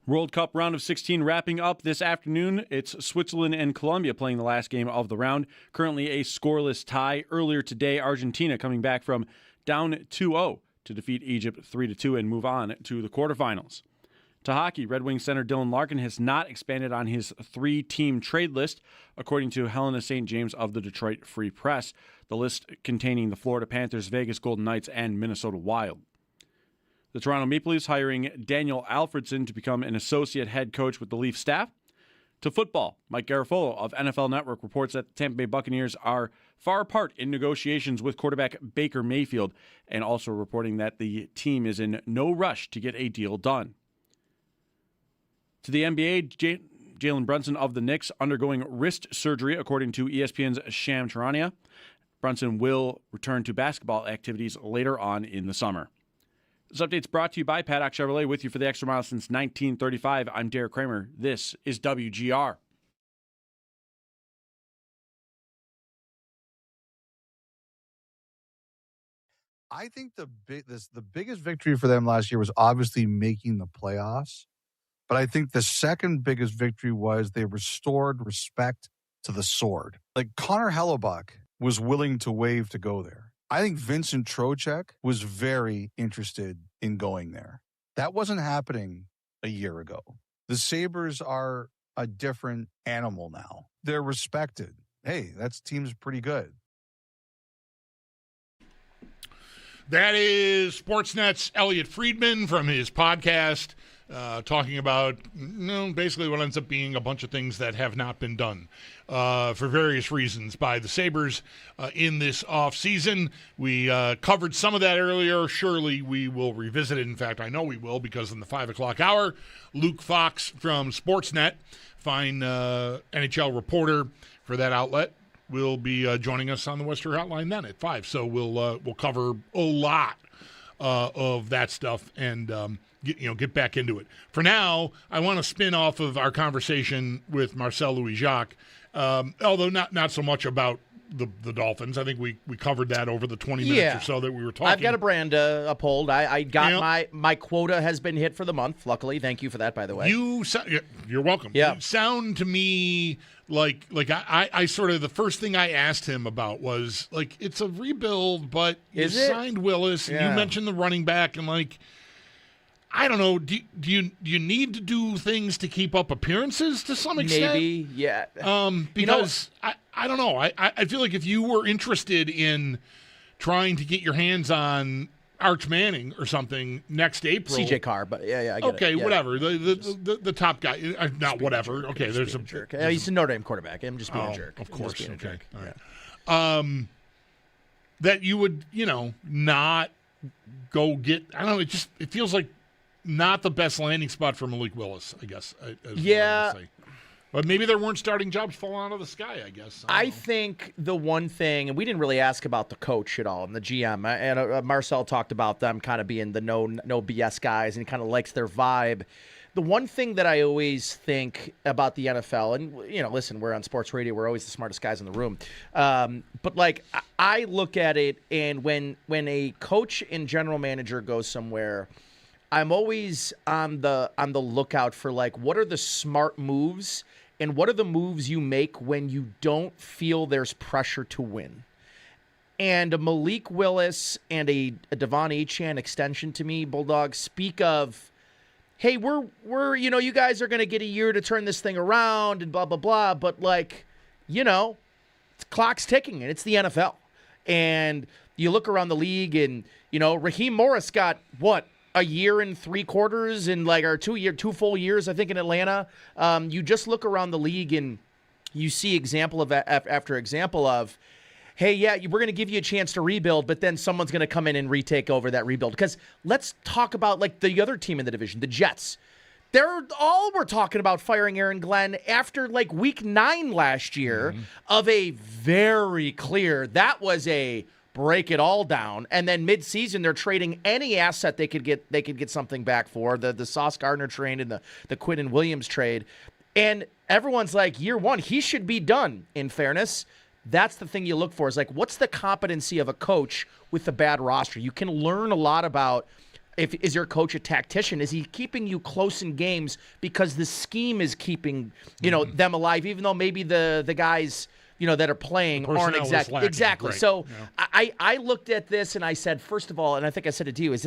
World Cup round of 16 wrapping up this afternoon. It's Switzerland and Colombia playing the last game of the round. Currently a scoreless tie. Earlier today, Argentina coming back from down 2-0 to defeat Egypt 3-2 and move on to the quarterfinals. To hockey, Red Wings center Dylan Larkin has not expanded on his 3-team trade list, according to Helena St. James of the Detroit Free Press, the list containing the Florida Panthers, Vegas Golden Knights, and Minnesota Wild. The Toronto Maple Leafs hiring Daniel Alfredson to become an associate head coach with the Leaf staff. To football, Mike Garafolo of NFL Network reports that the Tampa Bay Buccaneers are far apart in negotiations with quarterback Baker Mayfield, and also reporting that the team is in no rush to get a deal done. To the NBA, Jalen Brunson of the Knicks undergoing wrist surgery, according to ESPN's Sham Charania. Brunson will return to basketball activities later on in the summer. This update's brought to you by Paddock Chevrolet, with you for the extra mile since 1935. I'm Derek Kramer. This is WGR. I think the biggest victory for them last year was obviously making the playoffs. But I think the second biggest victory was they restored respect to the sword. Like Connor Hellebuck was willing to waive to go there. I think Vincent Trocheck was very interested in going there. That wasn't happening a year ago. The Sabres are a different animal now. They're respected. Hey, that team's pretty good. That is Sportsnet's Elliot Friedman from his podcast, talking about basically what ends up being a bunch of things that have not been done for various reasons by the Sabres in this offseason. We covered some of that earlier. Surely we will revisit it. In fact, I know we will, because in the 5 o'clock hour, Luke Fox from Sportsnet, fine NHL reporter for that outlet, will be joining us on the Western Hotline then at 5. So we'll cover a lot of that stuff and get back into it. For now, I want to spin off of our conversation with Marcel Louis-Jacques, although not so much about the Dolphins. I think we covered that over the 20 minutes or so that we were talking. I've got a brand uphold. I got my quota has been hit for the month, luckily. Thank you for that, by the way. You're welcome. Yeah. You sound to me like I sort of, the first thing I asked him about was, like, it's a rebuild, but you signed Willis, and you mentioned the running back, and, like, I don't know. Do you need to do things to keep up appearances to some extent? Maybe, yeah. Because I don't know. I feel like if you were interested in trying to get your hands on Arch Manning or something next April, CJ Carr, but I get it. Whatever. The top guy, not whatever. Okay, there's a jerk. He's a Notre Dame quarterback. I'm just being a jerk. Of course, being a jerk. All right. That you would, not go get. I don't know. It feels like not the best landing spot for Malik Willis, I guess. But maybe there weren't starting jobs falling out of the sky, I guess. I think the one thing, and we didn't really ask about the coach at all and the GM, and Marcel talked about them kind of being the no BS guys, and he kind of likes their vibe. The one thing that I always think about the NFL, and, listen, we're on sports radio. We're always the smartest guys in the room. But, like, I look at it, and when a coach and general manager goes somewhere, I'm always on the lookout for, like, what are the smart moves and what are the moves you make when you don't feel there's pressure to win. And a Malik Willis and a Devon Achane extension to me, Bulldog, speak of, hey, we're you guys are going to get a year to turn this thing around and blah, blah, blah. But, like, clock's ticking, and it's the NFL. And you look around the league, and, Raheem Morris got, what, a year and 3/4 and or 2 full years, I think, in Atlanta. You just look around the league and you see example of after example of, hey, yeah, we're going to give you a chance to rebuild, but then someone's going to come in and retake over that rebuild. Because let's talk about, like, the other team in the division, the Jets. We're talking about firing Aaron Glenn after, like, week 9 last year of a very clear, that was a break it all down, and then mid-season they're trading any asset they could get something back for, the Sauce Gardner trade and the Quinnen Williams trade, and everyone's like, year 1 he should be done. In fairness, that's the thing you look for, is like, what's the competency of a coach with a bad roster? You can learn a lot about, is your coach a tactician? Is he keeping you close in games because the scheme is keeping them alive, even though maybe the guys that are playing aren't exactly. Right. So I looked at this and I said, first of all, and I think I said it to you,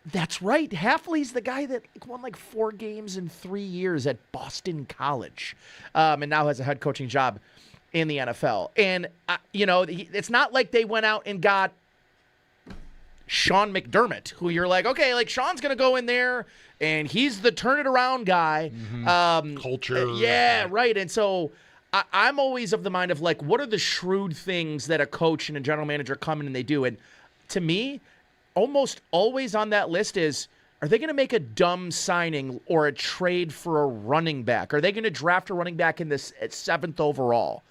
that's right. Hafley's the guy that won like 4 games in 3 years at Boston College, and now has a head coaching job in the NFL. And, it's not like they went out and got Sean McDermott, who you're like, okay, like, Sean's going to go in there and he's the turn it around guy. Culture. Yeah, right. And so I'm always of the mind of, like, what are the shrewd things that a coach and a general manager come in and they do? And to me, almost always on that list is, are they going to make a dumb signing or a trade for a running back? Are they going to draft a running back in this at 7th overall?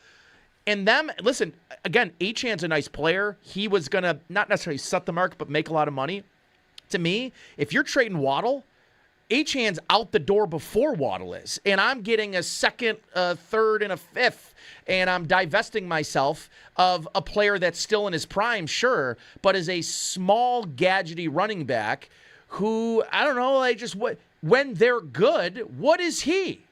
And listen, again, Achane's a nice player. He was going to not necessarily set the mark, but make a lot of money. To me, if you're trading Waddle, Achane's out the door before Waddle is. And I'm getting a 2nd, a 3rd, and a 5th. And I'm divesting myself of a player that's still in his prime, sure, but is a small, gadgety running back who, I don't know, when they're good, what is he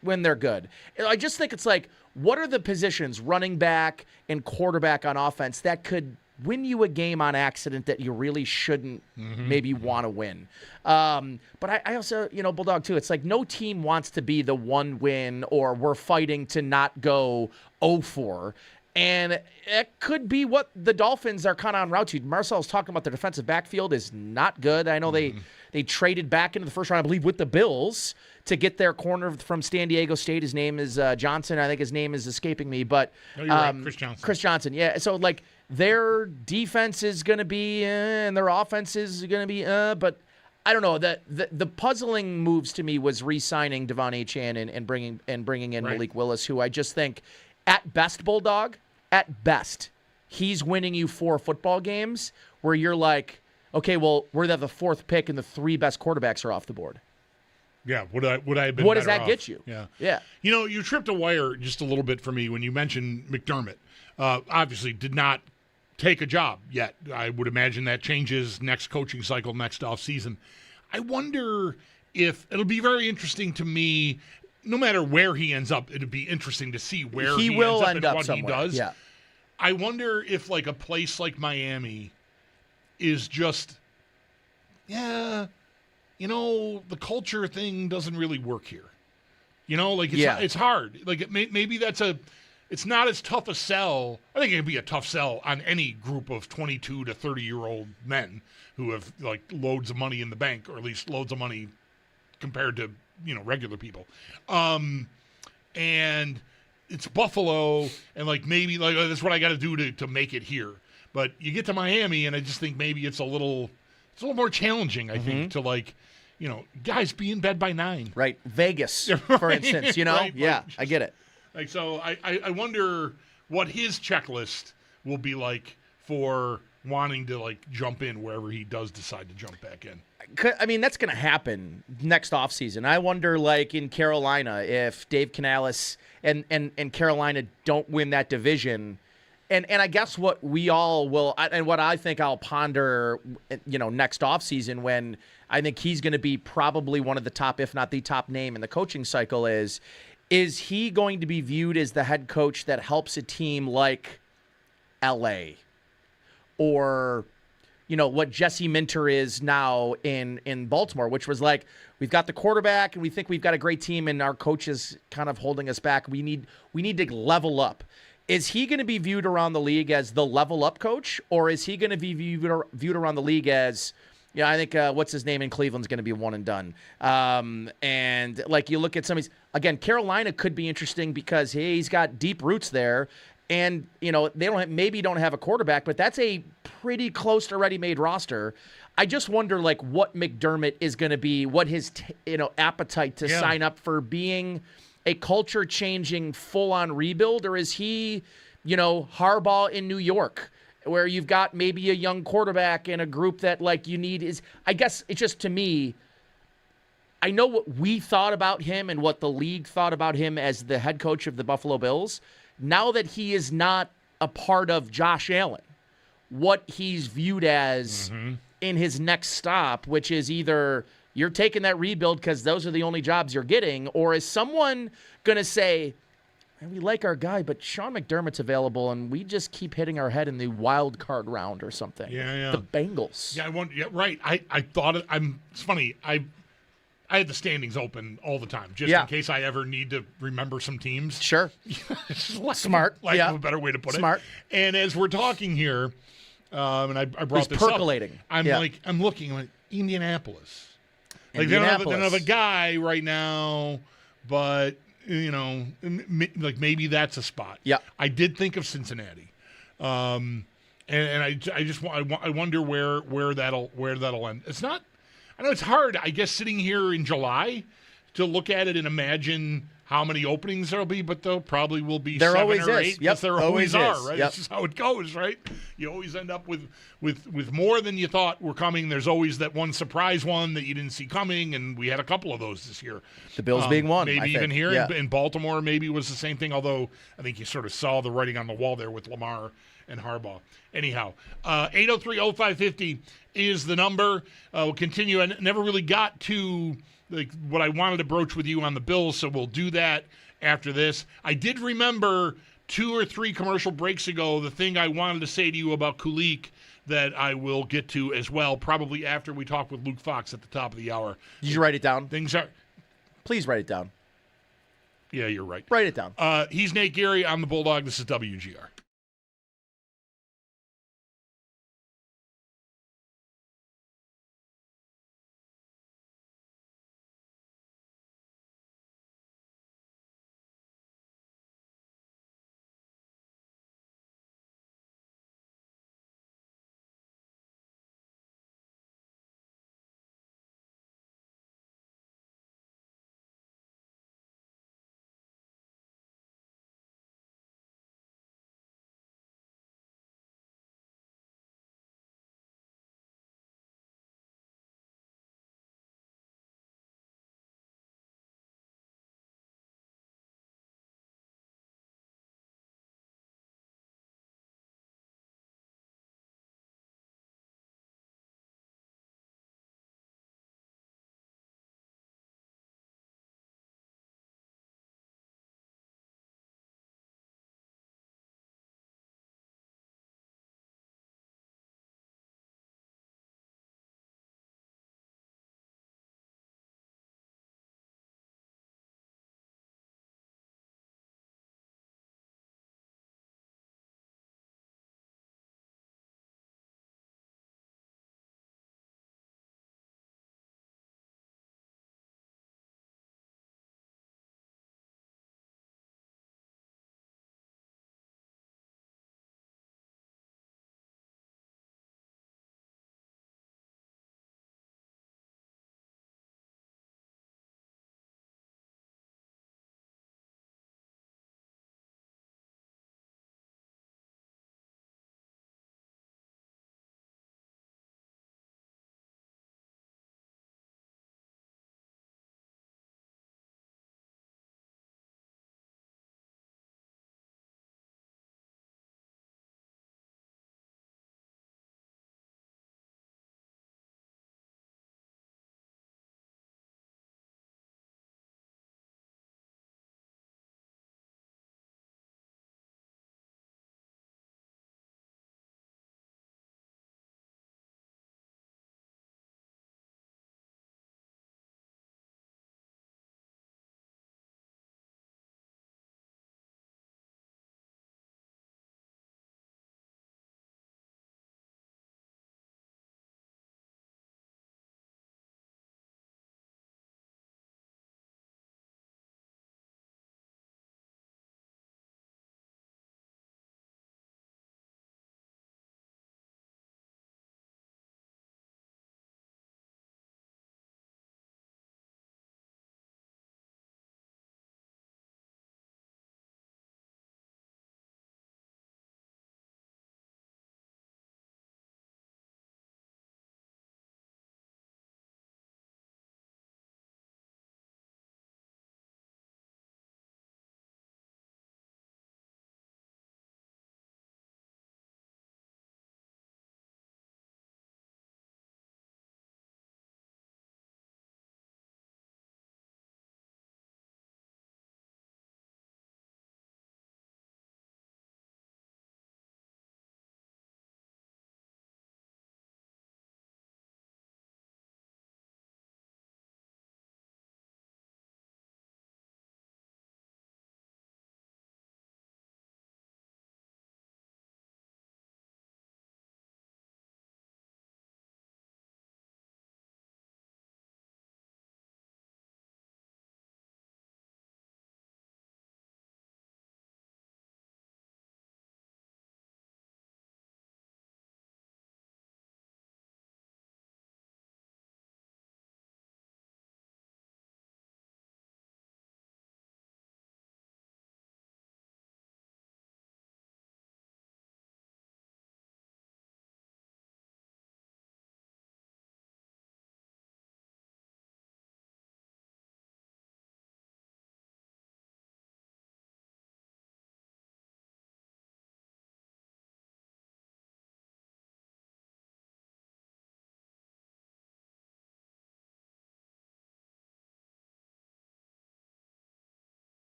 when they're good? I just think it's like, what are the positions, running back and quarterback on offense, that could win you a game on accident that you really shouldn't maybe want to win? But I also, Bulldog too, it's like no team wants to be the one win or we're fighting to not go 0-4. And it could be what the Dolphins are kind of en route to. Marcel's talking about the defensive backfield is not good. I know they traded back into the first round, I believe, with the Bills to get their corner from San Diego State. His name is Johnson. I think his name is escaping me. But no, you're right. Chris Johnson. Chris Johnson, yeah. So, like, their defense is going to be and their offense is going to be but I don't know. The puzzling moves to me was re-signing Devon Achane and bringing in Malik Willis, who I just think, at best, Bulldog, at best, he's winning you 4 football games where you're like, Okay, well, we're the 4th pick and the 3 best quarterbacks are off the board. Yeah, would I have been What does better that off? get you? Yeah. Yeah. You tripped a wire just a little bit for me when you mentioned McDermott. Obviously did not take a job yet. I would imagine that changes next coaching cycle, next offseason. I wonder if it'll be very interesting to me. No matter where he ends up, it'd be interesting to see where he will ends up and what somewhere. he does. Yeah. I wonder if like a place like Miami is just, the culture thing doesn't really work here. It's hard. Like maybe it's not as tough a sell. I think it'd be a tough sell on any group of 22 to 30-year-old men who have like loads of money in the bank, or at least loads of money compared to, regular people. And it's Buffalo, and like maybe like that's what I got to do to make it here. But you get to Miami, and I just think maybe it's a little more challenging. I think to like, guys be in bed by 9. Right, Vegas, for instance. Right, yeah, I get it. Like so, I wonder what his checklist will be like for wanting to like jump in wherever he does decide to jump back in. I mean, that's going to happen next offseason. I wonder, like in Carolina, if Dave Canales and Carolina don't win that division. And I guess what we all will, and what I think I'll ponder, next offseason when I think he's going to be probably one of the top, if not the top name in the coaching cycle is he going to be viewed as the head coach that helps a team like L.A. or what Jesse Minter is now in Baltimore, which was like, we've got the quarterback and we think we've got a great team and our coach is kind of holding us back. We need to level up. Is he going to be viewed around the league as the level up coach, or is he going to be viewed around the league as, I think what's his name in Cleveland's going to be one and done. And like you look at some of these, again, Carolina could be interesting because he's got deep roots there. And, they don't have a quarterback, but that's a pretty close to ready-made roster. I just wonder, like, what McDermott is going to be, what his, appetite to sign up for being a culture-changing, full-on rebuild, or is he, Harbaugh in New York, where you've got maybe a young quarterback and a group that, like, you need is, I guess it's just, to me, I know what we thought about him and what the league thought about him as the head coach of the Buffalo Bills. Now that he is not a part of Josh Allen, what he's viewed as in his next stop, which is either you're taking that rebuild because those are the only jobs you're getting, or is someone going to say, we like our guy, but Sean McDermott's available, and we just keep hitting our head in the wild card round or something. Yeah. The Bengals. Yeah, right. I thought it. It's funny. I had the standings open all the time, just in case I ever need to remember some teams. Sure. Smart. Like a better way to put it. Smart. And as we're talking here, and I brought He's this percolating. up, I'm looking like Indianapolis. Like they don't have a guy right now, but like maybe that's a spot. Yeah. I did think of Cincinnati, and I wonder where that'll end. It's not. I know it's hard, I guess, sitting here in July to look at it and imagine how many openings there'll be, but there probably will be there 7 always or is. 8. Yes, there always are, right? Yep. That's just how it goes, right? You always end up with more than you thought were coming. There's always that one surprise one that you didn't see coming, and we had a couple of those this year. The Bills being one, maybe I even think. here Yeah. in Baltimore, maybe was the same thing, although I think you sort of saw the writing on the wall there with Lamar and Harbaugh. Anyhow, 803-0550 is the number. We'll continue. I never really got to what I wanted to broach with you on the Bills, so we'll do that after this. I did remember 2 or 3 commercial breaks ago the thing I wanted to say to you about Kulik that I will get to as well, probably after we talk with Luke Fox at the top of the hour. Did you write it down? Please write it down. Yeah, you're right. Write it down. He's Nate Geary. I'm the Bulldog. This is WGR.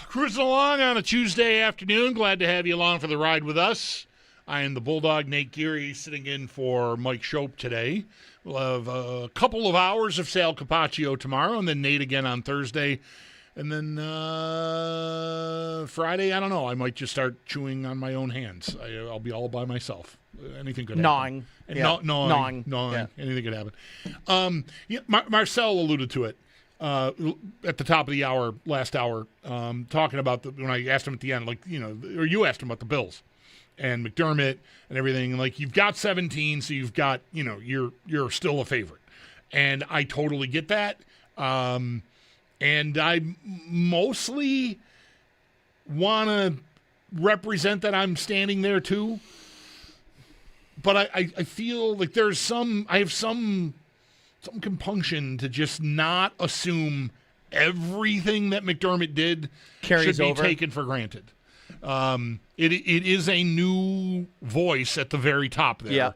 Cruising along on a Tuesday afternoon. Glad to have you along for the ride with us. I am the Bulldog, Nate Geary, sitting in for Mike Schopp today. We'll have a couple of hours of Sal Capaccio tomorrow, and then Nate again on Thursday. And then Friday, I don't know. I might just start chewing on my own hands. I'll be all by myself. Anything could happen. Gnawing. Gnawing. Yeah. Anything could happen. Marcel alluded to it at the top of the hour, last hour, talking about when I asked him at the end, or you asked him about the Bills and McDermott and everything. Like, you've got 17, so you've got, you're still a favorite. And I totally get that. And I mostly want to represent that I'm standing there too. But I feel like I have some compunction to just not assume everything that McDermott did should be taken for granted. It is a new voice at the very top there. Yeah.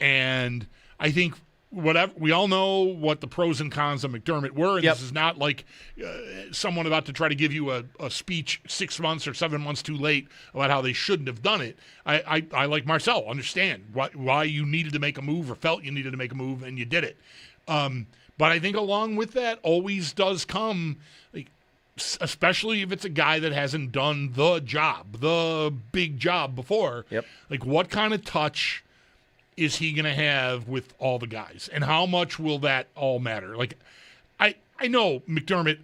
And I think we all know what the pros and cons of McDermott were, and This is not like someone about to try to give you a speech 6 months or 7 months too late about how they shouldn't have done it. I like Marcel, understand why you needed to make a move or felt you needed to make a move, and you did it. But I think along with that always does come, especially if it's a guy that hasn't done the big job before. Yep. Like, what kind of touch is he going to have with all the guys, and how much will that all matter? Like, I know McDermott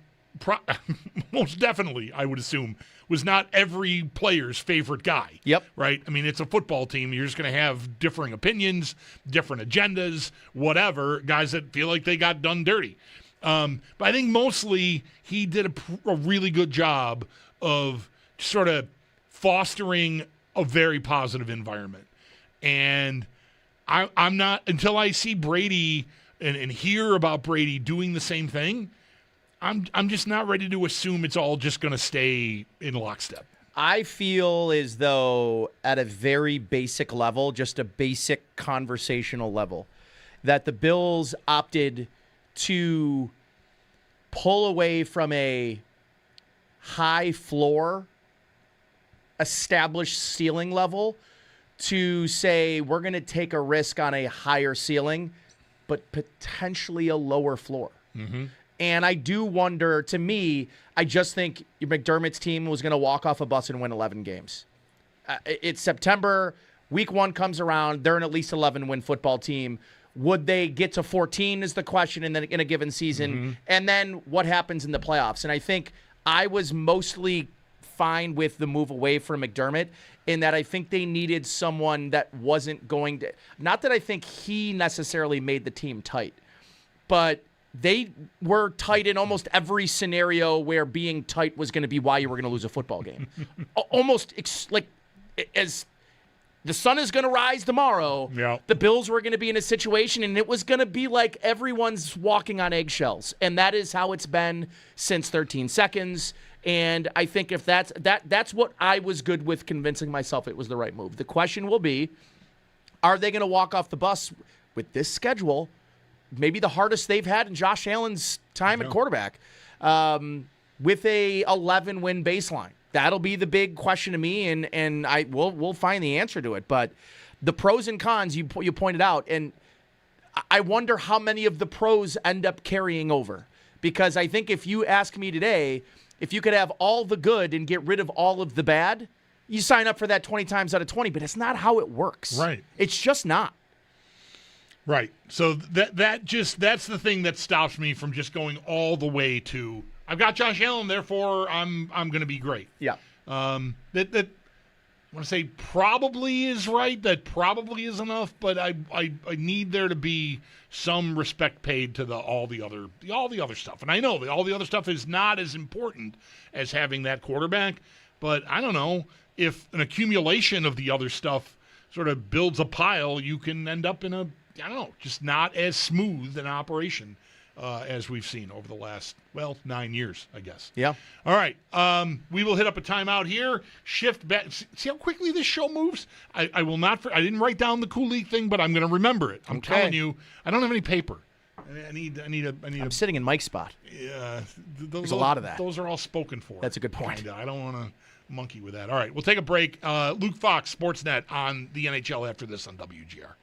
most definitely, I would assume, was not every player's favorite guy. Yep. Right? I mean, it's a football team. You're just going to have differing opinions, different agendas, whatever, guys that feel like they got done dirty. But I think mostly he did a really good job of sort of fostering a very positive environment. And I'm not, until I see Brady and hear about Brady doing the same thing, I'm just not ready to assume it's all just going to stay in lockstep. I feel as though at a very basic level, just a basic conversational level, that the Bills opted to pull away from a high floor, established ceiling level to say we're going to take a risk on a higher ceiling, but potentially a lower floor. Mm-hmm. And I do wonder, to me, I just think McDermott's team was going to walk off a bus and win 11 games. It's September. Week 1 comes around. They're an at least 11-win football team. Would they get to 14 is the question in a given season. Mm-hmm. And then what happens in the playoffs? And I think I was mostly fine with the move away from McDermott in that I think they needed someone that wasn't going to – not that I think he necessarily made the team tight, but they were tight in almost every scenario where being tight was going to be why you were going to lose a football game. Almost like as the sun is going to rise tomorrow, the Bills were going to be in a situation, and it was going to be like everyone's walking on eggshells. And that is how it's been since 13 seconds. And I think if that's what I was good with convincing myself it was the right move. The question will be, are they going to walk off the bus with this schedule, maybe the hardest they've had in Josh Allen's time at quarterback, with a 11-win baseline? That'll be the big question to me, and we'll find the answer to it. But the pros and cons you pointed out, and I wonder how many of the pros end up carrying over. Because I think if you ask me today, if you could have all the good and get rid of all of the bad, you sign up for that 20 times out of 20. But it's not how it works. Right. It's just not. Right. So that's the thing that stops me from just going all the way to I've got Josh Allen, therefore I'm going to be great. Yeah. That I want to say probably is right. That probably is enough, but I need there to be some respect paid to all the other stuff. And I know that all the other stuff is not as important as having that quarterback, but I don't know if an accumulation of the other stuff sort of builds a pile, you can end up in just not as smooth an operation as we've seen over the last, 9 years, I guess. Yeah. All right. We will hit up a timeout here. Shift back. See how quickly this show moves? I will not. I didn't write down the Cool League thing, but I'm going to remember it. I'm telling you, I don't have any paper. I need I'm sitting in Mike's spot. Yeah, There's a lot of that. Those are all spoken for. That's a good point. Kinda. I don't want to monkey with that. All right, we'll take a break. Luke Fox, Sportsnet on the NHL after this on WGR.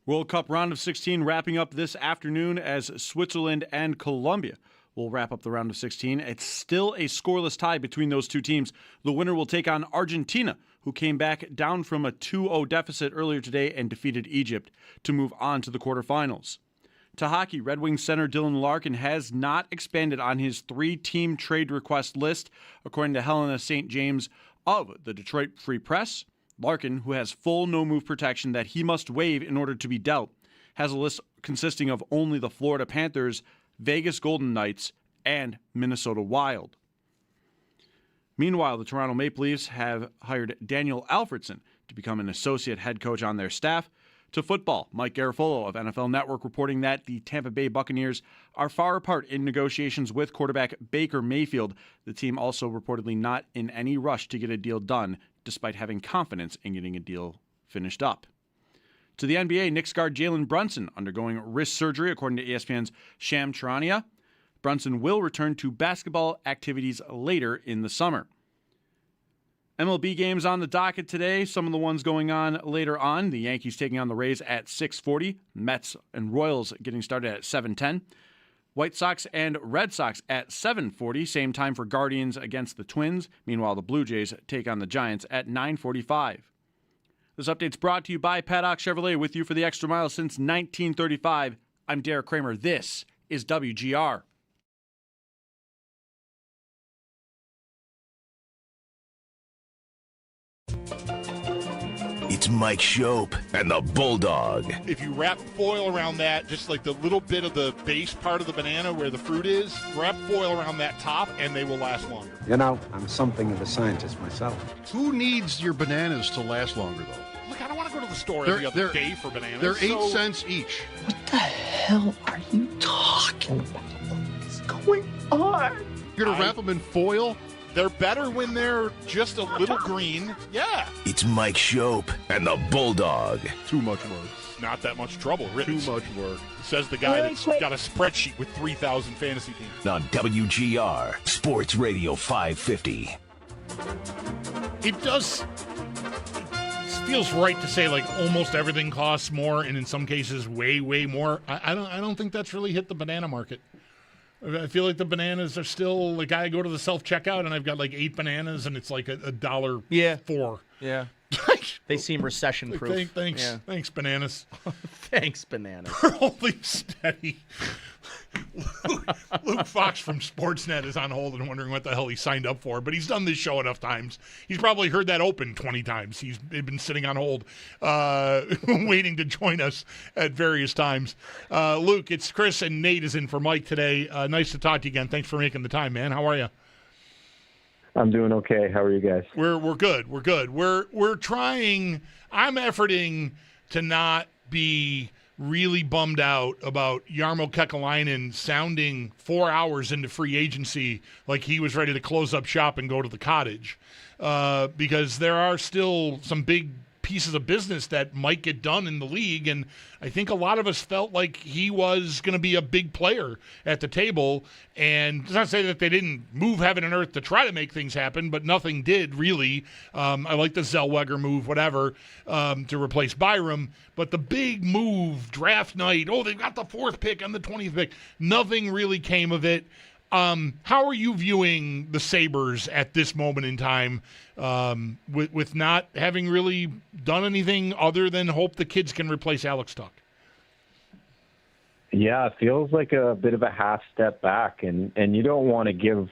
World Cup round of 16 wrapping up this afternoon as Switzerland and Colombia will wrap up the round of 16. It's still a scoreless tie between those two teams. The winner will take on Argentina, who came back down from a 2-0 deficit earlier today and defeated Egypt to move on to the quarterfinals. To hockey, Red Wings center Dylan Larkin has not expanded on his 3-team trade request list, according to Helena St. James of the Detroit Free Press. Larkin, who has full no-move protection that he must waive in order to be dealt, has a list consisting of only the Florida Panthers, Vegas Golden Knights, and Minnesota Wild. Meanwhile, the Toronto Maple Leafs have hired Daniel Alfredson to become an associate head coach on their staff. To football, Mike Garafolo of NFL Network reporting that the Tampa Bay Buccaneers are far apart in negotiations with quarterback Baker Mayfield. The team also reportedly not in any rush to get a deal done, despite having confidence in getting a deal finished up. To the NBA, Knicks guard Jalen Brunson undergoing wrist surgery, according to ESPN's Sham Charania. Brunson will return to basketball activities later in the summer. MLB games on the docket today. Some of the ones going on later on. The Yankees taking on the Rays at 6:40. Mets and Royals getting started at 7:10. White Sox and Red Sox at 7:40. Same time for Guardians against the Twins. Meanwhile, the Blue Jays take on the Giants at 9:45. This update's brought to you by Paddock Chevrolet, with you for the extra mile since 1935. I'm Derek Kramer. This is WGR. It's Mike Schopp and the Bulldog. If you wrap foil around that, just like the little bit of the base part of the banana where the fruit is, wrap foil around that top and they will last longer. You know, I'm something of a scientist myself. Who needs your bananas to last longer, though? Look, I don't want to go to the store every other day for bananas. They're 8 cents each. What the hell are you talking about? What is going on? You're going to wrap them in foil? They're better when they're just a little green. Yeah. It's Mike Schopp and the Bulldog. Too much work. Not that much trouble. Too much work. Says the guy that's got a spreadsheet with 3,000 fantasy teams. On WGR, Sports Radio 550. It does. It feels right to say like almost everything costs more, and in some cases way, way more. I don't think that's really hit the banana market. I feel like the bananas are still like I go to the self-checkout and I've got like 8 bananas and it's like $1.04. Yeah. They seem recession-proof. Like, thanks. Yeah. Thanks, bananas. Thanks, bananas. We're holding steady. Luke Fox from Sportsnet is on hold and wondering what the hell he signed up for, but he's done this show enough times. He's probably heard that open 20 times. He's been sitting on hold, waiting to join us at various times. Luke, it's Chris and Nate is in for Mike today. Nice to talk to you again. Thanks for making the time, man. How are you? I'm doing okay. How are you guys? We're good. We're good. We're trying. I'm efforting to not be really bummed out about Jarmo Kekalainen sounding 4 hours into free agency like he was ready to close up shop and go to the cottage, because there are still some big pieces of business that might get done in the league, and I think a lot of us felt like he was going to be a big player at the table, and it's not to say that they didn't move heaven and earth to try to make things happen, but nothing did really. I like the Zellweger move, whatever, to replace Byram, but the big move, draft night, they've got the 4th pick and the 20th pick, nothing really came of it. How are you viewing the Sabres at this moment in time, with not having really done anything other than hope the kids can replace Alex Tuch? Yeah, it feels like a bit of a half step back, and you don't want to give,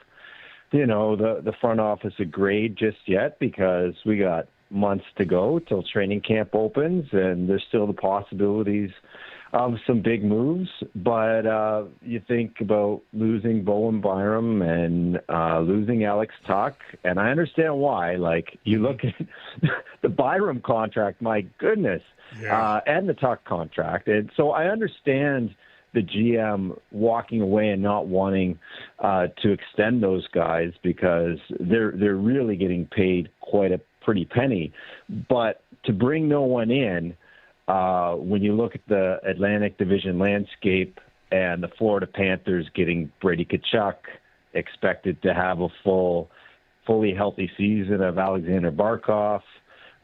the front office a grade just yet, because we got months to go till training camp opens, and there's still the possibilities of some big moves. But you think about losing Bowen Byram and losing Alex Tuch, and I understand why. Like, you look at the Byram contract, my goodness, and the Tuch contract. And so I understand the GM walking away and not wanting to extend those guys, because they're really getting paid quite a pretty penny. But to bring no one in, when you look at the Atlantic Division landscape and the Florida Panthers getting Brady Tkachuk, expected to have a fully healthy season of Alexander Barkov,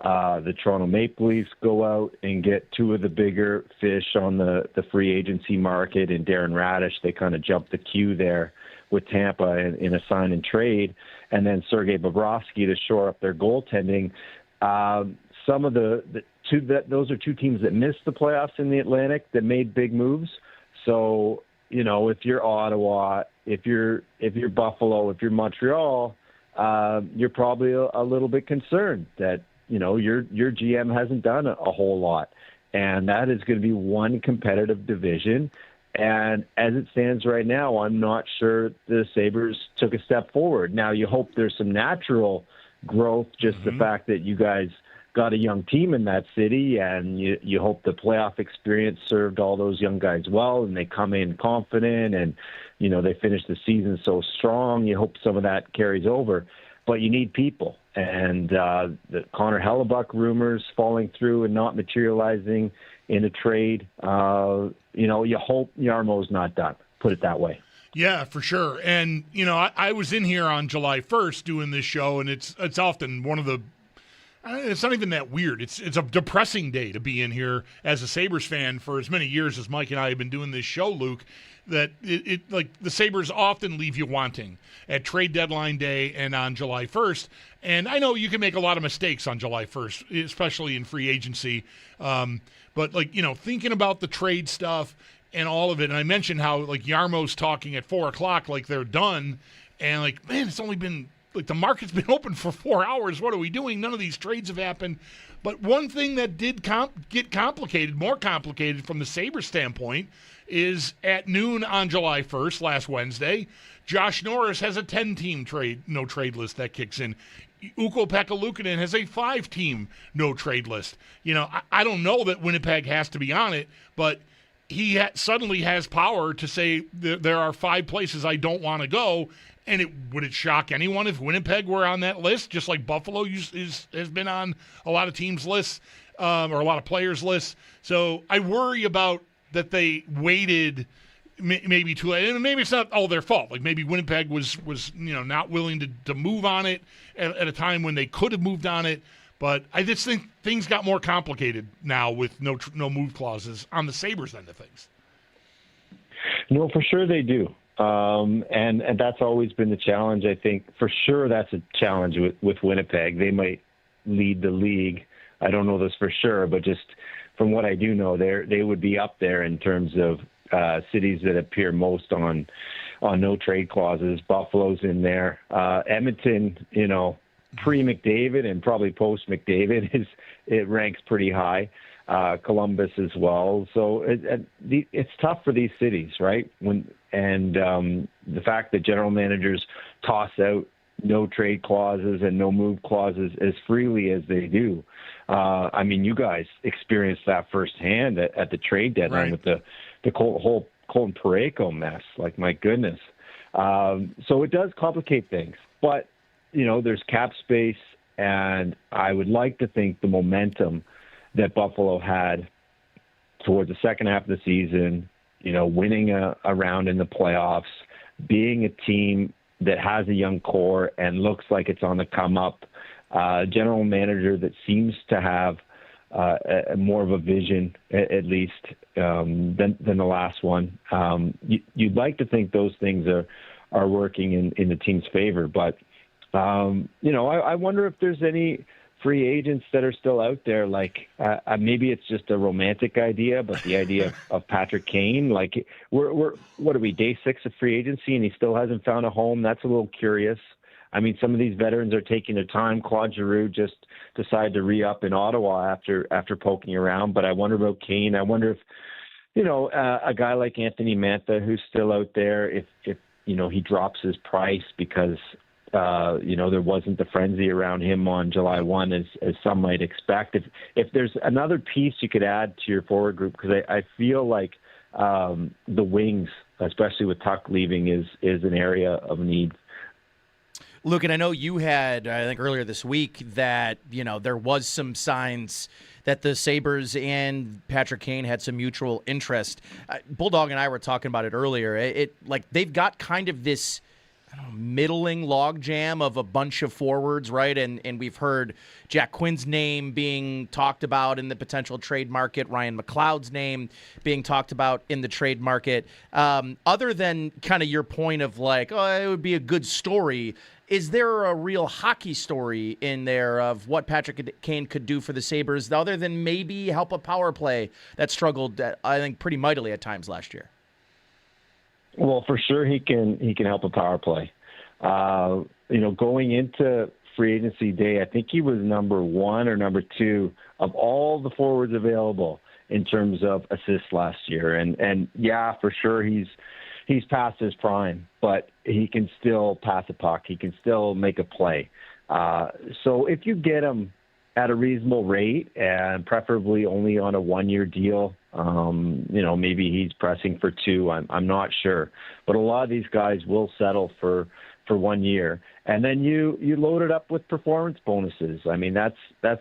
The Toronto Maple Leafs go out and get two of the bigger fish on the free agency market, and Darren Radish, they kind of jump the queue there with Tampa in a sign and trade, and then Sergei Bobrovsky to shore up their goaltending. Some of those are two teams that missed the playoffs in the Atlantic that made big moves. So, if you're Ottawa, if you're Buffalo, if you're Montreal, you're probably a little bit concerned that, your GM hasn't done a whole lot. And that is going to be one competitive division. And as it stands right now, I'm not sure the Sabres took a step forward. Now, you hope there's some natural growth, just the fact that you guys got a young team in that city, and you hope the playoff experience served all those young guys well, and they come in confident, and, they finish the season so strong. You hope some of that carries over. But you need people. And the Connor Hellebuck rumors falling through and not materializing in a trade, you hope Jarmo's not done, put it that way. Yeah, for sure. And, I was in here on July 1st doing this show, and it's often one of the it's not even that weird. It's a depressing day to be in here as a Sabres fan for as many years as Mike and I have been doing this show, Luke, that it like the Sabres often leave you wanting at trade deadline day and on July 1st. And I know you can make a lot of mistakes on July 1st, especially in free agency. But thinking about the trade stuff and all of it, and I mentioned how Jarmo's talking at 4:00 like they're done, and man, it's only been the market's been open for 4 hours. What are we doing? None of these trades have happened. But one thing that did get complicated, more complicated from the Sabres standpoint, is at noon on July 1st, last Wednesday, Josh Norris has a 10-team no-trade list that kicks in. Ukko-Pekka Luukkonen has a 5-team no-trade list. I don't know that Winnipeg has to be on it, but he suddenly has power to say there are 5 places I don't want to go. And would it shock anyone if Winnipeg were on that list, just like Buffalo has been on a lot of teams' lists or a lot of players' lists? So I worry about that they waited maybe too late. And maybe it's not all their fault. Maybe Winnipeg was not willing to move on it at a time when they could have moved on it. But I just think things got more complicated now with no move clauses on the Sabres end of things. No, for sure they do. And that's always been the challenge. I think for sure that's a challenge with Winnipeg. They might lead the league. I don't know this for sure, but just from what I do know, they would be up there in terms of cities that appear most on no trade clauses. Buffalo's in there. Edmonton, pre-McDavid and probably post-McDavid it ranks pretty high. Columbus as well. So it's tough for these cities, right? The fact that general managers toss out no trade clauses and no move clauses as freely as they do. You guys experienced that firsthand at the trade deadline, right, with the whole Colton Parayko mess. My goodness. So it does complicate things, but there's cap space, and I would like to think the momentum that Buffalo had towards the second half of the season, winning a round in the playoffs, being a team that has a young core and looks like it's on the come up, general manager that seems to have more of a vision, at least, than the last one. You'd like to think those things are working in the team's favor, but I wonder if there's any free agents that are still out there. Maybe it's just a romantic idea, but the idea of Patrick Kane, we're what are we, day 6 of free agency, and he still hasn't found a home? That's a little curious. Some of these veterans are taking their time. Claude Giroux just decided to re-up in Ottawa after poking around, but I wonder about Kane. I wonder if, a guy like Anthony Mantha, who's still out there, if he drops his price because there wasn't the frenzy around him on July 1 as some might expect. If there's another piece you could add to your forward group, because I feel like the wings, especially with Tuck leaving, is an area of need. Luke, and I know you had, I think earlier this week, that there was some signs that the Sabres and Patrick Kane had some mutual interest. Bulldog and I were talking about it earlier. They've got kind of this, middling logjam of a bunch of forwards, right? And we've heard Jack Quinn's name being talked about in the potential trade market, Ryan McLeod's name being talked about in the trade market. Other than kind of your point of like, oh, it would be a good story, is there a real hockey story in there of what Patrick Kane could do for the Sabres, other than maybe help a power play that struggled, I think, pretty mightily at times last year? Well, for sure he can help a power play. Going into free agency day, I think he was number 1 or number 2 of all the forwards available in terms of assists last year. And yeah, for sure he's past his prime, but he can still pass a puck. He can still make a play. So if you get him at a reasonable rate and preferably only on a 1-year deal, maybe he's pressing for 2. I'm not sure, but a lot of these guys will settle for 1 year, and then you load it up with performance bonuses. I mean, that's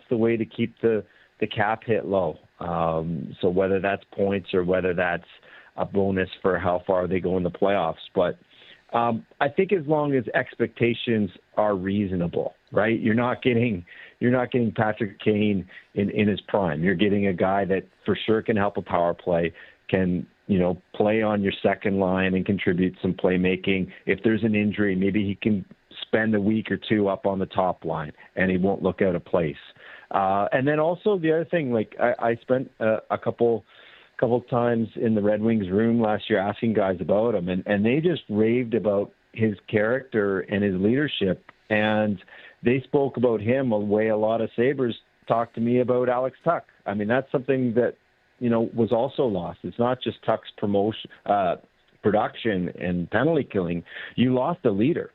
the way to keep the cap hit low. So whether that's points or whether that's a bonus for how far they go in the playoffs, but I think as long as expectations are reasonable, right? You're not getting Patrick Kane in his prime. You're getting a guy that for sure can help a power play, can play on your second line and contribute some playmaking. If there's an injury, maybe he can spend a week or 2 up on the top line and he won't look out of place. And then also the other thing, like I spent a couple times in the Red Wings room last year asking guys about him, and they just raved about his character and his leadership. And they spoke about him the way a lot of Sabres talked to me about Alex Tuch. I mean, that's something that, was also lost. It's not just Tuch's production and penalty killing. You lost a leader.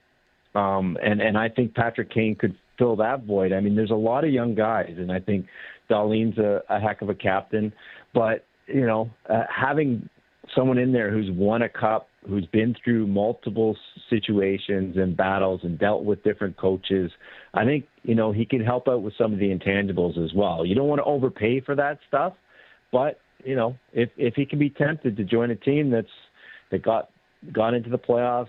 And I think Patrick Kane could fill that void. I mean, there's a lot of young guys, and I think Dahlin's a heck of a captain. But, having someone in there who's won a cup, who's been through multiple situations and battles and dealt with different coaches, I think, he can help out with some of the intangibles as well. You don't want to overpay for that stuff, but, if he can be tempted to join a team that got into the playoffs,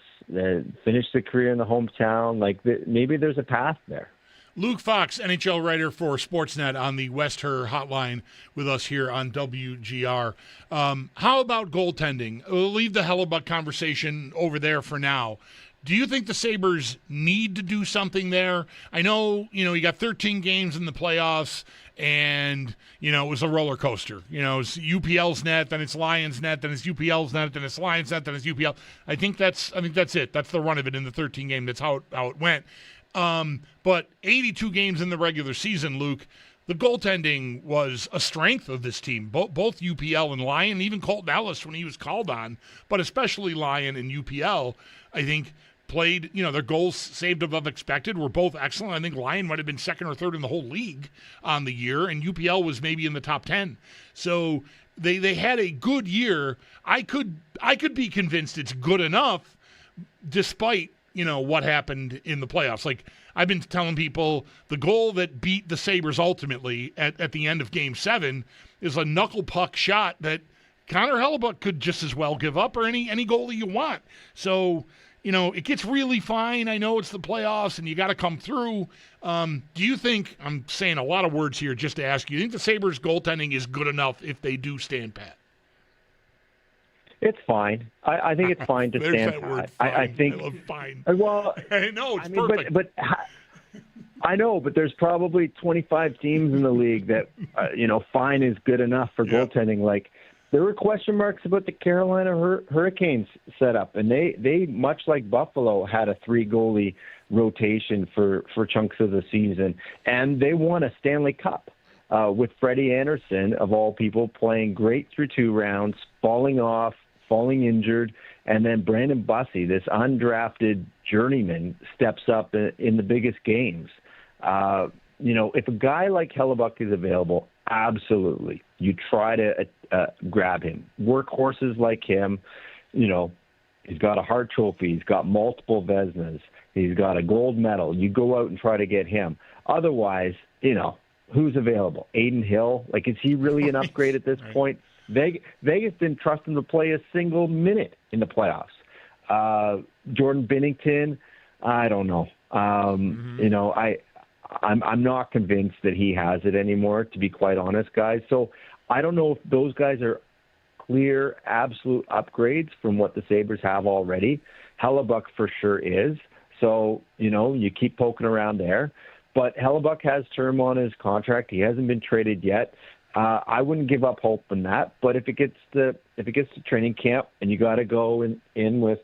finished the career in the hometown, maybe there's a path there. Luke Fox, NHL writer for Sportsnet on the West Her hotline with us here on WGR. How about goaltending? We'll leave the Hellebuck conversation over there for now. Do you think the Sabres need to do something there? I know, you got 13 games in the playoffs, and, it was a roller coaster. It's UPL's net, then it's Lions net, then it's UPL's net, then it's Lions net, then it's UPL. I think that's it. That's the run of it in the 13 game. That's how it went. But 82 games in the regular season, Luke, the goaltending was a strength of this team. Both UPL and Lyon, even Colton Ellis when he was called on, but especially Lyon and UPL, I think played, their goals saved above expected were both excellent. I think Lyon might have been second or third in the whole league on the year, and UPL was maybe in the top 10. So they had a good year. I could be convinced it's good enough despite what happened in the playoffs. Like I've been telling people, the goal that beat the Sabres ultimately at the end of Game 7 is a knuckle puck shot that Connor Hellebuck could just as well give up, or any goalie you want. So, it gets really fine. I know it's the playoffs and you got to come through. Do you think, I'm saying a lot of words here just to ask you think the Sabres goaltending is good enough if they do stand pat? It's fine. I think it's fine to stand that word, pat. I think. I love fine. Well, I know it's perfect. But I know, but there's probably 25 teams in the league that fine is good enough for goaltending. Like there were question marks about the Carolina Hurricanes setup, and they much like Buffalo had a 3-goalie rotation for chunks of the season, and they won a Stanley Cup. With Freddie Anderson, of all people, playing great through 2 rounds, falling injured, and then Brandon Bussey, this undrafted journeyman, steps up in the biggest games. If a guy like Hellebuck is available, absolutely, you try to grab him. Workhorses like him, he's got a Hart Trophy, he's got multiple Vezinas, he's got a gold medal. You go out and try to get him. Otherwise, who's available? Aiden Hill? Is he really an upgrade at this point? Vegas didn't trust him to play a single minute in the playoffs. Jordan Binnington, I don't know. You know, I'm not convinced that he has it anymore, to be quite honest, guys. So I don't know if those guys are clear, absolute upgrades from what the Sabres have already. Hellebuck for sure is. So, you know, you keep poking around there. But Hellebuck has term on his contract. He hasn't been traded yet. I wouldn't give up hope on that. But if it gets to training camp and you got to go in with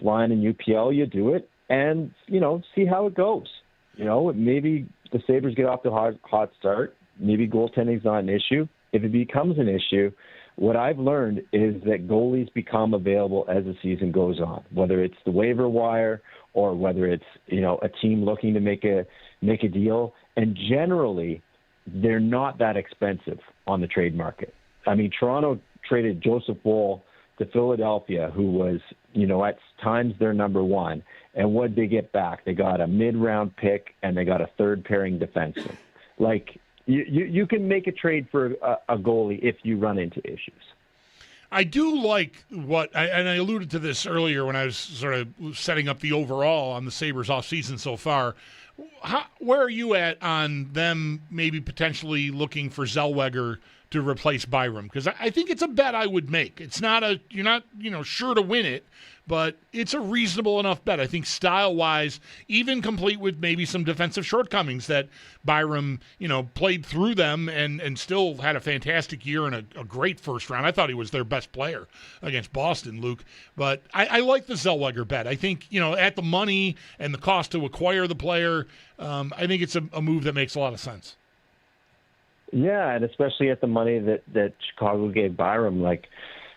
Lyon and UPL, you do it and, you know, see how it goes. You know, maybe the Sabres get off to a hot start. Maybe goaltending's not an issue. If it becomes an issue, what I've learned is that goalies become available as the season goes on, whether it's the waiver wire or whether it's, you know, a team looking to make a deal. And generally, they're not that expensive on the trade market. I mean, Toronto traded Joseph Woll to Philadelphia, who was, you know, at times their number one. And what did they get back? They got a mid-round pick and they got a third-pairing defenseman. Like, you can make a trade for a goalie if you run into issues. I do like and I alluded to this earlier when I was sort of setting up the overall on the Sabres offseason so far. Where are you at on them maybe potentially looking for Zellweger to replace Byram? Because I think it's a bet I would make. It's not you're not, you know, sure to win it, but it's a reasonable enough bet. I think style-wise, even complete with maybe some defensive shortcomings that Byram, you know, played through them and still had a fantastic year and a great first round. I thought he was their best player against Boston, Luke. But I like the Zellweger bet. I think, you know, at the money and the cost to acquire the player, I think it's a move that makes a lot of sense. Yeah, and especially at the money that Chicago gave Byram, like,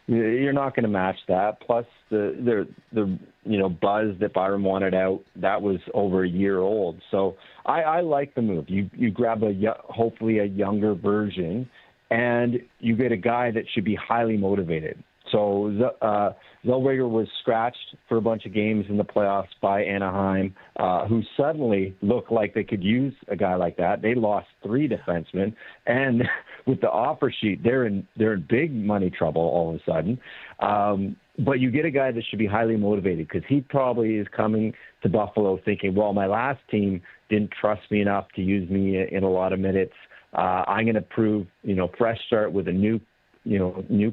you're not going to match that. Plus the you know, buzz that Byram wanted out, that was over a year old. So I like the move. You grab hopefully a younger version, and you get a guy that should be highly motivated. So Zellweger was scratched for a bunch of games in the playoffs by Anaheim, who suddenly looked like they could use a guy like that. They lost 3 defensemen, and with the offer sheet, they're in big money trouble all of a sudden. But you get a guy that should be highly motivated because he probably is coming to Buffalo thinking, well, my last team didn't trust me enough to use me in a lot of minutes. I'm going to prove, you know, fresh start with a new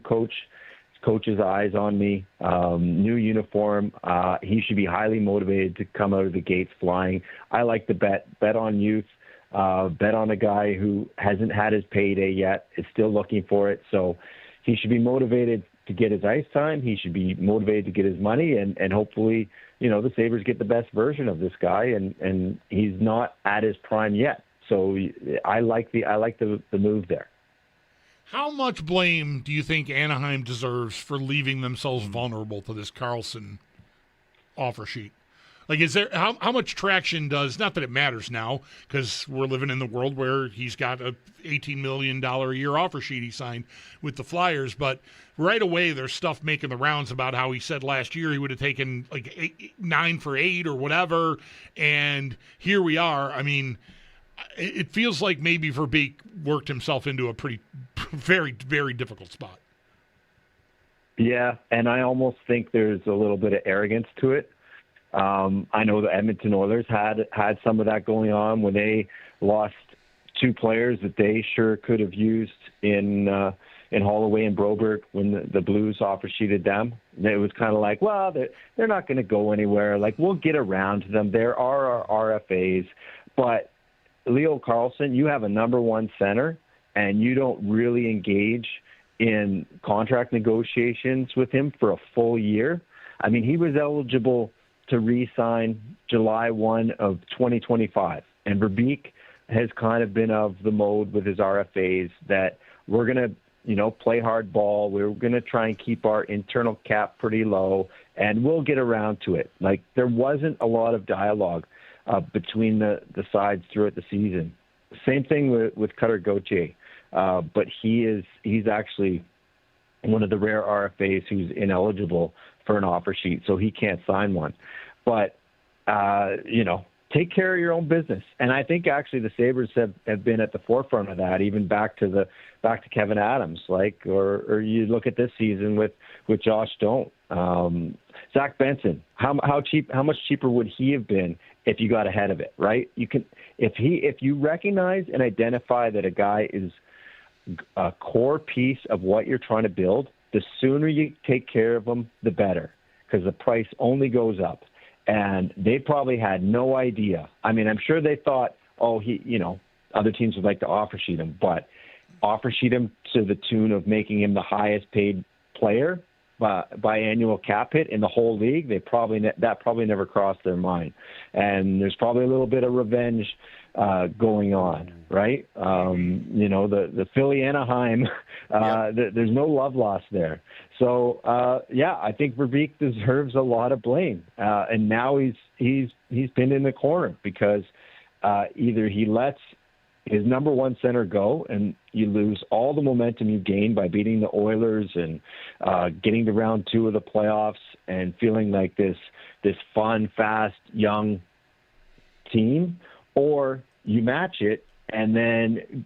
coach. Coach's eyes on me, new uniform. He should be highly motivated to come out of the gates flying. I like the bet on youth, bet on a guy who hasn't had his payday yet, is still looking for it. So he should be motivated to get his ice time. He should be motivated to get his money, and hopefully, you know, the Sabres get the best version of this guy, and he's not at his prime yet. So I like the move there. How much blame do you think Anaheim deserves for leaving themselves vulnerable to this Karlsson offer sheet? Like, is there how much traction does, not that it matters now, because we're living in the world where he's got a $18 million a year offer sheet he signed with the Flyers, but right away there's stuff making the rounds about how he said last year he would have taken like 9 for 8 or whatever, and here we are. I mean, it feels like maybe Verbeek worked himself into a pretty, very, very difficult spot. Yeah, and I almost think there's a little bit of arrogance to it. I know the Edmonton Oilers had some of that going on when they lost 2 players that they sure could have used in Holloway and Broberg when the Blues offer sheeted them. It was kind of like, well, they're not going to go anywhere. Like, we'll get around to them. There are our RFAs, but Leo Carlsson, you have a number 1 center, and you don't really engage in contract negotiations with him for a full year. I mean, he was eligible to re-sign July 1 of 2025, and Verbeek has kind of been of the mode with his RFAs that we're going to, you know, play hard ball. We're going to try and keep our internal cap pretty low, and we'll get around to it. Like, there wasn't a lot of dialogue between the sides throughout the season. Same thing with Cutter Gauthier, but he's actually one of the rare RFAs who's ineligible for an offer sheet, so he can't sign one. But you know, take care of your own business. And I think actually the Sabres have been at the forefront of that, even back to Kevin Adams, or you look at this season with Josh Doan. Zach Benson, how much cheaper would he have been if you got ahead of it, right? You can, if you recognize and identify that a guy is a core piece of what you're trying to build, the sooner you take care of them, the better, because the price only goes up. And they probably had no idea. I mean, I'm sure they thought, other teams would like to offer sheet him, but offer sheet him to the tune of making him the highest paid player by annual cap hit in the whole league. That probably never crossed their mind. And there's probably a little bit of revenge going on, right? The Philly Anaheim, there's no love lost there. So I think Verbeek deserves a lot of blame, and now he's pinned in the corner because either he lets his number one center go, and you lose all the momentum you gained by beating the Oilers and getting to round 2 of the playoffs and feeling like this fun, fast, young team, or you match it and then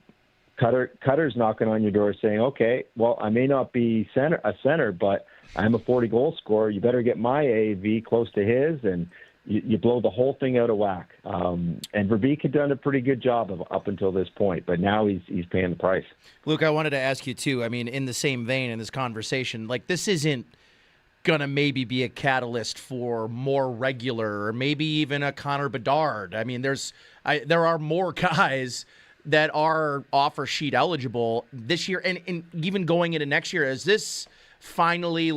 Cutter's knocking on your door saying, okay, well, I may not be a center, but I'm a 40-goal scorer. You better get my AAV close to his, and you blow the whole thing out of whack. And Verbeek had done a pretty good job up until this point, but now he's paying the price. Luke, I wanted to ask you, too, I mean, in the same vein in this conversation, this isn't going to maybe be a catalyst for more regular or maybe even a Connor Bedard. I mean, there are more guys that are offer sheet eligible this year and even going into next year. Is this finally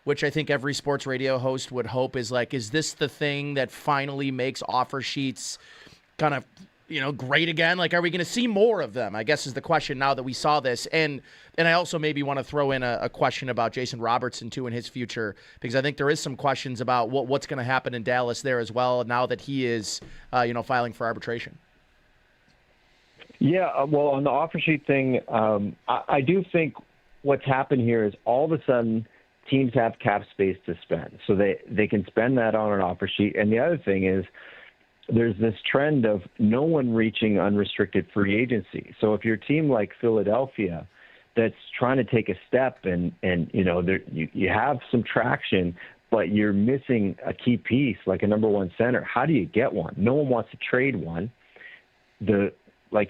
which I think every sports radio host would hope is this the thing that finally makes offer sheets kind of, great again? Are we going to see more of them, I guess is the question now that we saw this. And I also maybe want to throw in a question about Jason Robertson, too, in his future, because I think there is some questions about what's going to happen in Dallas there as well now that he is, filing for arbitration. Yeah, well, on the offer sheet thing, I do think what's happened here is all of a sudden teams have cap space to spend. So they can spend that on an offer sheet. And the other thing is there's this trend of no one reaching unrestricted free agency. So if you're a team like Philadelphia that's trying to take a step and you have some traction, but you're missing a key piece like a number one center, how do you get one? No one wants to trade one.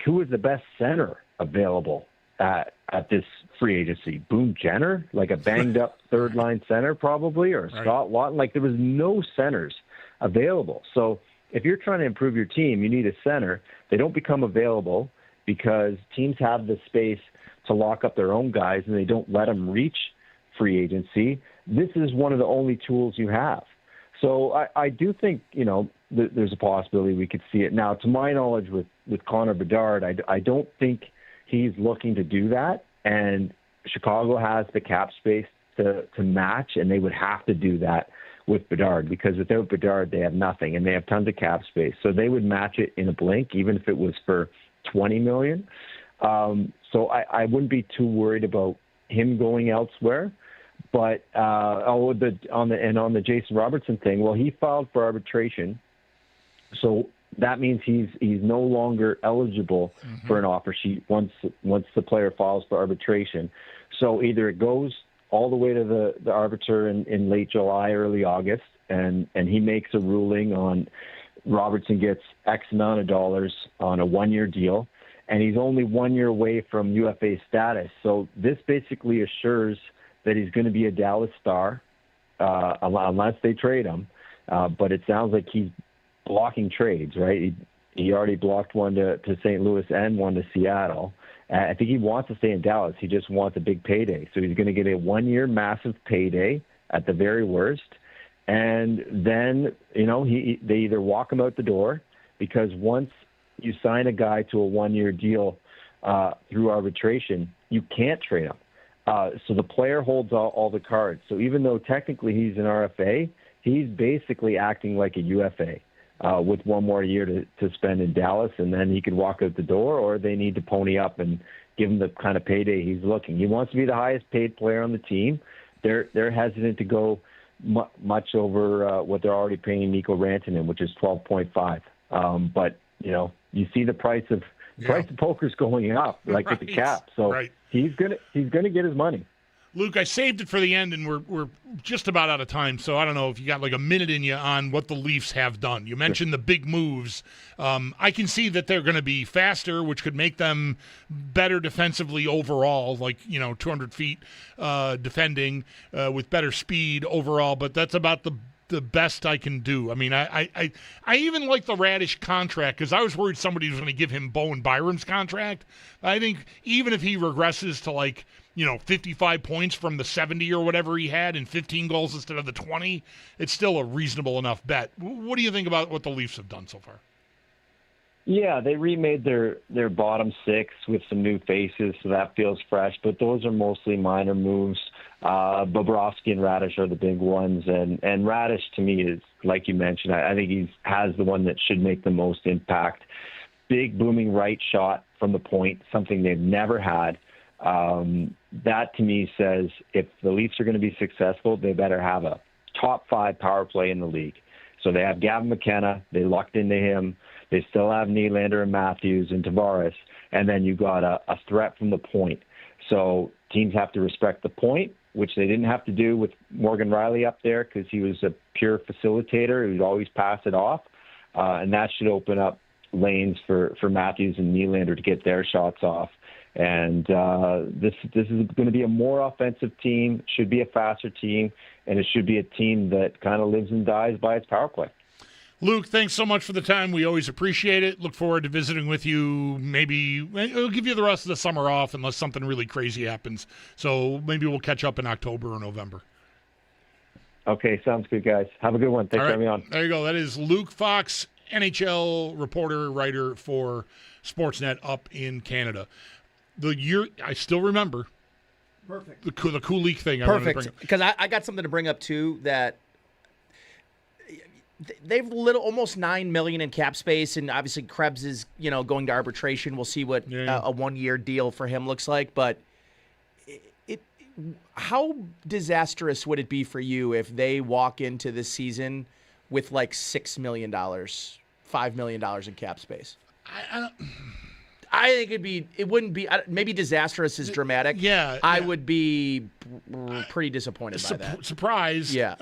Who is the best center available at this free agency? Boone Jenner, a banged up third line center probably, or right. Scott Laughton. There was no centers available. So if you're trying to improve your team, you need a center. They don't become available because teams have the space to lock up their own guys and they don't let them reach free agency. This is one of the only tools you have. So I do think, there's a possibility we could see it. Now, to my knowledge, with Connor Bedard, I don't think he's looking to do that. And Chicago has the cap space to match, and they would have to do that with Bedard, because without Bedard, they have nothing, and they have tons of cap space. So they would match it in a blink, even if it was for $20 million. So I wouldn't be too worried about him going elsewhere. But on the Jason Robertson thing, well, he filed for arbitration, so that means he's no longer eligible for an offer sheet once the player files for arbitration. So either it goes all the way to the arbiter in late July, early August, and he makes a ruling on Robertson gets X amount of dollars on a 1-year deal, and he's only 1 year away from UFA status. So this basically assures that he's going to be a Dallas Star unless they trade him. But it sounds like he's blocking trades, right? He already blocked one to St. Louis and one to Seattle. I think he wants to stay in Dallas. He just wants a big payday. So he's going to get a 1-year massive payday at the very worst. And then, they either walk him out the door, because once you sign a guy to a 1-year deal through arbitration, you can't trade him. So the player holds all the cards. So even though technically he's an RFA, he's basically acting like a UFA with 1 more year to spend in Dallas, and then he could walk out the door, or they need to pony up and give him the kind of payday he's looking. He wants to be the highest paid player on the team. They're hesitant to go much over what they're already paying Nico Rantanen, which is 12.5. But you see the price of poker's going up, like with the cap. So he's gonna get his money. Luke, I saved it for the end, and we're just about out of time, so I don't know if you got like a minute in you on what the Leafs have done. You mentioned the big moves. I can see that they're going to be faster, which could make them better defensively overall, like 200 feet defending with better speed overall, but that's about the best I can do. I mean, I even like the Radish contract because I was worried somebody was going to give him Bowen Byram's contract. I think even if he regresses to 55 points from the 70 or whatever he had and 15 goals instead of the 20, it's still a reasonable enough bet. What do you think about what the Leafs have done so far? Yeah, they remade their bottom six with some new faces, so that feels fresh, but those are mostly minor moves. Bobrovsky and Radish are the big ones, and Radish to me is, like you mentioned, I think he has the one that should make the most impact. Big booming right shot from the point, something they've never had. That to me says if the Leafs are going to be successful, they better have a top 5 power play in the league. So they have Gavin McKenna, they lucked into him. They still have Nylander and Matthews and Tavares, and then you got a threat from the point. So teams have to respect the point, which they didn't have to do with Morgan Riley up there because he was a pure facilitator. He would always pass it off, and that should open up lanes for Matthews and Nylander to get their shots off. And this is going to be a more offensive team, should be a faster team, and it should be a team that kind of lives and dies by its power play. Luke, thanks so much for the time. We always appreciate it. Look forward to visiting with you. Maybe we'll give you the rest of the summer off unless something really crazy happens. So maybe we'll catch up in October or November. Okay, sounds good, guys. Have a good one. Thanks for having me on. There you go. That is Luke Fox, NHL reporter, writer for Sportsnet up in Canada. The year I still remember. Perfect. The Kulich thing. Perfect. Because I got something to bring up too that they've almost $9 million in cap space, and obviously Krebs is going to arbitration. We'll see what a 1-year deal for him looks like. But how disastrous would it be for you if they walk into this season with like $6 million, $5 million in cap space? I think it wouldn't be, maybe disastrous is dramatic. Yeah. I would be pretty disappointed by that. Surprised. Yeah.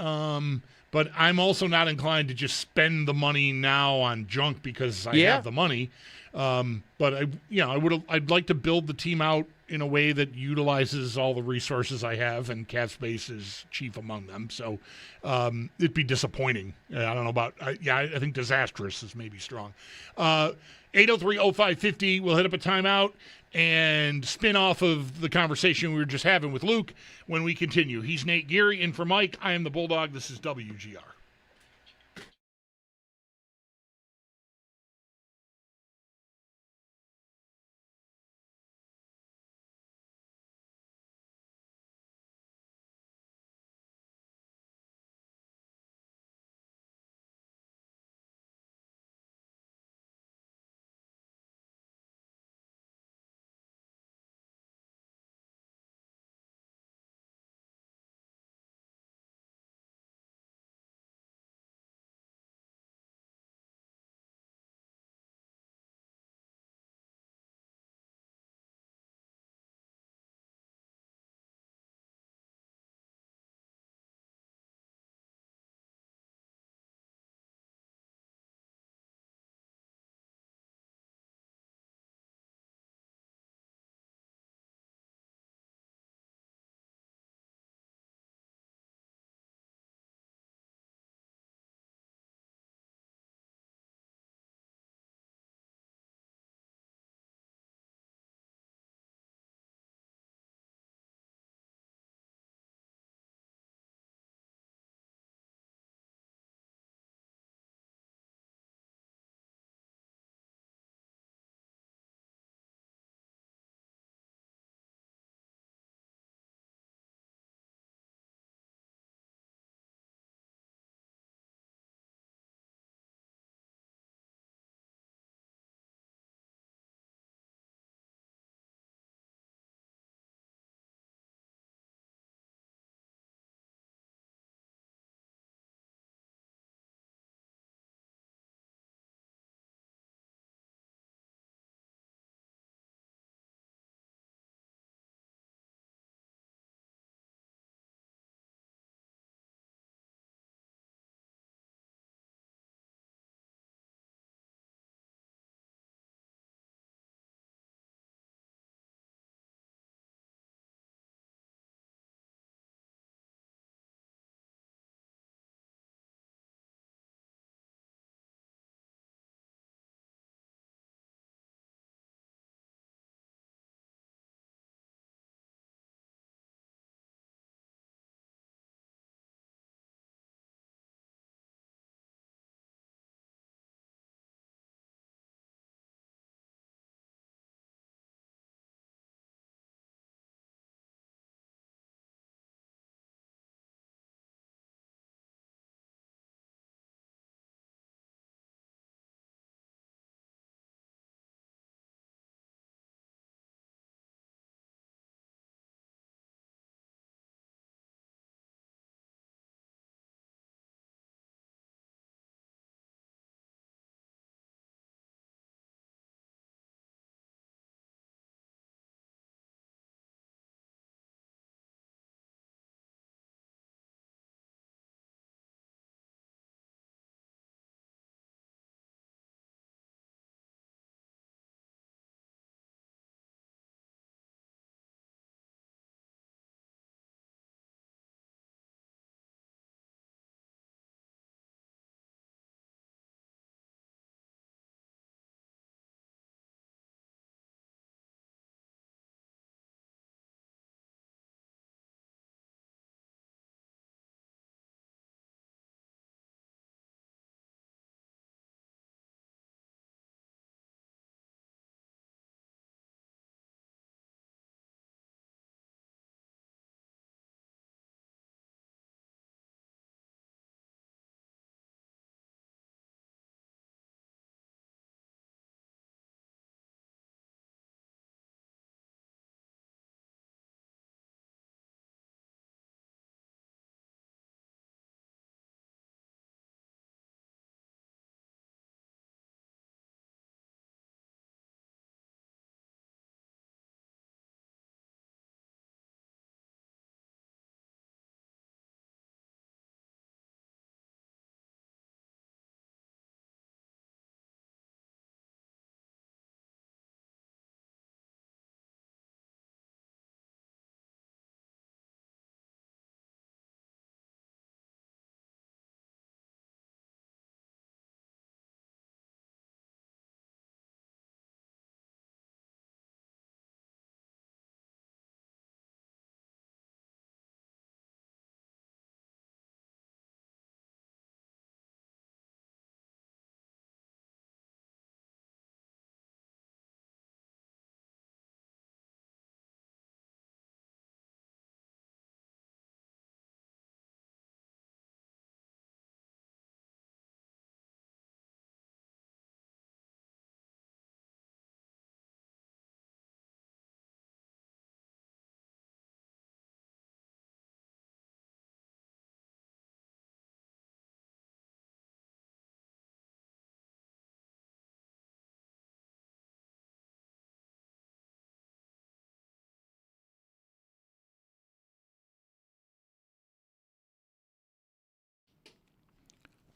But I'm also not inclined to just spend the money now on junk because I have the money. But I'd like to build the team out in a way that utilizes all the resources I have, and cap space is chief among them. So it'd be disappointing. I don't know about. I think disastrous is maybe strong. 803-0550. We'll hit up a timeout and spin off of the conversation we were just having with Luke when we continue. He's Nate Geary in for Mike. I am the Bulldog. This is WGR.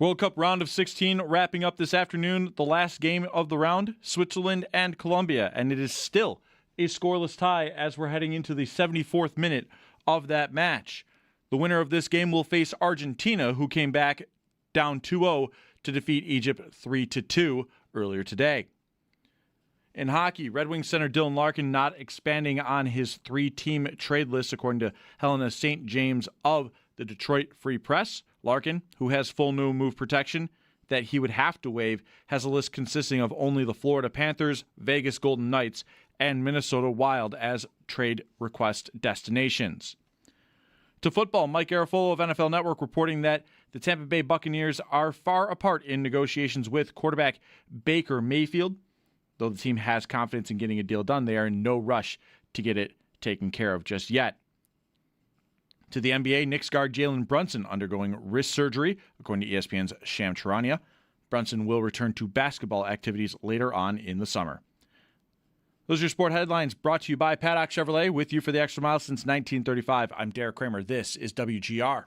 World Cup round of 16 wrapping up this afternoon. The last game of the round, Switzerland and Colombia. And it is still a scoreless tie as we're heading into the 74th minute of that match. The winner of this game will face Argentina, who came back down 2-0 to defeat Egypt 3-2 earlier today. In hockey, Red Wings center Dylan Larkin not expanding on his 3-team trade list, according to Helena St. James of the Detroit Free Press. Larkin, who has full no-move protection that he would have to waive, has a list consisting of only the Florida Panthers, Vegas Golden Knights, and Minnesota Wild as trade request destinations. To football, Mike Garafolo of NFL Network reporting that the Tampa Bay Buccaneers are far apart in negotiations with quarterback Baker Mayfield. Though the team has confidence in getting a deal done, they are in no rush to get it taken care of just yet. To the NBA, Knicks guard Jalen Brunson undergoing wrist surgery, according to ESPN's Sham Charania. Brunson will return to basketball activities later on in the summer. Those are your sport headlines brought to you by Paddock Chevrolet. With you for the extra mile since 1935, I'm Derek Kramer. This is WGR.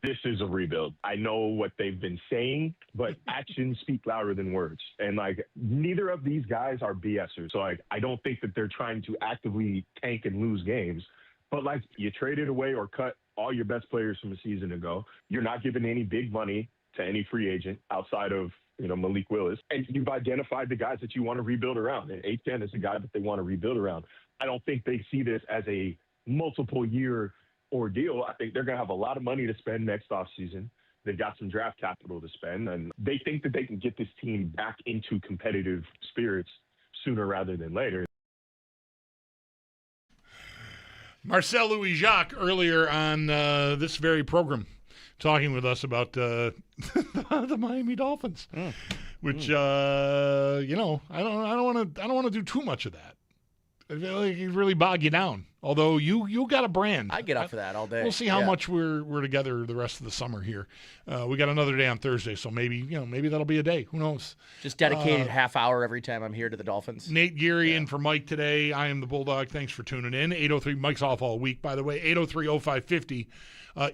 This is a rebuild. I know what they've been saying, but actions speak louder than words. And, neither of these guys are BSers. So, I don't think that they're trying to actively tank and lose games. But, you traded away or cut all your best players from a season ago. You're not giving any big money to any free agent outside of, Malik Willis. And you've identified the guys that you want to rebuild around. And A10 is the guy that they want to rebuild around. I don't think they see this as a multiple-year ordeal. I think they're going to have a lot of money to spend next offseason. They've got some draft capital to spend, and they think that they can get this team back into competitive spirits sooner rather than later. Marcel Louis-Jacques earlier on this very program talking with us about the Miami Dolphins, which I don't want to do too much of that. I feel like it really bog you down. Although you got a brand. I get up for that all day. We'll see how much we're together the rest of the summer here. We got another day on Thursday, so maybe that'll be a day. Who knows? Just dedicated half hour every time I'm here to the Dolphins. Nate Geary in for Mike today. I am the Bulldog. Thanks for tuning in. 803 Mike's off all week, by the way. 803-0550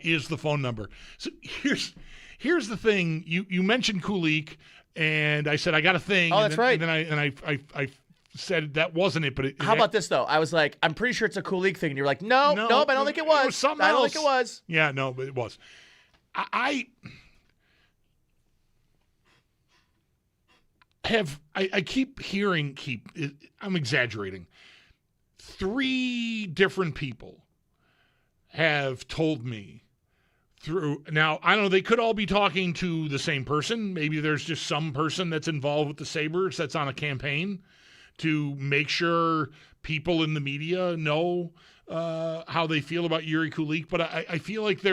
is the phone number. So here's the thing. You mentioned Kulik, and I said I got a thing. Oh, that's right. And then I said that wasn't it, but how about this though? I was like, I'm pretty sure it's a Kulik thing, and you're like, nope, I don't think it was. Something I don't else. think it was. Yeah, no, but it was. I keep hearing. I'm exaggerating. 3 different people have told me through. Now I don't know. They could all be talking to the same person. Maybe there's just some person that's involved with the Sabres that's on a campaign to make sure people in the media know how they feel about Yuri Kulik. But I feel like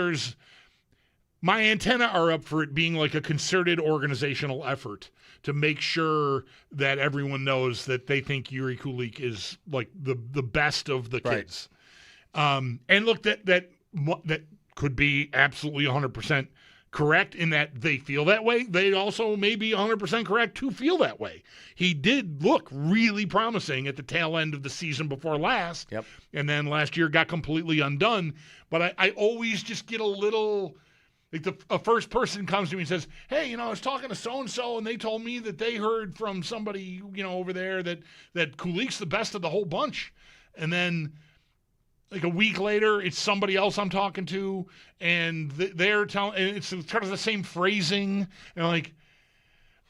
my antenna are up for it being like a concerted organizational effort to make sure that everyone knows that they think Yuri Kulik is like the best of the kids. And look, that could be absolutely 100% correct in that they feel that way. They also may be 100% correct to feel that way. He did look really promising at the tail end of the season before last. Yep. And then last year got completely undone. But I always just get a little, like a first person comes to me and says, hey, I was talking to so-and-so and they told me that they heard from somebody, over there that Kulik's the best of the whole bunch. And then like a week later, it's somebody else I'm talking to, and they're telling, and it's kind of the same phrasing, and I'm like,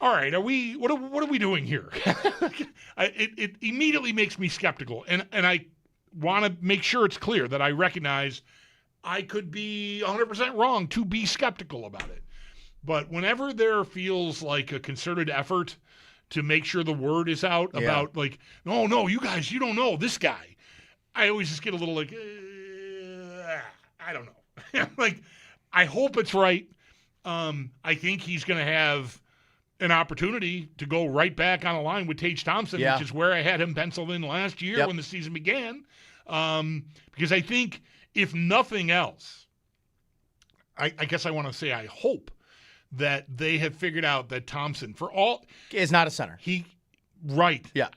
all right, what are we doing here? It immediately makes me skeptical, and I want to make sure it's clear that I recognize I could be 100% wrong to be skeptical about it. But whenever there feels like a concerted effort to make sure the word is out about like, no, you guys, you don't know this guy, I always just get a little like, I don't know. Like, I hope it's right. I think he's going to have an opportunity to go right back on a line with Tage Thompson, which is where I had him penciled in last year when the season began. Because I think, if nothing else, I guess I want to say I hope that they have figured out that Thompson, for all... is not a center. Right. Yeah.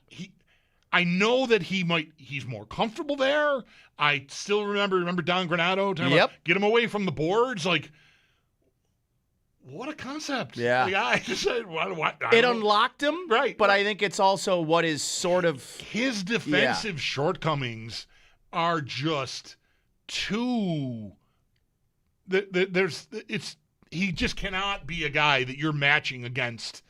I know that he's more comfortable there. I still remember Don Granato talking about get him away from the boards. Like, what a concept. Yeah. Like, I just said, what? It unlocked him, right? But I think it's also what is sort of his defensive shortcomings are just too. He just cannot be a guy that you're matching against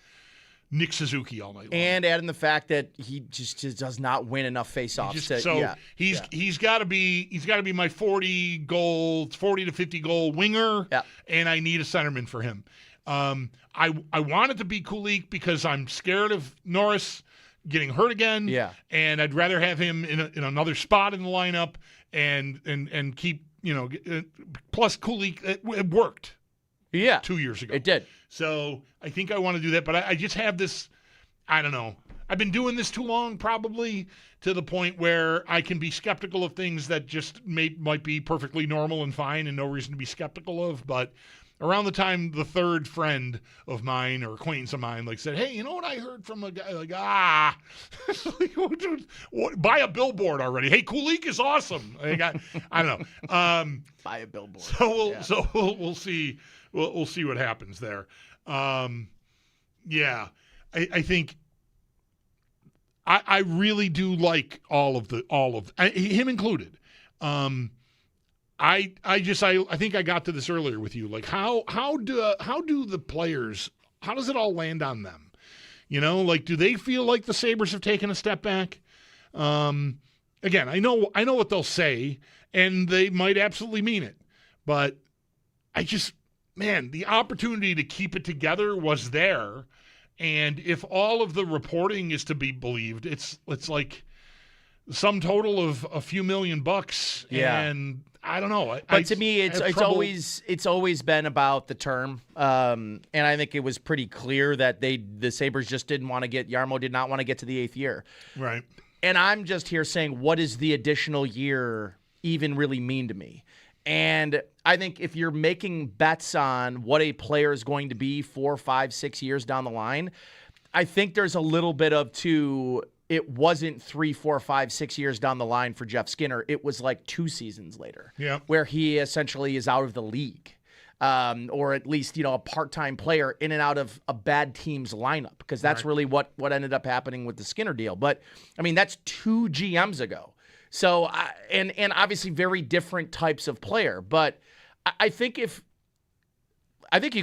Nick Suzuki all night long. And adding the fact that he just does not win enough faceoffs. He's got to be my 40 to 50 goal winger. Yeah. And I need a centerman for him. I want it to be Kulich because I'm scared of Norris getting hurt again. Yeah. And I'd rather have him in another spot in the lineup and keep, plus Kulich, it worked. Yeah. 2 years ago. It did. So I think I want to do that, but I just have this, I don't know. I've been doing this too long, probably, to the point where I can be skeptical of things that just might be perfectly normal and fine and no reason to be skeptical of. But around the time the third friend of mine or acquaintance of mine said, hey, you know what I heard from a guy? Buy a billboard already. Hey, Kulich is awesome. I don't know. Buy a billboard. So we'll see. We'll see what happens there. I think I really do like all of him included. I think I got to this earlier with you. Like how do the players, how does it all land on them? Do they feel like the Sabres have taken a step back? Again, I know what they'll say, and they might absolutely mean it, but the opportunity to keep it together was there. And if all of the reporting is to be believed, it's like sum total of a few $1,000,000. Yeah. And I don't know. But to me, it's always been about the term. And I think it was pretty clear that the Sabres just didn't want to Jarmo did not want to get to the 8th year. Right. And I'm just here saying, what does the additional year even really mean to me? And I think if you're making bets on what a player is going to be 4, 5, 6 years down the line, I think there's a little bit of it wasn't 3, 4, 5, 6 years down the line for Jeff Skinner. It was like 2 seasons later, where he essentially is out of the league, or at least a part-time player in and out of a bad team's lineup, because that's really what ended up happening with the Skinner deal. But I mean, that's 2 GMs ago. So, and obviously very different types of player. But I think you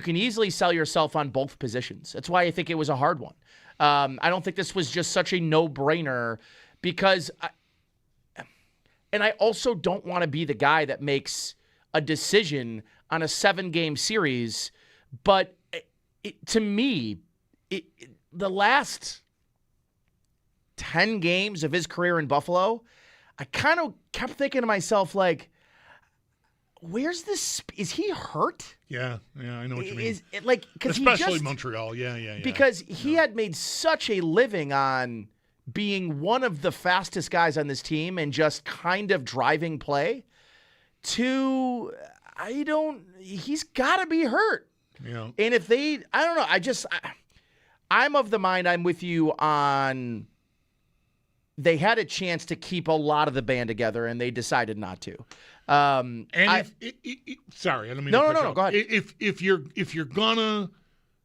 can easily sell yourself on both positions. That's why I think it was a hard one. I don't think this was just such a no-brainer because I also don't want to be the guy that makes a decision on a 7-game series. But to me, the last 10 games of his career in Buffalo, I kind of kept thinking to myself, like, where's this? Is he hurt? Yeah, I know what you mean. Especially Montreal, yeah. Because he had made such a living on being one of the fastest guys on this team and just kind of driving play. He's got to be hurt. Yeah. And if I don't know, I'm of the mind, I'm with you on. They had a chance to keep a lot of the band together, and they decided not to. Sorry, I don't mean. No. Go ahead. If you're gonna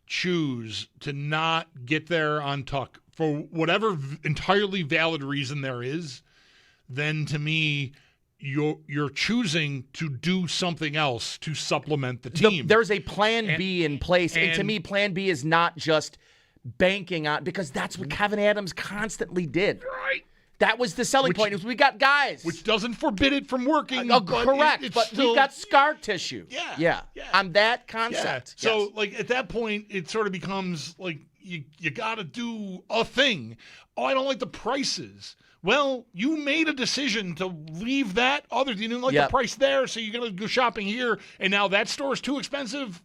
choose to not get there on Tuck for whatever entirely valid reason there is, then to me, you're choosing to do something else to supplement the team. There's a plan B in place, and to me, plan B is not just banking on, because that's what Kevin Adams constantly did. Right. That was the selling point. We got guys. Which doesn't forbid it from working. Correct. But we've got scar tissue. Yeah. On that concept. Yeah. So, at that point, it sort of becomes like you got to do a thing. Oh, I don't like the prices. Well, you made a decision to leave that other. You didn't like the price there, so you're going to go shopping here. And now that store's too expensive.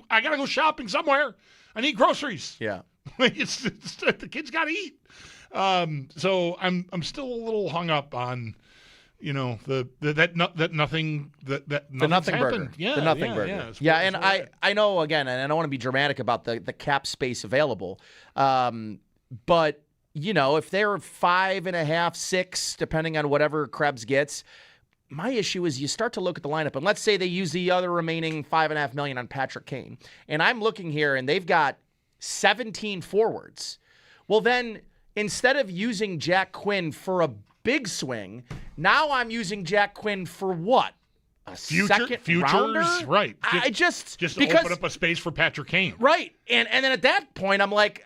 I got to go shopping somewhere. I need groceries. Yeah. It's the kids got to eat. So I'm still a little hung up on, that nothing happened. Burger. Yeah, the nothing burger. Yeah, and I know, again, and I don't want to be dramatic about the cap space available, but if they're 5.5, 6, depending on whatever Krebs gets, my issue is you start to look at the lineup, and let's say they use the other remaining $5.5 million on Patrick Kane. And I'm looking here, and they've got 17 forwards. Well, then, instead of using Jack Quinn for a big swing, now I'm using Jack Quinn for what? A second rounder? Right. Just because, open up a space for Patrick Kane. Right. And then at that point, I'm like,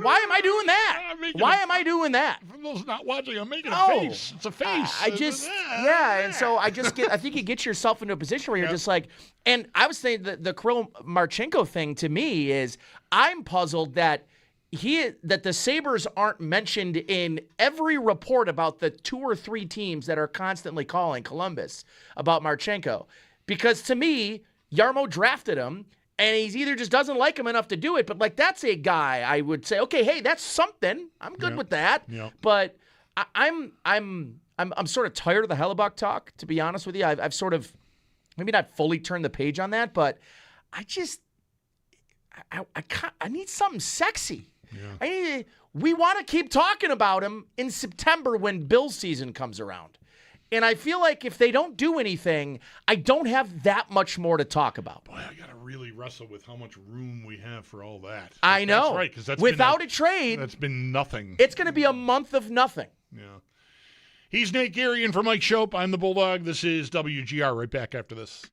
why am I doing that? Why am I doing that? For those not watching, I'm making a face. It's a face. And so I think you get yourself into a position where you're just like, and I was saying that the Kirill Marchenko thing to me is I'm puzzled that the Sabres aren't mentioned in every report about the 2 or 3 teams that are constantly calling Columbus about Marchenko. Because to me, Jarmo drafted him, and he's either just doesn't like him enough to do it, but like that's a guy I would say, okay, hey, that's something. I'm good with that. Yeah. But I'm sort of tired of the Hellebuck talk, to be honest with you. I've sort of maybe not fully turned the page on that, but I need something sexy. Yeah. We want to keep talking about him in September when Bills season comes around. And I feel like if they don't do anything, I don't have that much more to talk about. Boy, I got to really wrestle with how much room we have for all that. I know. That's right, because without a trade, that's been nothing. It's going to be a month of nothing. Yeah. He's Nate Gary, and for Mike Schopp, I'm the Bulldog. This is WGR. Right back after this.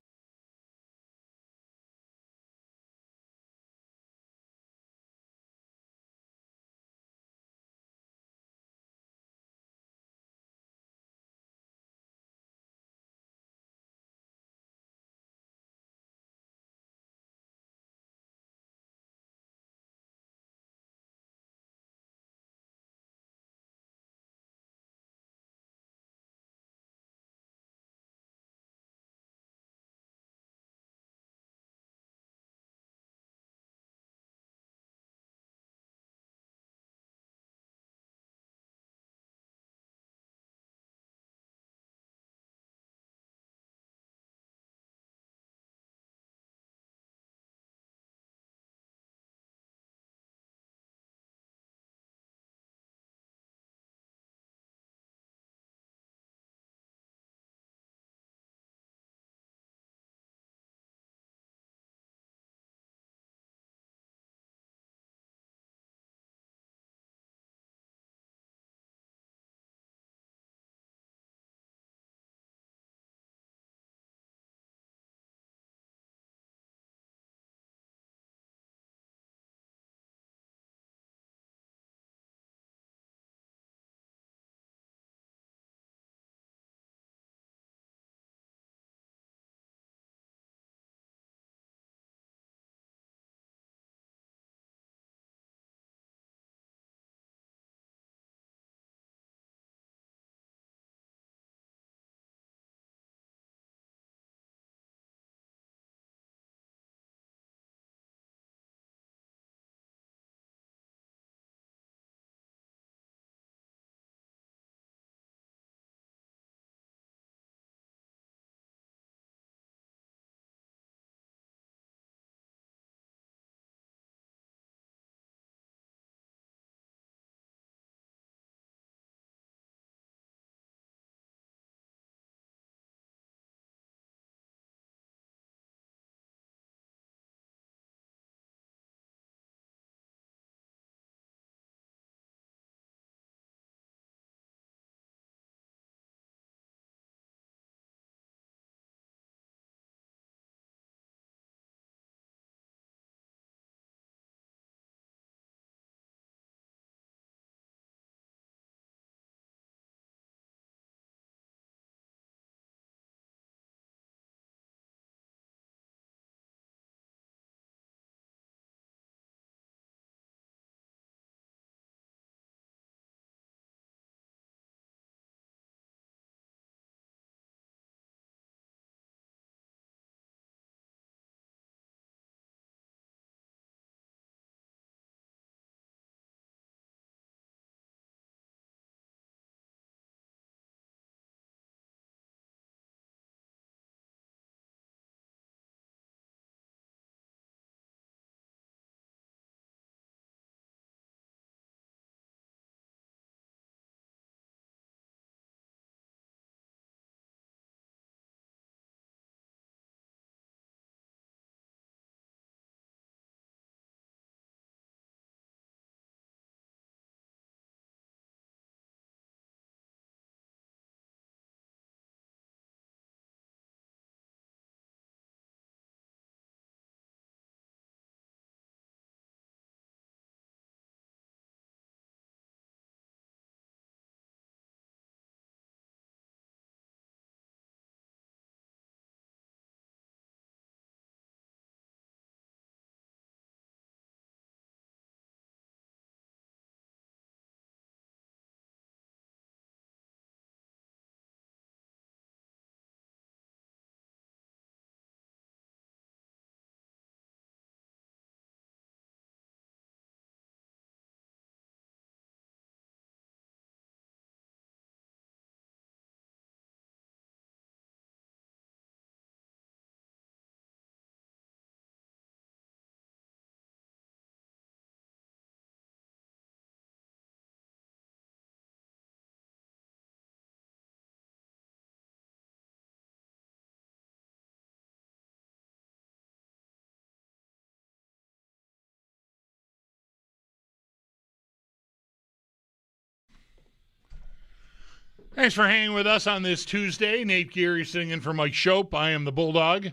Thanks for hanging with us on this Tuesday. Nate Geary sitting in for Mike Schopp. I am the Bulldog.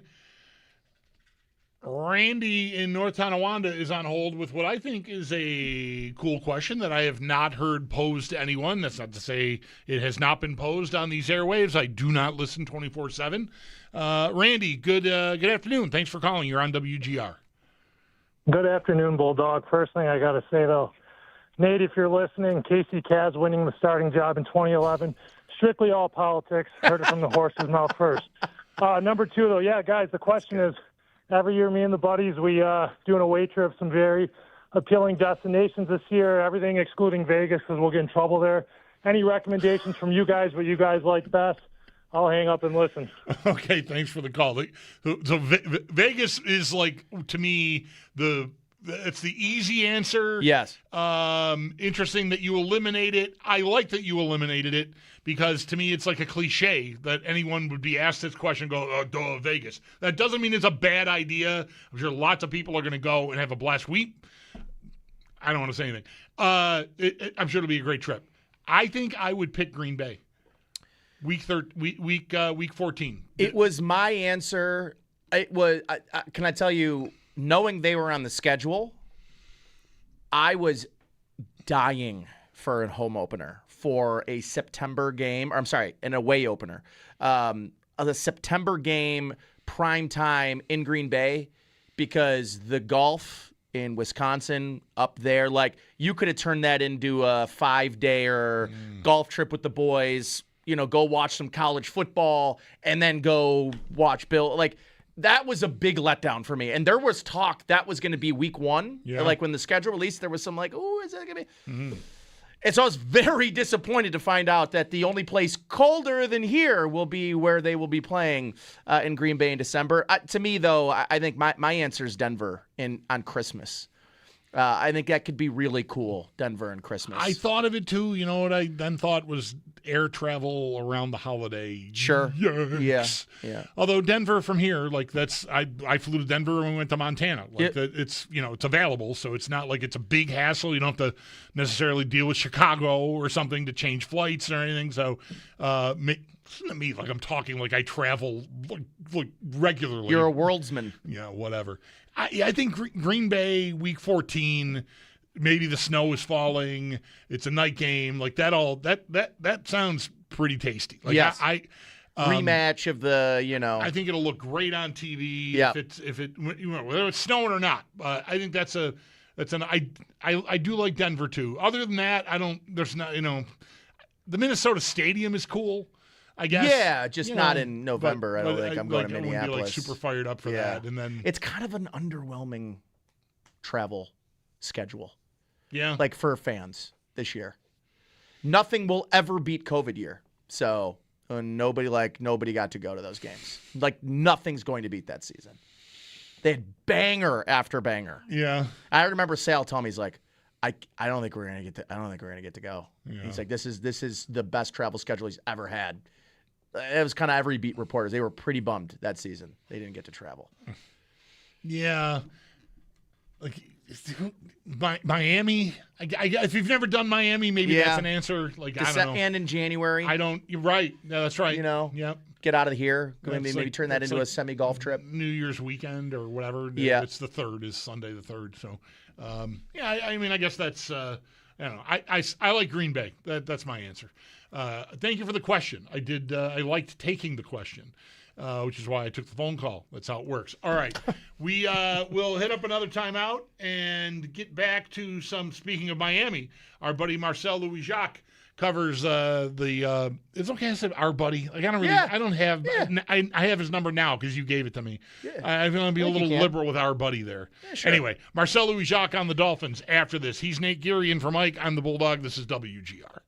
Randy in North Tonawanda is on hold with what I think is a cool question that I have not heard posed to anyone. That's not to say it has not been posed on these airwaves. I do not listen 24/7. Randy, good afternoon. Thanks for calling. You're on WGR. Good afternoon, Bulldog. First thing I got to say, though, Nate, if you're listening, Casey Kaz winning the starting job in 2011, strictly all politics. Heard it from the horse's mouth first. Number two, though, yeah, guys, the question is, every year, me and the buddies, we doing a away trip, some very appealing destinations this year, everything excluding Vegas because we'll get in trouble there. Any recommendations from you guys, what you guys like best? I'll hang up and listen. Okay, thanks for the call. So Vegas is, like, to me, it's the easy answer. Yes. Interesting that you eliminate it. I like that you eliminated it because to me it's like a cliche that anyone would be asked this question and go, duh, Vegas. That doesn't mean it's a bad idea. I'm sure lots of people are going to go and have a blast. I don't want to say anything. I'm sure it'll be a great trip. I think I would pick Green Bay. Week 14. It was my answer. It was. Can I tell you? Knowing they were on the schedule, I was dying for a home opener for a September game. Or I'm sorry, an away opener. A September game, prime time in Green Bay, because the golf in Wisconsin up there, like you could have turned that into a 5-day golf trip with the boys. Go watch some college football and then go watch Bill. Like, that was a big letdown for me. And there was talk that was going to be week 1. Yeah. Like when the schedule released, there was some like, oh, is that going to be? Mm-hmm. And so I was very disappointed to find out that the only place colder than here will be where they will be playing in Green Bay in December. To me, though, I think my answer is Denver on Christmas. I think that could be really cool, Denver and Christmas. I thought of it too. You know what I then thought was air travel around the holiday. Sure. Yes. Yeah. Although Denver from here, like I flew to Denver when we went to Montana. Like it's it's available, so it's not like it's a big hassle. You don't have to necessarily deal with Chicago or something to change flights or anything. So listen to me, like I'm talking like I travel like regularly. You're a worldsman. Yeah, whatever. I think Green Bay week 14. Maybe the snow is falling. It's a night game. Like that. That sounds pretty tasty. Like yes. Rematch of the. I think it'll look great on TV. Yeah. Whether it's snowing or not. I think I do like Denver too. Other than that, I don't. There's not. The Minnesota Stadium is cool. I guess. Yeah, just not in November. I don't think I'm going to Minneapolis. I wouldn't be super fired up for that. And then it's kind of an underwhelming travel schedule. Yeah. Like for fans this year. Nothing will ever beat COVID year. So nobody got to go to those games. Like nothing's going to beat that season. They had banger after banger. Yeah. I remember Sal telling me, he's like, I don't think we're gonna get to go. Yeah. He's like, this is the best travel schedule he's ever had. It was kind of every beat reporters. They were pretty bummed that season. They didn't get to travel. Yeah. Like Miami. If you've never done Miami, maybe that's an answer. Like I don't know. And in January. You're right. Yeah, that's right. Yep. Get out of here. Maybe turn that into a semi-golf trip. New Year's weekend or whatever. Yeah. It's the 3rd. Is Sunday the 3rd. So, I guess that's. I don't know. I like Green Bay. That's my answer. Thank you for the question. I liked taking the question, which is why I took the phone call. That's how it works. All right. We will hit up another timeout and get back to speaking of Miami, our buddy Marcel Louis-Jacques covers it's okay I said our buddy. Like I don't have I have his number now because you gave it to me. Yeah. I'm going to be a little liberal with our buddy there. Yeah, sure. Anyway, Marcel Louis-Jacques on the Dolphins after this. He's Nate Geary in for Mike. I'm the Bulldog. This is WGR.